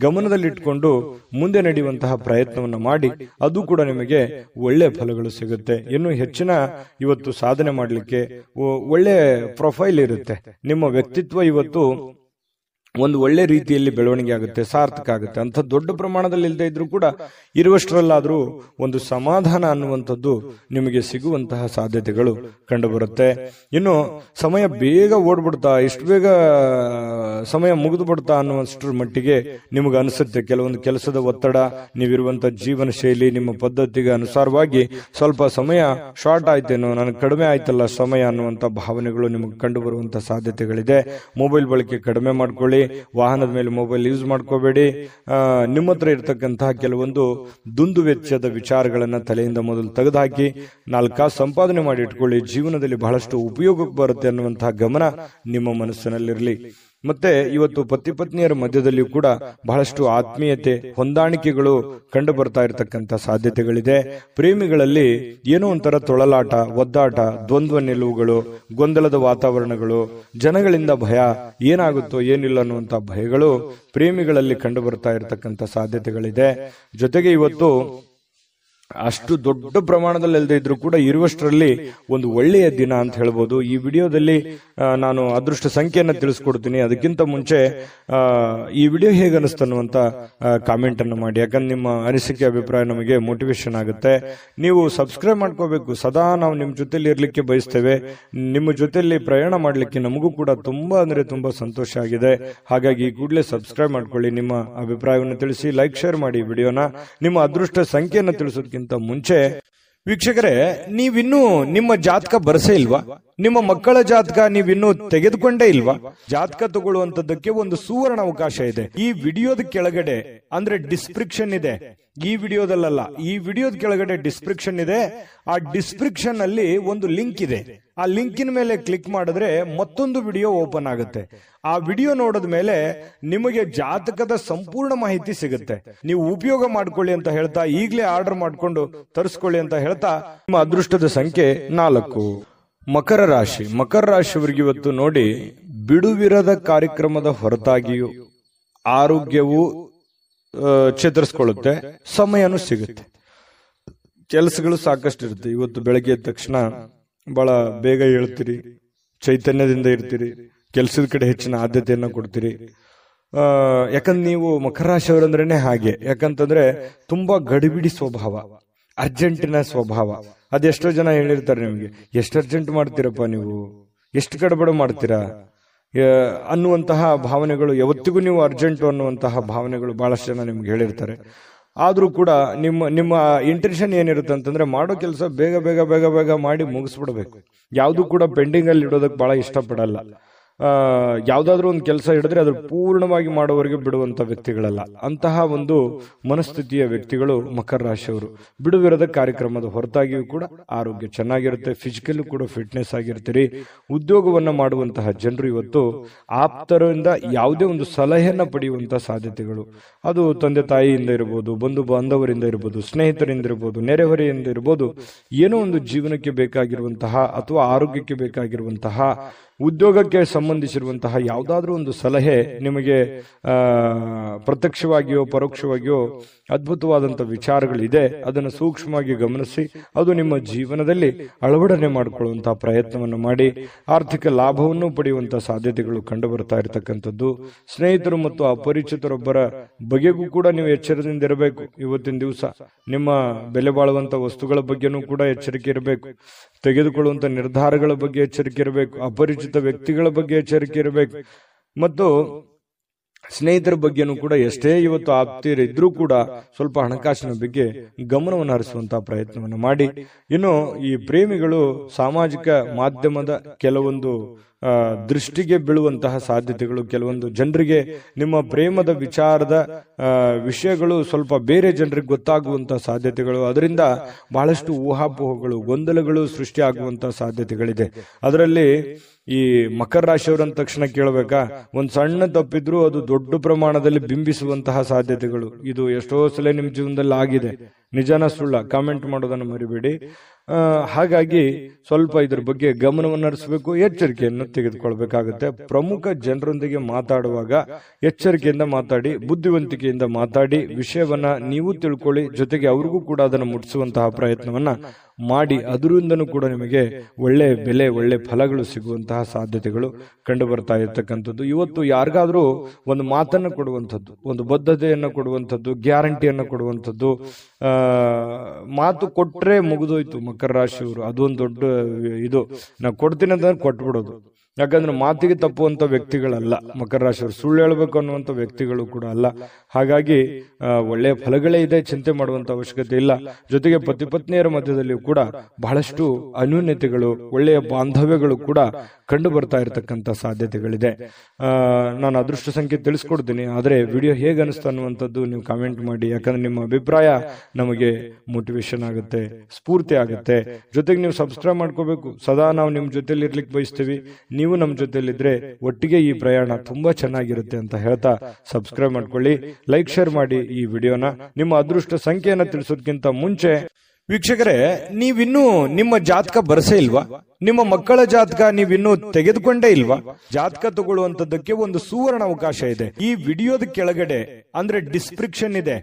ಗಮನದಲ್ಲಿಟ್ಕೊಂಡು ಮುಂದೆ ನಡೆಯುವಂತಹ ಪ್ರಯತ್ನವನ್ನು ಮಾಡಿ ಅದು ಕೂಡ ನಿಮಗೆ ಒಳ್ಳೆ ಫಲಗಳು ಸಿಗುತ್ತೆ. ಇನ್ನು ಹೆಚ್ಚಿನ ಇವತ್ತು ಸಾಧನೆ ಮಾಡಲಿಕ್ಕೆ ಒಳ್ಳೆ ಪ್ರೊಫೈಲ್ ಇರುತ್ತೆ. ನಿಮ್ಮ ವ್ಯಕ್ತಿತ್ವ ಇವತ್ತು ಒಂದು ಒಳ್ಳೆ ರೀತಿಯಲ್ಲಿ ಬೆಳವಣಿಗೆ ಆಗುತ್ತೆ, ಸಾರ್ಥಕ ಆಗುತ್ತೆ. ಅಂತ ದೊಡ್ಡ ಪ್ರಮಾಣದಲ್ಲಿ ಇಲ್ಲದೆ ಇದ್ರೂ ಕೂಡ ಇರುವಷ್ಟರಲ್ಲಾದ್ರೂ ಒಂದು ಸಮಾಧಾನ ಅನ್ನುವಂಥದ್ದು ನಿಮಗೆ ಸಿಗುವಂತಹ ಸಾಧ್ಯತೆಗಳು ಕಂಡುಬರುತ್ತೆ. ಇನ್ನು ಸಮಯ ಬೇಗ ಓಡ್ಬಿಡ್ತಾ, ಇಷ್ಟು ಬೇಗ ಸಮಯ ಮುಗಿದು ಬಿಡ್ತಾ ಅನ್ನುವಷ್ಟರ ಮಟ್ಟಿಗೆ ನಿಮಗೆ ಅನಿಸುತ್ತೆ. ಕೆಲವೊಂದು ಕೆಲಸದ ಒತ್ತಡ, ನೀವಿರುವಂತಹ ಜೀವನ ಶೈಲಿ, ನಿಮ್ಮ ಪದ್ಧತಿಗೆ ಅನುಸಾರವಾಗಿ ಸ್ವಲ್ಪ ಸಮಯ ಶಾರ್ಟ್ ಆಯ್ತೇನೋ, ನನಗೆ ಕಡಿಮೆ ಆಯ್ತಲ್ಲ ಸಮಯ ಅನ್ನುವಂಥ ಭಾವನೆಗಳು ನಿಮಗೆ ಕಂಡು ಬರುವಂತಹ ಸಾಧ್ಯತೆಗಳಿದೆ. ಮೊಬೈಲ್ ಬಳಕೆ ಕಡಿಮೆ ಮಾಡ್ಕೊಳ್ಳಿ, ವಾಹನದ ಮೇಲೆ ಮೊಬೈಲ್ ಯೂಸ್ ಮಾಡ್ಕೋಬೇಡಿ. ನಿಮ್ಮ ಹತ್ರ ಇರತಕ್ಕಂತಹ ಕೆಲವೊಂದು ದುಂದು ವೆಚ್ಚದ ವಿಚಾರಗಳನ್ನ ತಲೆಯಿಂದ ಮೊದಲು ತೆಗೆದುಹಾಕಿ 4 ಕಾಸು ಸಂಪಾದನೆ ಮಾಡಿ ಇಟ್ಕೊಳ್ಳಿ. ಜೀವನದಲ್ಲಿ ಬಹಳಷ್ಟು ಉಪಯೋಗಕ್ಕೆ ಬರುತ್ತೆ ಅನ್ನುವಂತಹ ಗಮನ ನಿಮ್ಮ ಮನಸ್ಸಿನಲ್ಲಿರಲಿ. ಮತ್ತೆ ಇವತ್ತು ಪತಿ ಪತ್ನಿಯರ ಮಧ್ಯದಲ್ಲಿಯೂ ಕೂಡ ಬಹಳಷ್ಟು ಆತ್ಮೀಯತೆ, ಹೊಂದಾಣಿಕೆಗಳು ಕಂಡು ಬರ್ತಾ ಇರತಕ್ಕಂಥ ಸಾಧ್ಯತೆಗಳಿದೆ. ಪ್ರೇಮಿಗಳಲ್ಲಿ ಏನೋ ಒಂಥರ ತೊಳಲಾಟ, ಒದ್ದಾಟ, ದ್ವಂದ್ವ ನಿಲುವುಗಳು, ಗೊಂದಲದ ವಾತಾವರಣಗಳು, ಜನಗಳಿಂದ ಭಯ, ಏನಾಗುತ್ತೋ ಏನಿಲ್ಲ ಅನ್ನುವಂಥ ಭಯಗಳು ಪ್ರೇಮಿಗಳಲ್ಲಿ ಕಂಡು ಬರ್ತಾ ಇರತಕ್ಕಂಥ ಸಾಧ್ಯತೆಗಳಿದೆ. ಜೊತೆಗೆ ಇವತ್ತು ಅಷ್ಟು ದೊಡ್ಡ ಪ್ರಮಾಣದಲ್ಲಿ ಅಲ್ಲದೆ ಇದ್ರೂ ಕೂಡ ಇರುವಷ್ಟರಲ್ಲಿ ಒಂದು ಒಳ್ಳೆಯ ದಿನ ಅಂತ ಹೇಳ್ಬೋದು. ಈ ವಿಡಿಯೋದಲ್ಲಿ ನಾನು ಅದೃಷ್ಟ ಸಂಖ್ಯೆಯನ್ನು ತಿಳಿಸ್ಕೊಡ್ತೀನಿ. ಅದಕ್ಕಿಂತ ಮುಂಚೆ ಈ ವಿಡಿಯೋ ಹೇಗೆ ಅನಿಸ್ತನ್ನುವಂತ ಕಾಮೆಂಟ್ ಅನ್ನು ಮಾಡಿ. ಯಾಕಂದ್ರೆ ನಿಮ್ಮ ಅನಿಸಿಕೆ, ಅಭಿಪ್ರಾಯ ನಮಗೆ ಮೋಟಿವೇಶನ್ ಆಗುತ್ತೆ. ನೀವು ಸಬ್ಸ್ಕ್ರೈಬ್ ಮಾಡ್ಕೋಬೇಕು. ಸದಾ ನಾವು ನಿಮ್ಮ ಜೊತೆಲಿ ಇರ್ಲಿಕ್ಕೆ ಬಯಸ್ತೇವೆ. ನಿಮ್ಮ ಜೊತೆಲಿ ಪ್ರಯಾಣ ಮಾಡ್ಲಿಕ್ಕೆ ನಮಗೂ ಕೂಡ ತುಂಬಾ ಅಂದ್ರೆ ತುಂಬಾ ಸಂತೋಷ ಆಗಿದೆ. ಹಾಗಾಗಿ ಕೂಡಲೇ ಸಬ್ಸ್ಕ್ರೈಬ್ ಮಾಡ್ಕೊಳ್ಳಿ. ನಿಮ್ಮ ಅಭಿಪ್ರಾಯವನ್ನು ತಿಳಿಸಿ, ಲೈಕ್, ಶೇರ್ ಮಾಡಿ ವಿಡಿಯೋನ. ನಿಮ್ಮ ಅದೃಷ್ಟ ಸಂಖ್ಯೆಯನ್ನು ತಿಳಿಸೋದಕ್ಕಿಂತ ಮುಂಚೆ ವೀಕ್ಷಕರೇ, ನೀವಿನ್ನೂ ನಿಮ್ಮ ಜಾತಕ ಬರಸೇ ಇಲ್ವಾ? ನಿಮ್ಮ ಮಕ್ಕಳ ಜಾತಕ ನೀವಿನ್ನೂ ತೆಗೆದುಕೊಂಡೇ ಇಲ್ವಾ? ಜಾತಕ ತಗೊಳ್ಳುವಂತದ್ದಕ್ಕೆ ಒಂದು ಸುವರ್ಣ ಅವಕಾಶ ಇದೆ. ಈ ವಿಡಿಯೋದ ಕೆಳಗಡೆ ಅಂದ್ರೆ ಡಿಸ್ಕ್ರಿಪ್ಷನ್ ಇದೆ. ಈ ವಿಡಿಯೋದಲ್ಲ, ಈ ವಿಡಿಯೋದ ಕೆಳಗಡೆ ಡಿಸ್ಕ್ರಿಪ್ಷನ್ ಇದೆ. ಆ ಡಿಸ್ಕ್ರಿಪ್ಷನ್ ಅಲ್ಲಿ ಒಂದು ಲಿಂಕ್ ಇದೆ. ಆ ಲಿಂಕಿನ ಮೇಲೆ ಕ್ಲಿಕ್ ಮಾಡಿದ್ರೆ ಮತ್ತೊಂದು ವಿಡಿಯೋ ಓಪನ್ ಆಗುತ್ತೆ. ಆ ವಿಡಿಯೋ ನೋಡಿದ ಮೇಲೆ ನಿಮಗೆ ಜಾತಕದ ಸಂಪೂರ್ಣ ಮಾಹಿತಿ ಸಿಗುತ್ತೆ. ನೀವು ಉಪಯೋಗ ಮಾಡ್ಕೊಳ್ಳಿ ಅಂತ ಹೇಳ್ತಾ, ಈಗಲೇ ಆರ್ಡರ್ ಮಾಡ್ಕೊಂಡು ತರಿಸ್ಕೊಳ್ಳಿ ಅಂತ ಹೇಳ್ತಾ, ನಿಮ್ಮ ಅದೃಷ್ಟದ ಸಂಖ್ಯೆ 4. ಮಕರ ರಾಶಿ. ಮಕರ ರಾಶಿಯವರಿಗೆ ಇವತ್ತು ನೋಡಿ, ಬಿಡುವಿರದ ಕಾರ್ಯಕ್ರಮದ ಹೊರತಾಗಿಯೂ ಆರೋಗ್ಯವು ಚೇತರಿಸಿಕೊಳ್ಳುತ್ತೆ, ಸಮಯನೂ ಸಿಗುತ್ತೆ. ಕೆಲಸಗಳು ಸಾಕಷ್ಟು ಇರುತ್ತೆ. ಇವತ್ತು ಬೆಳಗ್ಗೆ ಎದ್ದ ತಕ್ಷಣ ಬಹಳ ಬೇಗ ಹೇಳ್ತೀರಿ, ಚೈತನ್ಯದಿಂದ ಇರ್ತೀರಿ, ಕೆಲಸದ ಕಡೆ ಹೆಚ್ಚಿನ ಆದ್ಯತೆಯನ್ನು ಕೊಡ್ತೀರಿ. ಯಾಕಂದ್ರೆ ನೀವು ಮಕರ ರಾಶಿಯವರಂದ್ರೇನೆ ಹಾಗೆ. ಯಾಕಂತಂದ್ರೆ ತುಂಬಾ ಗಡಿಬಿಡಿ ಸ್ವಭಾವ, ಅರ್ಜೆಂಟಿನ ಸ್ವಭಾವ. ಅದೆಷ್ಟೋ ಜನ ಹೇಳಿರ್ತಾರೆ ನಿಮ್ಗೆ, ಎಷ್ಟು ಅರ್ಜೆಂಟ್ ಮಾಡ್ತೀರಪ್ಪ ನೀವು, ಎಷ್ಟು ಗಡಬಡ ಮಾಡ್ತೀರಾ ಅನ್ನುವಂತಹ ಭಾವನೆಗಳು. ಯಾವತ್ತಿಗೂ ನೀವು ಅರ್ಜೆಂಟು ಅನ್ನುವಂತಹ ಭಾವನೆಗಳು ಬಹಳಷ್ಟು ಜನ ನಿಮ್ಗೆ ಹೇಳಿರ್ತಾರೆ. ಆದ್ರೂ ಕೂಡ ನಿಮ್ಮ ಇಂಟೆನ್ಷನ್ ಏನಿರುತ್ತೆ ಅಂತಂದ್ರೆ, ಮಾಡೋ ಕೆಲಸ ಬೇಗ ಬೇಗ ಬೇಗ ಬೇಗ ಮಾಡಿ ಮುಗಿಸ್ಬಿಡ್ಬೇಕು. ಯಾವುದು ಕೂಡ ಪೆಂಡಿಂಗ್ ಅಲ್ಲಿ ಇಡೋದಕ್ಕೆ ಬಹಳ ಇಷ್ಟಪಡಲ್ಲ. ಯಾವ್ದಾದ್ರು ಒಂದು ಕೆಲಸ ಹಿಡಿದ್ರೆ ಅದ್ರ ಪೂರ್ಣವಾಗಿ ಮಾಡೋವರೆಗೆ ಬಿಡುವಂತ ವ್ಯಕ್ತಿಗಳಲ್ಲ. ಅಂತಹ ಒಂದು ಮನಸ್ಥಿತಿಯ ವ್ಯಕ್ತಿಗಳು ಮಕರ ರಾಶಿಯವರು. ಬಿಡುವಿರದ ಕಾರ್ಯಕ್ರಮದ ಹೊರತಾಗಿಯೂ ಕೂಡ ಆರೋಗ್ಯ ಚೆನ್ನಾಗಿರುತ್ತೆ, ಫಿಸಿಕಲ್ ಕೂಡ ಫಿಟ್ನೆಸ್ ಆಗಿರ್ತೀರಿ. ಉದ್ಯೋಗವನ್ನ ಮಾಡುವಂತಹ ಜನರು ಇವತ್ತು ಆಪ್ತರಿಂದ ಯಾವುದೇ ಒಂದು ಸಲಹೆಯನ್ನ ಪಡೆಯುವಂತಹ ಸಾಧ್ಯತೆಗಳು, ಅದು ತಂದೆ ತಾಯಿಯಿಂದ ಇರಬಹುದು, ಬಂಧು ಬಾಂಧವರಿಂದ ಇರಬಹುದು, ಸ್ನೇಹಿತರಿಂದ ಇರಬಹುದು, ನೆರೆಹೊರೆಯಿಂದ ಇರಬಹುದು. ಏನೋ ಒಂದು ಜೀವನಕ್ಕೆ ಬೇಕಾಗಿರುವಂತಹ ಅಥವಾ ಆರೋಗ್ಯಕ್ಕೆ ಬೇಕಾಗಿರುವಂತಹ, ಉದ್ಯೋಗಕ್ಕೆ ಸಂಬಂಧಿಸಿರುವಂತಹ ಯಾವುದಾದ್ರೂ ಒಂದು ಸಲಹೆ ನಿಮಗೆ ಪ್ರತ್ಯಕ್ಷವಾಗಿಯೋ ಪರೋಕ್ಷವಾಗಿಯೋ ಅದ್ಭುತವಾದಂಥ ವಿಚಾರಗಳಿದೆ. ಅದನ್ನು ಸೂಕ್ಷ್ಮವಾಗಿ ಗಮನಿಸಿ ಅದು ನಿಮ್ಮ ಜೀವನದಲ್ಲಿ ಅಳವಡನೆ ಮಾಡಿಕೊಳ್ಳುವಂತಹ ಪ್ರಯತ್ನವನ್ನು ಮಾಡಿ ಆರ್ಥಿಕ ಲಾಭವನ್ನು ಪಡೆಯುವಂತಹ ಸಾಧ್ಯತೆಗಳು ಕಂಡು ಬರ್ತಾ ಇರತಕ್ಕಂಥದ್ದು. ಸ್ನೇಹಿತರು ಮತ್ತು ಅಪರಿಚಿತರೊಬ್ಬರ ಬಗೆಗೂ ಕೂಡ ನೀವು ಎಚ್ಚರದಿಂದ ಇರಬೇಕು. ಇವತ್ತಿನ ದಿವಸ ನಿಮ್ಮ ಬೆಲೆ ಬಾಳುವಂತ ವಸ್ತುಗಳ ಬಗ್ಗೆನೂ ಕೂಡ ಎಚ್ಚರಿಕೆ ಇರಬೇಕು. ತೆಗೆದುಕೊಳ್ಳುವಂತ ನಿರ್ಧಾರಗಳ ಬಗ್ಗೆ ಎಚ್ಚರಿಕೆ ಇರಬೇಕು. ಅಪರಿಚಿತ ವ್ಯಕ್ತಿಗಳ ಬಗ್ಗೆ ಎಚ್ಚರಿಕೆ ಇರಬೇಕು. ಮತ್ತು ಸ್ನೇಹಿತರ ಬಗ್ಗೆನೂ ಕೂಡ ಎಷ್ಟೇ ಇವತ್ತು ಆಪ್ತಿಯರಿದ್ರೂ ಕೂಡ ಸ್ವಲ್ಪ ಹಣಕಾಸಿನ ಬಗ್ಗೆ ಗಮನವನ್ನು ಹರಿಸುವಂತಹ ಪ್ರಯತ್ನವನ್ನು ಮಾಡಿ. ಇನ್ನು ಈ ಪ್ರೇಮಿಗಳು ಸಾಮಾಜಿಕ ಮಾಧ್ಯಮದ ಕೆಲವೊಂದು ದೃಷ್ಟಿಗೆ ಬೀಳುವಂತಹ ಸಾಧ್ಯತೆಗಳು, ಕೆಲವೊಂದು ಜನರಿಗೆ ನಿಮ್ಮ ಪ್ರೇಮದ ವಿಚಾರದ ವಿಷಯಗಳು ಸ್ವಲ್ಪ ಬೇರೆ ಜನರಿಗೆ ಗೊತ್ತಾಗುವಂತಹ ಸಾಧ್ಯತೆಗಳು, ಅದರಿಂದ ಬಹಳಷ್ಟು ಊಹಾಪೋಹಗಳು, ಗೊಂದಲಗಳು ಸೃಷ್ಟಿಯಾಗುವಂತಹ ಸಾಧ್ಯತೆಗಳಿದೆ. ಅದರಲ್ಲಿ ಈ ಮಕರ ರಾಶಿಯವರಂದ ತಕ್ಷಣ ಕೇಳಬೇಕಾ, ಒಂದ್ ಸಣ್ಣ ತಪ್ಪಿದ್ರು ಅದು ದೊಡ್ಡ ಪ್ರಮಾಣದಲ್ಲಿ ಬಿಂಬಿಸುವಂತಹ ಸಾಧ್ಯತೆಗಳು ಇದು ಎಷ್ಟೋ ಸಲ ನಿಮ್ ಜೀವನದಲ್ಲಿ ಆಗಿದೆ. ನಿಜಾನ ಸುಳ್ಳ ಕಾಮೆಂಟ್ ಮಾಡೋದನ್ನು ಮರಿಬೇಡಿ. ಹಾಗಾಗಿ ಸ್ವಲ್ಪ ಇದ್ರ ಬಗ್ಗೆ ಗಮನವನ್ನು ಹರಿಸಬೇಕು, ಎಚ್ಚರಿಕೆಯನ್ನು ತೆಗೆದುಕೊಳ್ಬೇಕಾಗುತ್ತೆ. ಪ್ರಮುಖ ಜನರೊಂದಿಗೆ ಮಾತಾಡುವಾಗ ಎಚ್ಚರಿಕೆಯಿಂದ ಮಾತಾಡಿ, ಬುದ್ಧಿವಂತಿಕೆಯಿಂದ ಮಾತಾಡಿ, ವಿಷಯವನ್ನ ನೀವು ತಿಳ್ಕೊಳ್ಳಿ, ಜೊತೆಗೆ ಅವ್ರಿಗೂ ಕೂಡ ಅದನ್ನು ಮುಟ್ಟಿಸುವಂತಹ ಪ್ರಯತ್ನವನ್ನ ಮಾಡಿ. ಅದರಿಂದನೂ ಕೂಡ ನಿಮಗೆ ಒಳ್ಳೆ ಬೆಲೆ, ಒಳ್ಳೆ ಫಲಗಳು ಸಿಗುವಂತಹ ಸಾಧ್ಯತೆಗಳು ಕಂಡು ಬರ್ತಾ ಇರ್ತಕ್ಕಂಥದ್ದು. ಇವತ್ತು ಯಾರಿಗಾದ್ರೂ ಒಂದು ಮಾತನ್ನು ಕೊಡುವಂಥದ್ದು, ಒಂದು ಬದ್ಧತೆಯನ್ನು ಕೊಡುವಂಥದ್ದು, ಗ್ಯಾರಂಟಿಯನ್ನು ಕೊಡುವಂಥದ್ದು, ಮಾತು ಕೊಟ್ರೆ ಮುಗಿದೋಯ್ತು ಮಕರ ರಾಶಿಯವರು. ಅದೊಂದು ದೊಡ್ಡ ಇದು, ನಾವು ಕೊಡ್ತೀನಿ ಅಂತ ಕೊಟ್ಬಿಡೋದು. ಯಾಕಂದ್ರೆ ಮಾತಿಗೆ ತಪ್ಪುವಂತ ವ್ಯಕ್ತಿಗಳಲ್ಲ ಮಕರ ರಾಶಿಯವರು, ಸುಳ್ಳು ಹೇಳಬೇಕು ಅನ್ನುವಂಥ ವ್ಯಕ್ತಿಗಳು ಕೂಡ ಅಲ್ಲ. ಹಾಗಾಗಿ ಒಳ್ಳೆಯ ಫಲಗಳೇ ಇದೆ, ಚಿಂತೆ ಮಾಡುವಂತ ಅವಶ್ಯಕತೆ ಇಲ್ಲ. ಜೊತೆಗೆ ಪತಿ ಪತ್ನಿಯರ ಮಧ್ಯದಲ್ಲಿ ಕೂಡ ಬಹಳಷ್ಟು ಅನ್ಯೋನ್ಯತೆಗಳು, ಒಳ್ಳೆಯ ಬಾಂಧವ್ಯಗಳು ಕೂಡ ಕಂಡು ಬರ್ತಾ ಇರತಕ್ಕಂತ ಸಾಧ್ಯತೆಗಳಿದೆ. ನಾನು ಅದೃಷ್ಟ ಸಂಖ್ಯೆ ತಿಳಿಸ್ಕೊಡ್ತೀನಿ, ಆದ್ರೆ ವಿಡಿಯೋ ಹೇಗೆ ಅನಿಸ್ತಾ ಅನ್ನುವಂಥದ್ದು ನೀವು ಕಾಮೆಂಟ್ ಮಾಡಿ. ಯಾಕಂದ್ರೆ ನಿಮ್ಮ ಅಭಿಪ್ರಾಯ ನಮಗೆ ಮೋಟಿವೇಶನ್ ಆಗುತ್ತೆ, ಸ್ಫೂರ್ತಿ ಆಗುತ್ತೆ. ಜೊತೆಗೆ ನೀವು ಸಬ್ಸ್ಕ್ರೈಬ್ ಮಾಡ್ಕೋಬೇಕು. ಸದಾ ನಾವು ನಿಮ್ ಜೊತೆಲಿ ಇರ್ಲಿಕ್ಕೆ ಬಯಸ್ತೀವಿ, ನೀವು ನಮ್ಮ ಜೊತೆಲಿದ್ರೆ ಒಟ್ಟಿಗೆ ಈ ಪ್ರಯಾಣ ತುಂಬಾ ಚೆನ್ನಾಗಿರುತ್ತೆ ಅಂತ ಹೇಳ್ತಾ ಸಬ್ಸ್ಕ್ರೈಬ್ ಮಾಡ್ಕೊಳ್ಳಿ, ಲೈಕ್ ಶೇರ್ ಮಾಡಿ ಈ ವಿಡಿಯೋನ. ನಿಮ್ಮ ಅದೃಷ್ಟ ಸಂಖ್ಯೆಯನ್ನ ತಿಳಿಸೋದಕ್ಕಿಂತ ಮುಂಚೆ ವೀಕ್ಷಕರೇ, ನೀವಿನ್ನೂ ನಿಮ್ಮ ಜಾತಕ ಬರಸೇ ಇಲ್ವಾ? ನಿಮ್ಮ ಮಕ್ಕಳ ಜಾತಕ ನೀವಿನ್ನೂ ತೆಗೆದುಕೊಂಡೇ ಇಲ್ವಾ? ಜಾತಕ ತಗೊಳ್ಳುವಂತದ್ದಕ್ಕೆ ಒಂದು ಸುವರ್ಣ ಅವಕಾಶ ಇದೆ. ಈ ವಿಡಿಯೋದ ಕೆಳಗಡೆ ಅಂದ್ರೆ ಡಿಸ್ಕ್ರಿಪ್ಷನ್ ಇದೆ,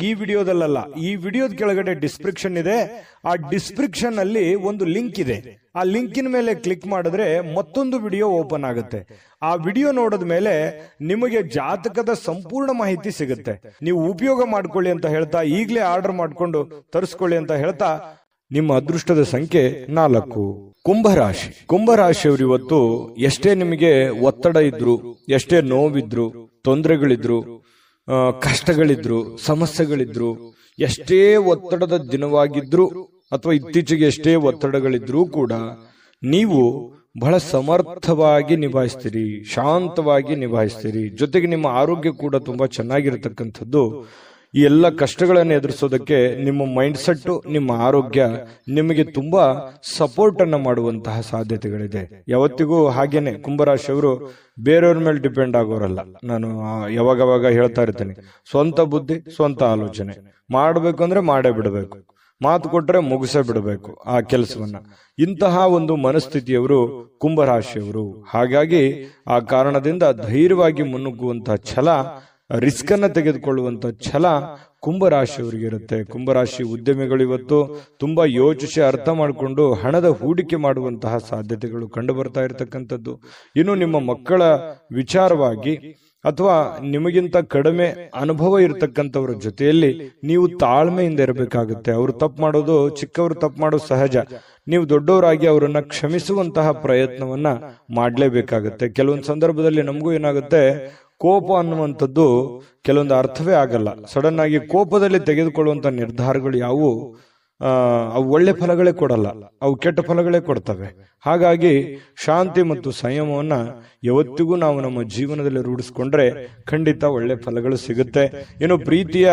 ಈ ವಿಡಿಯೋದಲ್ಲ, ಈ ವಿಡಿಯೋದ ಕೆಳಗಡೆ ಡಿಸ್ಕ್ರಿಪ್ಷನ್ ಇದೆ. ಆ ಡಿಸ್ಕ್ರಿಪ್ಷನ್ ಅಲ್ಲಿ ಒಂದು ಲಿಂಕ್ ಇದೆ. ಆ ಲಿಂಕಿನ ಮೇಲೆ ಕ್ಲಿಕ್ ಮಾಡಿದ್ರೆ ಮತ್ತೊಂದು ವಿಡಿಯೋ ಓಪನ್ ಆಗುತ್ತೆ. ಆ ವಿಡಿಯೋ ನೋಡಿದ ಮೇಲೆ ನಿಮಗೆ ಜಾತಕದ ಸಂಪೂರ್ಣ ಮಾಹಿತಿ ಸಿಗುತ್ತೆ. ನೀವು ಉಪಯೋಗ ಮಾಡ್ಕೊಳ್ಳಿ ಅಂತ ಹೇಳ್ತಾ, ಈಗಲೇ ಆರ್ಡರ್ ಮಾಡ್ಕೊಂಡು ತರಿಸ್ಕೊಳ್ಳಿ ಅಂತ ಹೇಳ್ತಾ, ನಿಮ್ಮ ಅದೃಷ್ಟದ ಸಂಖ್ಯೆ 4. ಕುಂಭರಾಶಿ. ಕುಂಭರಾಶಿಯವರು ಇವತ್ತು ಎಷ್ಟೇ ನಿಮಗೆ ಒತ್ತಡ ಇದ್ರು, ಎಷ್ಟೇ ನೋವಿದ್ರು, ತೊಂದರೆಗಳಿದ್ರು, ಕಷ್ಟಗಳಿದ್ರು, ಸಮಸ್ಯೆಗಳಿದ್ರು, ಎಷ್ಟೇ ಒತ್ತಡದ ದಿನವಾಗಿದ್ರು ಅಥವಾ ಇತ್ತೀಚೆಗೆ ಎಷ್ಟೇ ಒತ್ತಡಗಳಿದ್ರೂ ಕೂಡ ನೀವು ಬಹಳ ಸಮರ್ಥವಾಗಿ ನಿಭಾಯಿಸ್ತೀರಿ, ಶಾಂತವಾಗಿ ನಿಭಾಯಿಸ್ತೀರಿ. ಜೊತೆಗೆ ನಿಮ್ಮ ಆರೋಗ್ಯ ಕೂಡ ತುಂಬಾ ಚೆನ್ನಾಗಿರತಕ್ಕಂಥದ್ದು. ಈ ಎಲ್ಲ ಕಷ್ಟಗಳನ್ನು ಎದುರಿಸೋದಕ್ಕೆ ನಿಮ್ಮ ಮೈಂಡ್ ಸೆಟ್, ನಿಮ್ಮ ಆರೋಗ್ಯ ನಿಮಗೆ ತುಂಬಾ ಸಪೋರ್ಟ್ ಅನ್ನ ಮಾಡುವಂತಹ ಸಾಧ್ಯತೆಗಳಿದೆ. ಯಾವತ್ತಿಗೂ ಹಾಗೇನೆ ಕುಂಭರಾಶಿಯವರು ಬೇರೆಯವ್ರ ಮೇಲೆ ಡಿಪೆಂಡ್ ಆಗೋರಲ್ಲ. ನಾನು ಯಾವಾಗವಾಗ ಹೇಳ್ತಾ ಇರ್ತೇನೆ, ಸ್ವಂತ ಬುದ್ಧಿ, ಸ್ವಂತ ಆಲೋಚನೆ ಮಾಡಬೇಕು ಅಂದ್ರೆ ಮಾಡೇ ಬಿಡಬೇಕು, ಮಾತು ಕೊಟ್ರೆ ಮುಗಿಸೇ ಬಿಡಬೇಕು ಆ ಕೆಲಸವನ್ನ. ಇಂತಹ ಒಂದು ಮನಸ್ಥಿತಿಯವರು ಕುಂಭರಾಶಿಯವರು. ಹಾಗಾಗಿ ಆ ಕಾರಣದಿಂದ ಧೈರ್ಯವಾಗಿ ಮುನ್ನುಗ್ಗುವಂತಹ ಛಲ, ರಿಸ್ಕ್ ಅನ್ನ ತೆಗೆದುಕೊಳ್ಳುವಂತ ಛಲ ಕುಂಭರಾಶಿಯವರಿಗೆ ಇರುತ್ತೆ. ಕುಂಭರಾಶಿ ಉದ್ಯಮಿಗಳು ಇವತ್ತು ತುಂಬಾ ಯೋಚಿಸಿ ಅರ್ಥ ಮಾಡಿಕೊಂಡು ಹಣದ ಹೂಡಿಕೆ ಮಾಡುವಂತಹ ಸಾಧ್ಯತೆಗಳು ಕಂಡು ಬರ್ತಾ ಇರತಕ್ಕಂಥದ್ದು. ಇನ್ನು ನಿಮ್ಮ ಮಕ್ಕಳ ವಿಚಾರವಾಗಿ ಅಥವಾ ನಿಮಗಿಂತ ಕಡಿಮೆ ಅನುಭವ ಇರತಕ್ಕಂಥವ್ರ ಜೊತೆಯಲ್ಲಿ ನೀವು ತಾಳ್ಮೆಯಿಂದ ಇರಬೇಕಾಗುತ್ತೆ. ಅವರು ತಪ್ಪು ಮಾಡೋದು, ಚಿಕ್ಕವರು ತಪ್ಪು ಮಾಡೋದು ಸಹಜ. ನೀವು ದೊಡ್ಡವರಾಗಿ ಅವರನ್ನ ಕ್ಷಮಿಸುವಂತಹ ಪ್ರಯತ್ನವನ್ನ ಮಾಡಲೇಬೇಕಾಗುತ್ತೆ. ಕೆಲವೊಂದು ಸಂದರ್ಭದಲ್ಲಿ ನಮಗೂ ಏನಾಗುತ್ತೆ, ಕೋಪ ಅನ್ನುವಂಥದ್ದು ಕೆಲವೊಂದು ಅರ್ಥವೇ ಆಗಲ್ಲ. ಸಡನ್ ಆಗಿ ಕೋಪದಲ್ಲಿ ತೆಗೆದುಕೊಳ್ಳುವಂತ ನಿರ್ಧಾರಗಳು ಯಾವುವು ಅವು ಒಳ್ಳೆ ಫಲಗಳೇ ಕೊಡಲ್ಲ, ಅವು ಕೆಟ್ಟ ಫಲಗಳೇ ಕೊಡ್ತವೆ. ಹಾಗಾಗಿ ಶಾಂತಿ ಮತ್ತು ಸಂಯಮವನ್ನ ಯಾವತ್ತಿಗೂ ನಾವು ನಮ್ಮ ಜೀವನದಲ್ಲಿ ರೂಢಿಸ್ಕೊಂಡ್ರೆ ಖಂಡಿತ ಒಳ್ಳೆ ಫಲಗಳು ಸಿಗುತ್ತೆ. ಇನ್ನು ಪ್ರೀತಿಯ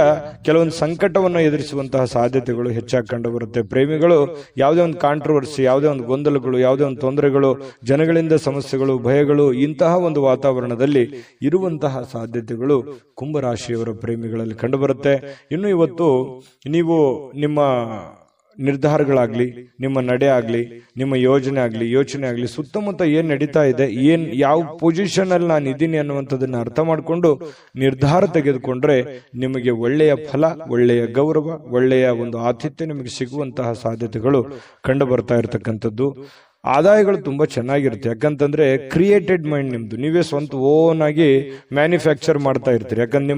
ಕೆಲವೊಂದು ಸಂಕಟವನ್ನು ಎದುರಿಸುವಂತಹ ಸಾಧ್ಯತೆಗಳು ಹೆಚ್ಚಾಗಿ ಕಂಡು ಬರುತ್ತೆ. ಪ್ರೇಮಿಗಳು ಯಾವುದೇ ಒಂದು ಕಾಂಟ್ರವರ್ಸಿ, ಯಾವುದೇ ಒಂದು ಗೊಂದಲಗಳು, ಯಾವುದೇ ಒಂದು ತೊಂದರೆಗಳು, ಜನಗಳಿಂದ ಸಮಸ್ಯೆಗಳು, ಭಯಗಳು, ಇಂತಹ ಒಂದು ವಾತಾವರಣದಲ್ಲಿ ಇರುವಂತಹ ಸಾಧ್ಯತೆಗಳು ಕುಂಭರಾಶಿಯವರ ಪ್ರೇಮಿಗಳಲ್ಲಿ ಕಂಡು ಬರುತ್ತೆ. ಇನ್ನು ಇವತ್ತು ನೀವು ನಿಮ್ಮ ನಿರ್ಧಾರಗಳಾಗ್ಲಿ, ನಿಮ್ಮ ನಡೆ ಆಗ್ಲಿ, ನಿಮ್ಮ ಯೋಜನೆ ಆಗ್ಲಿ, ಸುತ್ತಮುತ್ತ ಏನ್ ನಡೀತಾ ಇದೆ, ಯಾವ ಪೊಸಿಷನ್ ಅಲ್ಲಿ ನಾನು ಇದ್ದೀನಿ ಅನ್ನುವಂಥದ್ದನ್ನ ಅರ್ಥ ಮಾಡಿಕೊಂಡು ನಿರ್ಧಾರ ತೆಗೆದುಕೊಂಡ್ರೆ ನಿಮಗೆ ಒಳ್ಳೆಯ ಫಲ, ಒಳ್ಳೆಯ ಗೌರವ, ಒಳ್ಳೆಯ ಒಂದು ಆತಿಥ್ಯ ನಿಮಗೆ ಸಿಗುವಂತಹ ಸಾಧ್ಯತೆಗಳು ಕಂಡು ಬರ್ತಾ ಇರತಕ್ಕಂಥದ್ದು. ಆದಾಯಗಳು ತುಂಬಾ ಚೆನ್ನಾಗಿರುತ್ತೆ. ಯಾಕಂತಂದ್ರೆ ಕ್ರಿಯೇಟೆಡ್ ಮೈಂಡ್ ನಿಮ್ದು, ನೀವೇ ಸ್ವಂತ ಓನ್ ಆಗಿ ಮ್ಯಾನುಫ್ಯಾಕ್ಚರ್ ಮಾಡ್ತಾ ಇರ್ತೀರಿ. ಯಾಕಂದ್ರೆ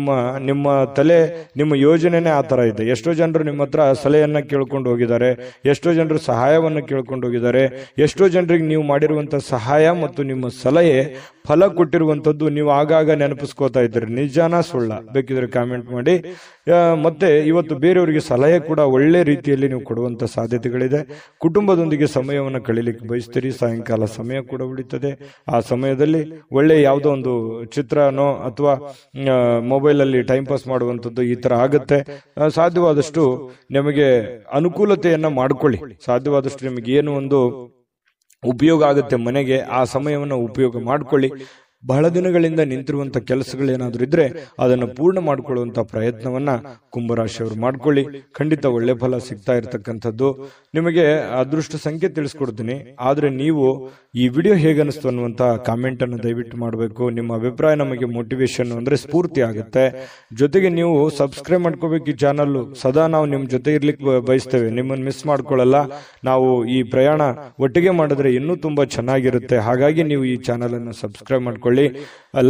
ನಿಮ್ಮ ತಲೆ, ನಿಮ್ಮ ಯೋಜನೆನೇ ಆ ತರ ಇದೆ. ಎಷ್ಟೋ ಜನರು ನಿಮ್ಮ ಹತ್ರ ಸಲಹೆಯನ್ನ ಕೇಳ್ಕೊಂಡು ಹೋಗಿದ್ದಾರೆ, ಎಷ್ಟೋ ಜನರು ಸಹಾಯವನ್ನ ಕೇಳ್ಕೊಂಡು ಹೋಗಿದ್ದಾರೆ. ಎಷ್ಟೋ ಜನರಿಗೆ ನೀವು ಮಾಡಿರುವಂತ ಸಹಾಯ ಮತ್ತು ನಿಮ್ಮ ಸಲಹೆ ಫಲ ಕೊಟ್ಟಿರುವಂತದ್ದು ನೀವು ಆಗಾಗ ನೆನಪಿಸ್ಕೋತಾ ಇದ್ದೀರಿ. ನಿಜಾನ ಸುಳ್ಳ ಬೇಕಿದ್ರೆ ಕಾಮೆಂಟ್ ಮಾಡಿ. ಮತ್ತೆ ಇವತ್ತು ಬೇರೆಯವರಿಗೆ ಸಲಹೆ ಕೂಡ ಒಳ್ಳೆ ರೀತಿಯಲ್ಲಿ ನೀವು ಕೊಡುವಂತ ಸಾಧ್ಯತೆಗಳಿದೆ. ಕುಟುಂಬದೊಂದಿಗೆ ಸಮಯವನ್ನು ಕಳೀಲಿಕ್ಕೆ ಬಯಸ್ತೀರಿ. ಸಾಯಂಕಾಲ ಸಮಯ ಕೂಡ ಉಳಿತದೆ. ಆ ಸಮಯದಲ್ಲಿ ಒಳ್ಳೆ ಯಾವುದೋ ಒಂದು ಚಿತ್ರನೋ ಅಥವಾ ಮೊಬೈಲ್ ಅಲ್ಲಿ ಟೈಮ್ ಪಾಸ್ ಮಾಡುವಂಥದ್ದು ಈ ತರ ಆಗುತ್ತೆ. ಸಾಧ್ಯವಾದಷ್ಟು ನಿಮಗೆ ಅನುಕೂಲತೆಯನ್ನ ಮಾಡ್ಕೊಳ್ಳಿ. ಸಾಧ್ಯವಾದಷ್ಟು ನಿಮಗೆ ಏನು ಒಂದು ಉಪಯೋಗ ಆಗುತ್ತೆ ಮನೆಗೆ, ಆ ಸಮಯವನ್ನು ಉಪಯೋಗ ಮಾಡ್ಕೊಳ್ಳಿ. ಬಹಳ ದಿನಗಳಿಂದ ನಿಂತಿರುವಂತ ಕೆಲಸಗಳೇನಾದ್ರೂ ಇದ್ರೆ ಅದನ್ನು ಪೂರ್ಣ ಮಾಡಿಕೊಳ್ಳುವಂತ ಪ್ರಯತ್ನವನ್ನ ಕುಂಭರಾಶಿಯವರು ಮಾಡ್ಕೊಳ್ಳಿ. ಖಂಡಿತ ಒಳ್ಳೆ ಫಲ ಸಿಗ್ತಾ ಇರತಕ್ಕಂಥದ್ದು. ನಿಮಗೆ ಅದೃಷ್ಟ ಸಂಖ್ಯೆ ತಿಳಿಸ್ಕೊಡ್ತೀನಿ, ಆದ್ರೆ ನೀವು ಈ ವಿಡಿಯೋ ಹೇಗನಿಸ್ತು ಅನ್ನುವಂತ ಕಾಮೆಂಟ್ ಅನ್ನು ದಯವಿಟ್ಟು ಮಾಡಬೇಕು. ನಿಮ್ಮ ಅಭಿಪ್ರಾಯ ನಮಗೆ ಮೋಟಿವೇಶನ್ ಅಂದ್ರೆ ಸ್ಫೂರ್ತಿ ಆಗುತ್ತೆ. ಜೊತೆಗೆ ನೀವು ಸಬ್ಸ್ಕ್ರೈಬ್ ಮಾಡ್ಕೋಬೇಕು ಈ ಚಾನಲ್. ಸದಾ ನಾವು ನಿಮ್ ಜೊತೆ ಇರ್ಲಿಕ್ಕೆ ಬಯಸ್ತೇವೆ, ನಿಮ್ಮನ್ನು ಮಿಸ್ ಮಾಡ್ಕೊಳ್ಳಲ್ಲ. ನಾವು ಈ ಪ್ರಯಾಣ ಒಟ್ಟಿಗೆ ಮಾಡಿದ್ರೆ ಇನ್ನೂ ತುಂಬಾ ಚೆನ್ನಾಗಿರುತ್ತೆ. ಹಾಗಾಗಿ ನೀವು ಈ ಚಾನಲ್ ಅನ್ನು ಸಬ್ಸ್ಕ್ರೈಬ್ ಮಾಡ್ಕೊಳ್ಳಿ,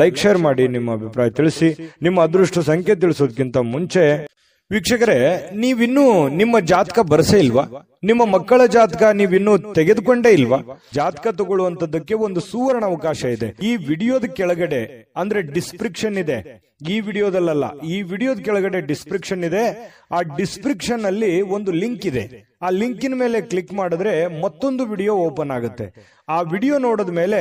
ಲೈಕ್ ಶೇರ್ ಮಾಡಿ, ನಿಮ್ಮ ಅಭಿಪ್ರಾಯ ತಿಳಿಸಿ. ನಿಮ್ಮ ಅದೃಷ್ಟ ಸಂಖ್ಯೆ ತಿಳಿಸೋದಕ್ಕಿಂತ ಮುಂಚೆ ವೀಕ್ಷಕರೇ, ನೀವಿನ್ನೂ ನಿಮ್ಮ ಜಾತಕ ಬರಸೇ ಇಲ್ವಾ? ನಿಮ್ಮ ಮಕ್ಕಳ ಜಾತಕ ನೀವಿನ್ನೂ ತೆಗೆದುಕೊಂಡೇ ಇಲ್ವಾ? ಜಾತಕ ತಗೊಳ್ಳುವಂತದ್ದಕ್ಕೆ ಒಂದು ಸುವರ್ಣ ಅವಕಾಶ ಇದೆ. ಈ ವಿಡಿಯೋದ ಕೆಳಗಡೆ ಅಂದ್ರೆ ಡಿಸ್ಕ್ರಿಪ್ಷನ್ ಇದೆ, ಈ ವಿಡಿಯೋದಲ್ಲ, ಈ ವಿಡಿಯೋದ ಕೆಳಗಡೆ ಡಿಸ್ಕ್ರಿಪ್ಷನ್ ಇದೆ. ಆ ಡಿಸ್ಕ್ರಿಪ್ಷನ್ ಅಲ್ಲಿ ಒಂದು ಲಿಂಕ್ ಇದೆ. ಆ ಲಿಂಕಿನ ಮೇಲೆ ಕ್ಲಿಕ್ ಮಾಡಿದ್ರೆ ಮತ್ತೊಂದು ವಿಡಿಯೋ ಓಪನ್ ಆಗುತ್ತೆ. ಆ ವಿಡಿಯೋ ನೋಡಿದ ಮೇಲೆ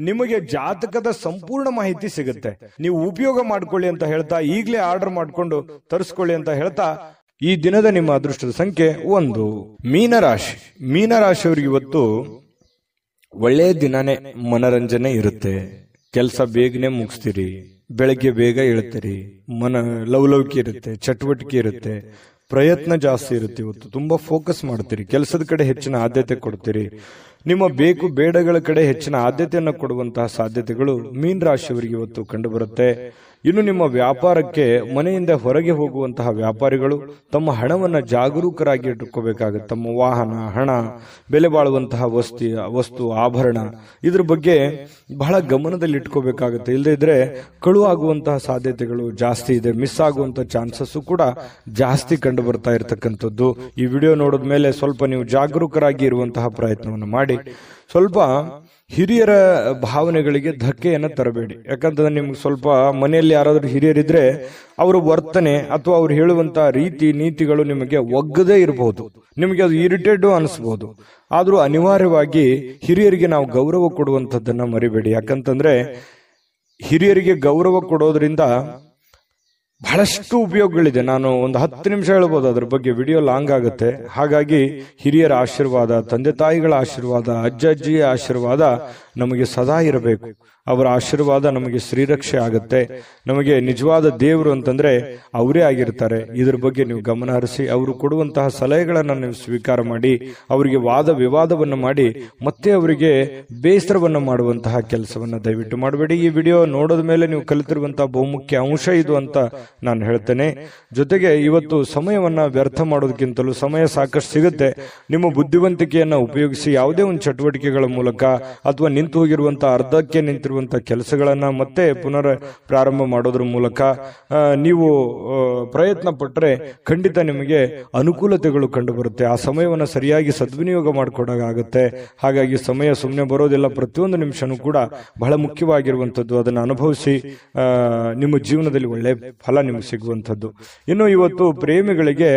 ನಿಮಗೆ ಜಾತಕದ ಸಂಪೂರ್ಣ ಮಾಹಿತಿ ಸಿಗುತ್ತೆ. ನೀವು ಉಪಯೋಗ ಮಾಡ್ಕೊಳ್ಳಿ ಅಂತ ಹೇಳ್ತಾ, ಈಗಲೇ ಆರ್ಡರ್ ಮಾಡ್ಕೊಂಡು ತರಿಸ್ಕೊಳ್ಳಿ ಅಂತ ಹೇಳ್ತಾ, ಈ ದಿನದ ನಿಮ್ಮ ಅದೃಷ್ಟದ ಸಂಖ್ಯೆ 1. ಮೀನರಾಶಿ. ಮೀನರಾಶಿಯವರಿಗೆ ಇವತ್ತು ಒಳ್ಳೆಯ ದಿನನೇ. ಮನರಂಜನೆ ಇರುತ್ತೆ, ಕೆಲಸ ಬೇಗನೆ ಮುಗಿಸ್ತೀರಿ, ಬೆಳಗ್ಗೆ ಬೇಗ ಹೇಳ್ತೀರಿ, ಲವಲವಿಕೆ ಇರುತ್ತೆ, ಚಟುವಟಿಕೆ ಇರುತ್ತೆ, ಪ್ರಯತ್ನ ಜಾಸ್ತಿ ಇರುತ್ತೆ. ಇವತ್ತು ತುಂಬಾ ಫೋಕಸ್ ಮಾಡ್ತೀರಿ, ಕೆಲಸದ ಕಡೆ ಹೆಚ್ಚಿನ ಆದ್ಯತೆ ಕೊಡ್ತೀರಿ. ನಿಮ್ಮ ಬೇಕು ಬೇಡಗಳ ಕಡೆ ಹೆಚ್ಚಿನ ಆದ್ಯತೆಯನ್ನು ಕೊಡುವಂತಹ ಸಾಧ್ಯತೆಗಳು ಮೀನ ರಾಶಿಯವರಿಗೆ ಇವತ್ತು ಕಂಡು ಬರುತ್ತೆ. ಇನ್ನು ನಿಮ್ಮ ವ್ಯಾಪಾರಕ್ಕೆ ಮನೆಯಿಂದ ಹೊರಗೆ ಹೋಗುವಂತಹ ವ್ಯಾಪಾರಿಗಳು ತಮ್ಮ ಹಣವನ್ನ ಜಾಗರೂಕರಾಗಿ ಇಟ್ಟುಕೋಬೇಕಾಗುತ್ತೆ. ತಮ್ಮ ವಾಹನ, ಹಣ, ಬೆಲೆ ಬಾಳುವಂತಹ ವಸ್ತು, ಆಭರಣ, ಇದ್ರ ಬಗ್ಗೆ ಬಹಳ ಗಮನದಲ್ಲಿ ಇಟ್ಕೋಬೇಕಾಗುತ್ತೆ. ಇಲ್ಲದೇ ಇದ್ರೆ ಕಳು ಆಗುವಂತಹ ಸಾಧ್ಯತೆಗಳು ಜಾಸ್ತಿ ಇದೆ. ಮಿಸ್ ಆಗುವಂತಹ ಚಾನ್ಸಸ್ ಕೂಡ ಜಾಸ್ತಿ ಕಂಡು ಬರ್ತಾ ಇರತಕ್ಕಂಥದ್ದು. ಈ ವಿಡಿಯೋ ನೋಡಿದ ಮೇಲೆ ಸ್ವಲ್ಪ ನೀವು ಜಾಗರೂಕರಾಗಿ ಇರುವಂತಹ ಪ್ರಯತ್ನವನ್ನು ಮಾಡಿ. ಸ್ವಲ್ಪ ಹಿರಿಯರ ಭಾವನೆಗಳಿಗೆ ಧಕ್ಕೆಯನ್ನು ತರಬೇಡಿ. ಯಾಕಂತಂದ್ರೆ ನಿಮ್ಗೆ ಸ್ವಲ್ಪ ಮನೆಯಲ್ಲಿ ಯಾರಾದ್ರೂ ಹಿರಿಯರಿದ್ರೆ ಅವರ ವರ್ತನೆ ಅಥವಾ ಅವ್ರು ಹೇಳುವಂತಹ ರೀತಿ ನೀತಿಗಳು ನಿಮಗೆ ಒಗ್ಗದೇ ಇರಬಹುದು, ನಿಮಗೆ ಅದು ಇರಿಟೇಟ್ ಅನಿಸಬಹುದು. ಆದ್ರೂ ಅನಿವಾರ್ಯವಾಗಿ ಹಿರಿಯರಿಗೆ ನಾವು ಗೌರವ ಕೊಡುವಂತದ್ದನ್ನ ಮರಿಬೇಡಿ. ಯಾಕಂತಂದ್ರೆ ಹಿರಿಯರಿಗೆ ಗೌರವ ಕೊಡೋದ್ರಿಂದ ಬಹಳಷ್ಟು ಉಪಯೋಗಗಳಿದೆ. ನಾನು ಒಂದು 10 ನಿಮಿಷ ಹೇಳ್ಬೋದು, ಅದ್ರ ಬಗ್ಗೆ ವಿಡಿಯೋ ಲಾಂಗ್ ಆಗುತ್ತೆ. ಹಾಗಾಗಿ ಹಿರಿಯರ ಆಶೀರ್ವಾದ, ತಂದೆ ತಾಯಿಗಳ ಆಶೀರ್ವಾದ, ಅಜ್ಜಿಯ ಆಶೀರ್ವಾದ ನಮಗೆ ಸದಾ ಇರಬೇಕು. ಅವರ ಆಶೀರ್ವಾದ ನಮಗೆ ಶ್ರೀರಕ್ಷೆ ಆಗುತ್ತೆ. ನಮಗೆ ನಿಜವಾದ ದೇವರು ಅಂತಂದ್ರೆ ಅವರೇ ಆಗಿರ್ತಾರೆ. ಇದ್ರ ಬಗ್ಗೆ ನೀವು ಗಮನ ಹರಿಸಿ, ಅವರು ಕೊಡುವಂತಹ ಸಲಹೆಗಳನ್ನ ನೀವು ಸ್ವೀಕಾರ ಮಾಡಿ, ಅವರಿಗೆ ವಾದ ವಿವಾದವನ್ನು ಮಾಡಿ ಮತ್ತೆ ಅವರಿಗೆ ಬೇಸರವನ್ನು ಮಾಡುವಂತಹ ಕೆಲಸವನ್ನ ದಯವಿಟ್ಟು ಮಾಡಬೇಡಿ. ಈ ವಿಡಿಯೋ ನೋಡೋದ ಮೇಲೆ ನೀವು ಕಲಿತಿರುವಂತಹ ಬಹುಮುಖ್ಯ ಅಂಶ ಇದು ಅಂತ ನಾನು ಹೇಳ್ತೇನೆ. ಜೊತೆಗೆ ಇವತ್ತು ಸಮಯವನ್ನ ವ್ಯರ್ಥ ಮಾಡೋದಕ್ಕಿಂತಲೂ ಸಮಯ ಸಾಕಷ್ಟು ಸಿಗುತ್ತೆ. ನಿಮ್ಮ ಬುದ್ಧಿವಂತಿಕೆಯನ್ನ ಉಪಯೋಗಿಸಿ ಯಾವುದೇ ಒಂದು ಚಟುವಟಿಕೆಗಳ ಮೂಲಕ ಅಥವಾ ನಿಂತು ಹೋಗಿರುವಂತಹ ಅರ್ಧಕ್ಕೆ ನಿಂತಿರುವಂತಹ ಕೆಲಸಗಳನ್ನ ಮತ್ತೆ ಪುನರ್ ಪ್ರಾರಂಭ ಮಾಡೋದ್ರ ಮೂಲಕ ನೀವು ಪ್ರಯತ್ನ ಪಟ್ಟರೆ ಖಂಡಿತ ನಿಮಗೆ ಅನುಕೂಲತೆಗಳು ಕಂಡು ಬರುತ್ತೆ. ಆ ಸಮಯವನ್ನು ಸರಿಯಾಗಿ ಸದ್ವಿನಿಯೋಗ ಮಾಡಿಕೊಡಾಗುತ್ತೆ. ಹಾಗಾಗಿ ಸಮಯ ಸುಮ್ಮನೆ ಬರೋದಿಲ್ಲ, ಪ್ರತಿಯೊಂದು ನಿಮಿಷನೂ ಕೂಡ ಬಹಳ ಮುಖ್ಯವಾಗಿರುವಂತದ್ದು. ಅದನ್ನು ಅನುಭವಿಸಿ ನಿಮ್ಮ ಜೀವನದಲ್ಲಿ ಒಳ್ಳೆ ಫಲ ನಿಮಗೆ ಸಿಗುವಂಥದ್ದು. ಇನ್ನು ಇವತ್ತು ಪ್ರೇಮಿಗಳಿಗೆ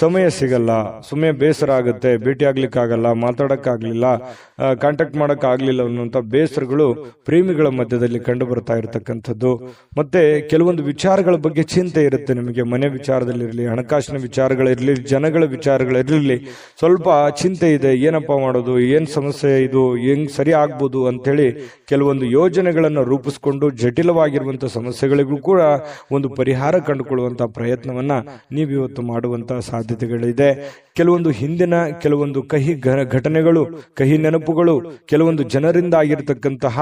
ಸಮಯ ಸಿಗಲ್ಲ, ಸಮಯ ಬೇಸರ ಆಗುತ್ತೆ, ಭೇಟಿ ಆಗ್ಲಿಕ್ಕಾಗಲ್ಲ, ಮಾತಾಡಕ್ಕಾಗ್ಲಿಲ್ಲ, ಕಾಂಟ್ಯಾಕ್ಟ್ ಮಾಡಕ್ ಆಗ್ಲಿಲ್ಲ ಅನ್ನುವಂಥ ಬೇಸರಗಳು ಪ್ರೇಮಿಗಳ ಮಧ್ಯದಲ್ಲಿ ಕಂಡು ಬರ್ತಾ ಇರತಕ್ಕಂಥದ್ದು. ಮತ್ತೆ ಕೆಲವೊಂದು ವಿಚಾರಗಳ ಬಗ್ಗೆ ಚಿಂತೆ ಇರುತ್ತೆ ನಿಮಗೆ. ಮನೆ ವಿಚಾರದಲ್ಲಿರಲಿ, ಹಣಕಾಸಿನ ವಿಚಾರಗಳಿರಲಿ, ಜನಗಳ ವಿಚಾರಗಳಿರಲಿ, ಸ್ವಲ್ಪ ಚಿಂತೆ ಇದೆ. ಏನಪ್ಪಾ ಮಾಡೋದು, ಏನ್ ಸಮಸ್ಯೆ, ಇದು ಹೆಂಗ್ ಸರಿ ಆಗ್ಬೋದು ಅಂತೇಳಿ ಕೆಲವೊಂದು ಯೋಜನೆಗಳನ್ನು ರೂಪಿಸಿಕೊಂಡು ಜಟಿಲವಾಗಿರುವಂತಹ ಸಮಸ್ಯೆಗಳಿಗೂ ಕೂಡ ಒಂದು ಪರಿಹಾರ ಕಂಡುಕೊಳ್ಳುವಂತಹ ಪ್ರಯತ್ನವನ್ನ ನೀವಿವತ್ತು ಮಾಡುವಂತಹ ಸಾಧ್ಯತೆಗಳಿದೆ. ಕೆಲವೊಂದು ಹಿಂದಿನ ಕೆಲವೊಂದು ಕಹಿ ಘಟನೆಗಳು, ಕಹಿ ನೆನಪುಗಳು, ಕೆಲವೊಂದು ಜನರಿಂದ ಆಗಿರತಕ್ಕಂತಹ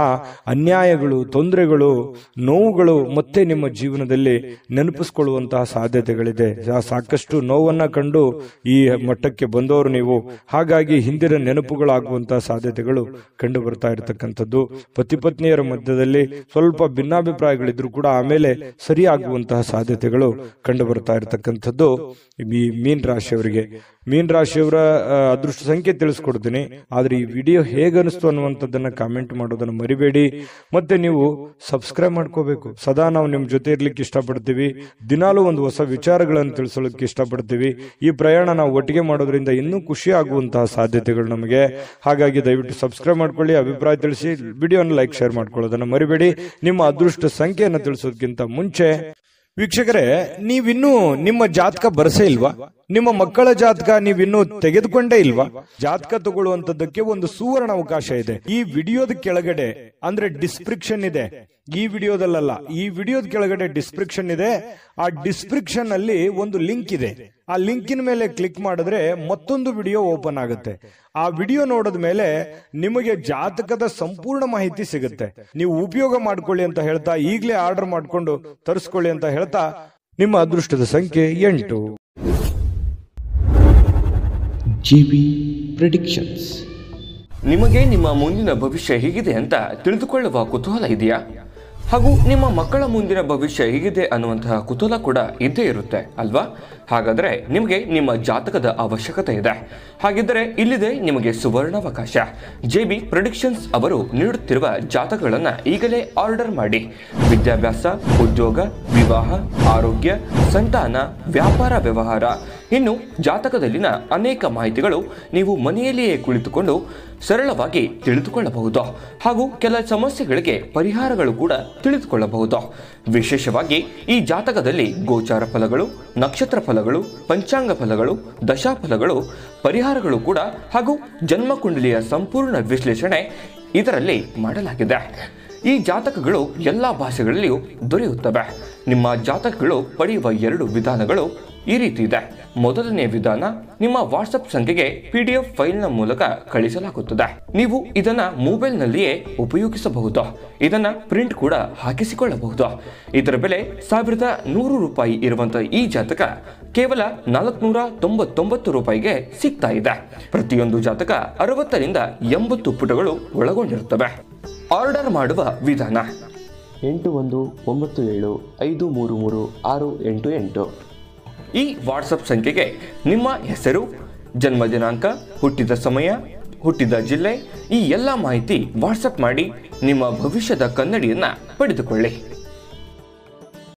ಅನ್ಯಾಯಗಳು, ತೊಂದರೆಗಳು, ನೋವುಗಳು ಮತ್ತೆ ನಿಮ್ಮ ಜೀವನದಲ್ಲಿ ನೆನಪಿಸಿಕೊಳ್ಳುವಂತಹ ಸಾಧ್ಯತೆಗಳಿದೆ. ಸಾಕಷ್ಟು ನೋವನ್ನ ಕಂಡು ಈ ಮಟ್ಟಕ್ಕೆ ಬಂದವರು ನೀವು. ಹಾಗಾಗಿ ಹಿಂದಿನ ನೆನಪುಗಳಾಗುವಂತಹ ಸಾಧ್ಯತೆಗಳು ಕಂಡು ಬರ್ತಾ ಇರತಕ್ಕಂಥದ್ದು. ಪತಿ ಪತ್ನಿಯರ ಮಧ್ಯದಲ್ಲಿ ಸ್ವಲ್ಪ ಭಿನ್ನಾಭಿಪ್ರಾಯಗಳಿದ್ರು ಕೂಡ ಆಮೇಲೆ ಸರಿಯಾಗುವಂತಹ ಸಾಧ್ಯತೆಗಳು ಕಂಡು ಬರ್ತಾ ಇರತಕ್ಕಂಥದ್ದು ಈ ಮೀನ ರಾಶಿಯವರಿಗೆ. ಮೀನ ರಾಶಿಯವರ ಅದೃಷ್ಟ ಸಂಖ್ಯೆ ತಿಳಿಸ್ಕೊಡ್ತೀನಿ, ಆದ್ರೆ ಈ ವಿಡಿಯೋ ಹೇಗನಿಸ್ತು ಅನ್ನುವಂಥದ್ದನ್ನ ಕಾಮೆಂಟ್ ಮಾಡೋದನ್ನ ಮರಿಬೇಡಿ. ಮತ್ತೆ ನೀವು ಸಬ್ಸ್ಕ್ರೈಬ್ ಮಾಡ್ಕೋಬೇಕು. ಸದಾ ನಾವು ನಿಮ್ ಜೊತೆ ಇರ್ಲಿಕ್ಕೆ ಇಷ್ಟಪಡ್ತೀವಿ. ದಿನಾಲೂ ಒಂದು ಹೊಸ ವಿಚಾರಗಳನ್ನು ತಿಳಿಸೋದಕ್ಕೆ ಇಷ್ಟಪಡ್ತೀವಿ. ಈ ಪ್ರಯಾಣ ನಾವು ಒಟ್ಟಿಗೆ ಮಾಡೋದ್ರಿಂದ ಇನ್ನೂ ಖುಷಿ ಆಗುವಂತಹ ಸಾಧ್ಯತೆಗಳು ನಮಗೆ. ಹಾಗಾಗಿ ದಯವಿಟ್ಟು ಸಬ್ಸ್ಕ್ರೈಬ್ ಮಾಡ್ಕೊಳ್ಳಿ, ಅಭಿಪ್ರಾಯ ತಿಳಿಸಿ, ವಿಡಿಯೋನ ಲೈಕ್ ಶೇರ್ ಮಾಡ್ಕೊಳ್ಳೋದನ್ನ ಮರಿಬೇಡಿ. ನಿಮ್ಮ ಅದೃಷ್ಟ ಸಂಖ್ಯೆಯನ್ನು ತಿಳಿಸೋದಕ್ಕಿಂತ ಮುಂಚೆ ವೀಕ್ಷಕರೇ, ನೀವಿನ್ನೂ ನಿಮ್ಮ ಜಾತಕ ಬರಸೇ ಇಲ್ವಾ? ನಿಮ್ಮ ಮಕ್ಕಳ ಜಾತಕ ನೀವಿನ್ನೂ ತೆಗೆದುಕೊಂಡೇ ಇಲ್ವಾ? ಜಾತಕ ತಗೊಳ್ಳುವಂತದ್ದಕ್ಕೆ ಒಂದು ಸುವರ್ಣ ಅವಕಾಶ ಇದೆ. ಈ ವಿಡಿಯೋದ ಕೆಳಗಡೆ ಅಂದ್ರೆ ಡಿಸ್ಕ್ರಿಪ್ಷನ್ ಇದೆ, ಈ ವಿಡಿಯೋದಲ್ಲ, ಈ ವಿಡಿಯೋದ ಕೆಳಗಡೆ ಡಿಸ್ಕ್ರಿಪ್ಷನ್ ಇದೆ. ಆ ಡಿಸ್ಕ್ರಿಪ್ಷನ್ ಅಲ್ಲಿ ಒಂದು ಲಿಂಕ್ ಇದೆ. ಆ ಲಿಂಕಿನ ಮೇಲೆ ಕ್ಲಿಕ್ ಮಾಡಿದ್ರೆ ಮತ್ತೊಂದು ವಿಡಿಯೋ ಓಪನ್ ಆಗುತ್ತೆ. ಆ ವಿಡಿಯೋ ನೋಡಿದ ಮೇಲೆ ನಿಮಗೆ ಜಾತಕದ ಸಂಪೂರ್ಣ ಮಾಹಿತಿ ಸಿಗುತ್ತೆ. ನೀವು ಉಪಯೋಗ ಮಾಡ್ಕೊಳ್ಳಿ ಅಂತ ಹೇಳ್ತಾ, ಈಗಲೇ ಆರ್ಡರ್ ಮಾಡ್ಕೊಂಡು ತರಿಸ್ಕೊಳ್ಳಿ ಅಂತ ಹೇಳ್ತಾ, ನಿಮ್ಮ ಅದೃಷ್ಟದ ಸಂಖ್ಯೆ 8. JB predictions. ನಿಮಗೆ ನಿಮ್ಮ ಮುಂದಿನ ಭವಿಷ್ಯ ಹೇಗಿದೆ ಅಂತ ತಿಳಿದುಕೊಳ್ಳುವ ಕುತೂಹಲ ಇದೆಯಾ? ಹಾಗೂ ನಿಮ್ಮ ಮಕ್ಕಳ ಮುಂದಿನ ಭವಿಷ್ಯ ಹೇಗಿದೆ ಅನ್ನುವಂತಹ ಕುತೂಹಲ ಕೂಡ ಇದ್ದೇ ಇರುತ್ತೆ ಅಲ್ವಾ? ಹಾಗಾದರೆ ನಿಮಗೆ ನಿಮ್ಮ ಜಾತಕದ ಅವಶ್ಯಕತೆ ಇದೆ. ಹಾಗಿದ್ದರೆ ಇಲ್ಲಿದೆ ನಿಮಗೆ ಸುವರ್ಣಾವಕಾಶ. JB ಪ್ರೆಡಿಕ್ಷನ್ಸ್ ಅವರು ನೀಡುತ್ತಿರುವ ಜಾತಕಗಳನ್ನು ಈಗಲೇ ಆರ್ಡರ್ ಮಾಡಿ. ವಿದ್ಯಾಭ್ಯಾಸ, ಉದ್ಯೋಗ, ವಿವಾಹ, ಆರೋಗ್ಯ, ಸಂತಾನ, ವ್ಯಾಪಾರ ವ್ಯವಹಾರ, ಇನ್ನು ಜಾತಕದಲ್ಲಿನ ಅನೇಕ ಮಾಹಿತಿಗಳು ನೀವು ಮನೆಯಲ್ಲಿಯೇ ಕುಳಿತುಕೊಂಡು ಸರಳವಾಗಿ ತಿಳಿದುಕೊಳ್ಳಬಹುದು. ಹಾಗೂ ಕೆಲ ಸಮಸ್ಯೆಗಳಿಗೆ ಪರಿಹಾರಗಳು ಕೂಡ ತಿಳಿದುಕೊಳ್ಳಬಹುದು. ವಿಶೇಷವಾಗಿ ಈ ಜಾತಕದಲ್ಲಿ ಗೋಚಾರ ಫಲಗಳು, ನಕ್ಷತ್ರ ಫಲಗಳು, ಪಂಚಾಂಗ ಫಲಗಳು, ದಶಾಫಲಗಳು, ಪರಿಹಾರಗಳು ಕೂಡ ಹಾಗೂ ಜನ್ಮಕುಂಡಲಿಯ ಸಂಪೂರ್ಣ ವಿಶ್ಲೇಷಣೆ ಇದರಲ್ಲಿ ಮಾಡಲಾಗಿದೆ. ಈ ಜಾತಕಗಳು ಎಲ್ಲ ಭಾಷೆಗಳಲ್ಲಿಯೂ ದೊರೆಯುತ್ತವೆ. ನಿಮ್ಮ ಜಾತಕಗಳು ಪಡೆಯುವ 2 ವಿಧಾನಗಳು ಈ ರೀತಿ ಇದೆ. ಮೊದಲನೇ ವಿಧಾನ, ನಿಮ್ಮ ವಾಟ್ಸಪ್ ಸಂಖ್ಯೆಗೆ PDF ಫೈಲ್ನ ಮೂಲಕ ಕಳಿಸಲಾಗುತ್ತದೆ. ನೀವು ಇದನ್ನ ಮೊಬೈಲ್ನಲ್ಲಿಯೇ ಉಪಯೋಗಿಸಬಹುದು. ಇದನ್ನ ಪ್ರಿಂಟ್ ಕೂಡ ಹಾಕಿಸಿಕೊಳ್ಳಬಹುದು. ಇದರ ಬೆಲೆ 1100 ರೂಪಾಯಿ ಇರುವಂತಹ ಈ ಜಾತಕ ಕೇವಲ 499 ರೂಪಾಯಿಗೆ ಸಿಗ್ತಾ ಇದೆ. ಪ್ರತಿಯೊಂದು ಜಾತಕ 60 ರಿಂದ 80 ಪುಟಗಳು ಒಳಗೊಂಡಿರುತ್ತವೆ. ಆರ್ಡರ್ ಮಾಡುವ ವಿಧಾನ: 8197533688. ಈ ವಾಟ್ಸಪ್ ಸಂಖ್ಯೆಗೆ ನಿಮ್ಮ ಹೆಸರು, ಜನ್ಮ ದಿನಾಂಕ, ಹುಟ್ಟಿದ ಸಮಯ, ಹುಟ್ಟಿದ ಜಿಲ್ಲೆ, ಈ ಎಲ್ಲ ಮಾಹಿತಿ ವಾಟ್ಸಪ್ ಮಾಡಿ ನಿಮ್ಮ ಭವಿಷ್ಯದ ಕನ್ನಡಿಯನ್ನು ಪಡೆದುಕೊಳ್ಳಿ.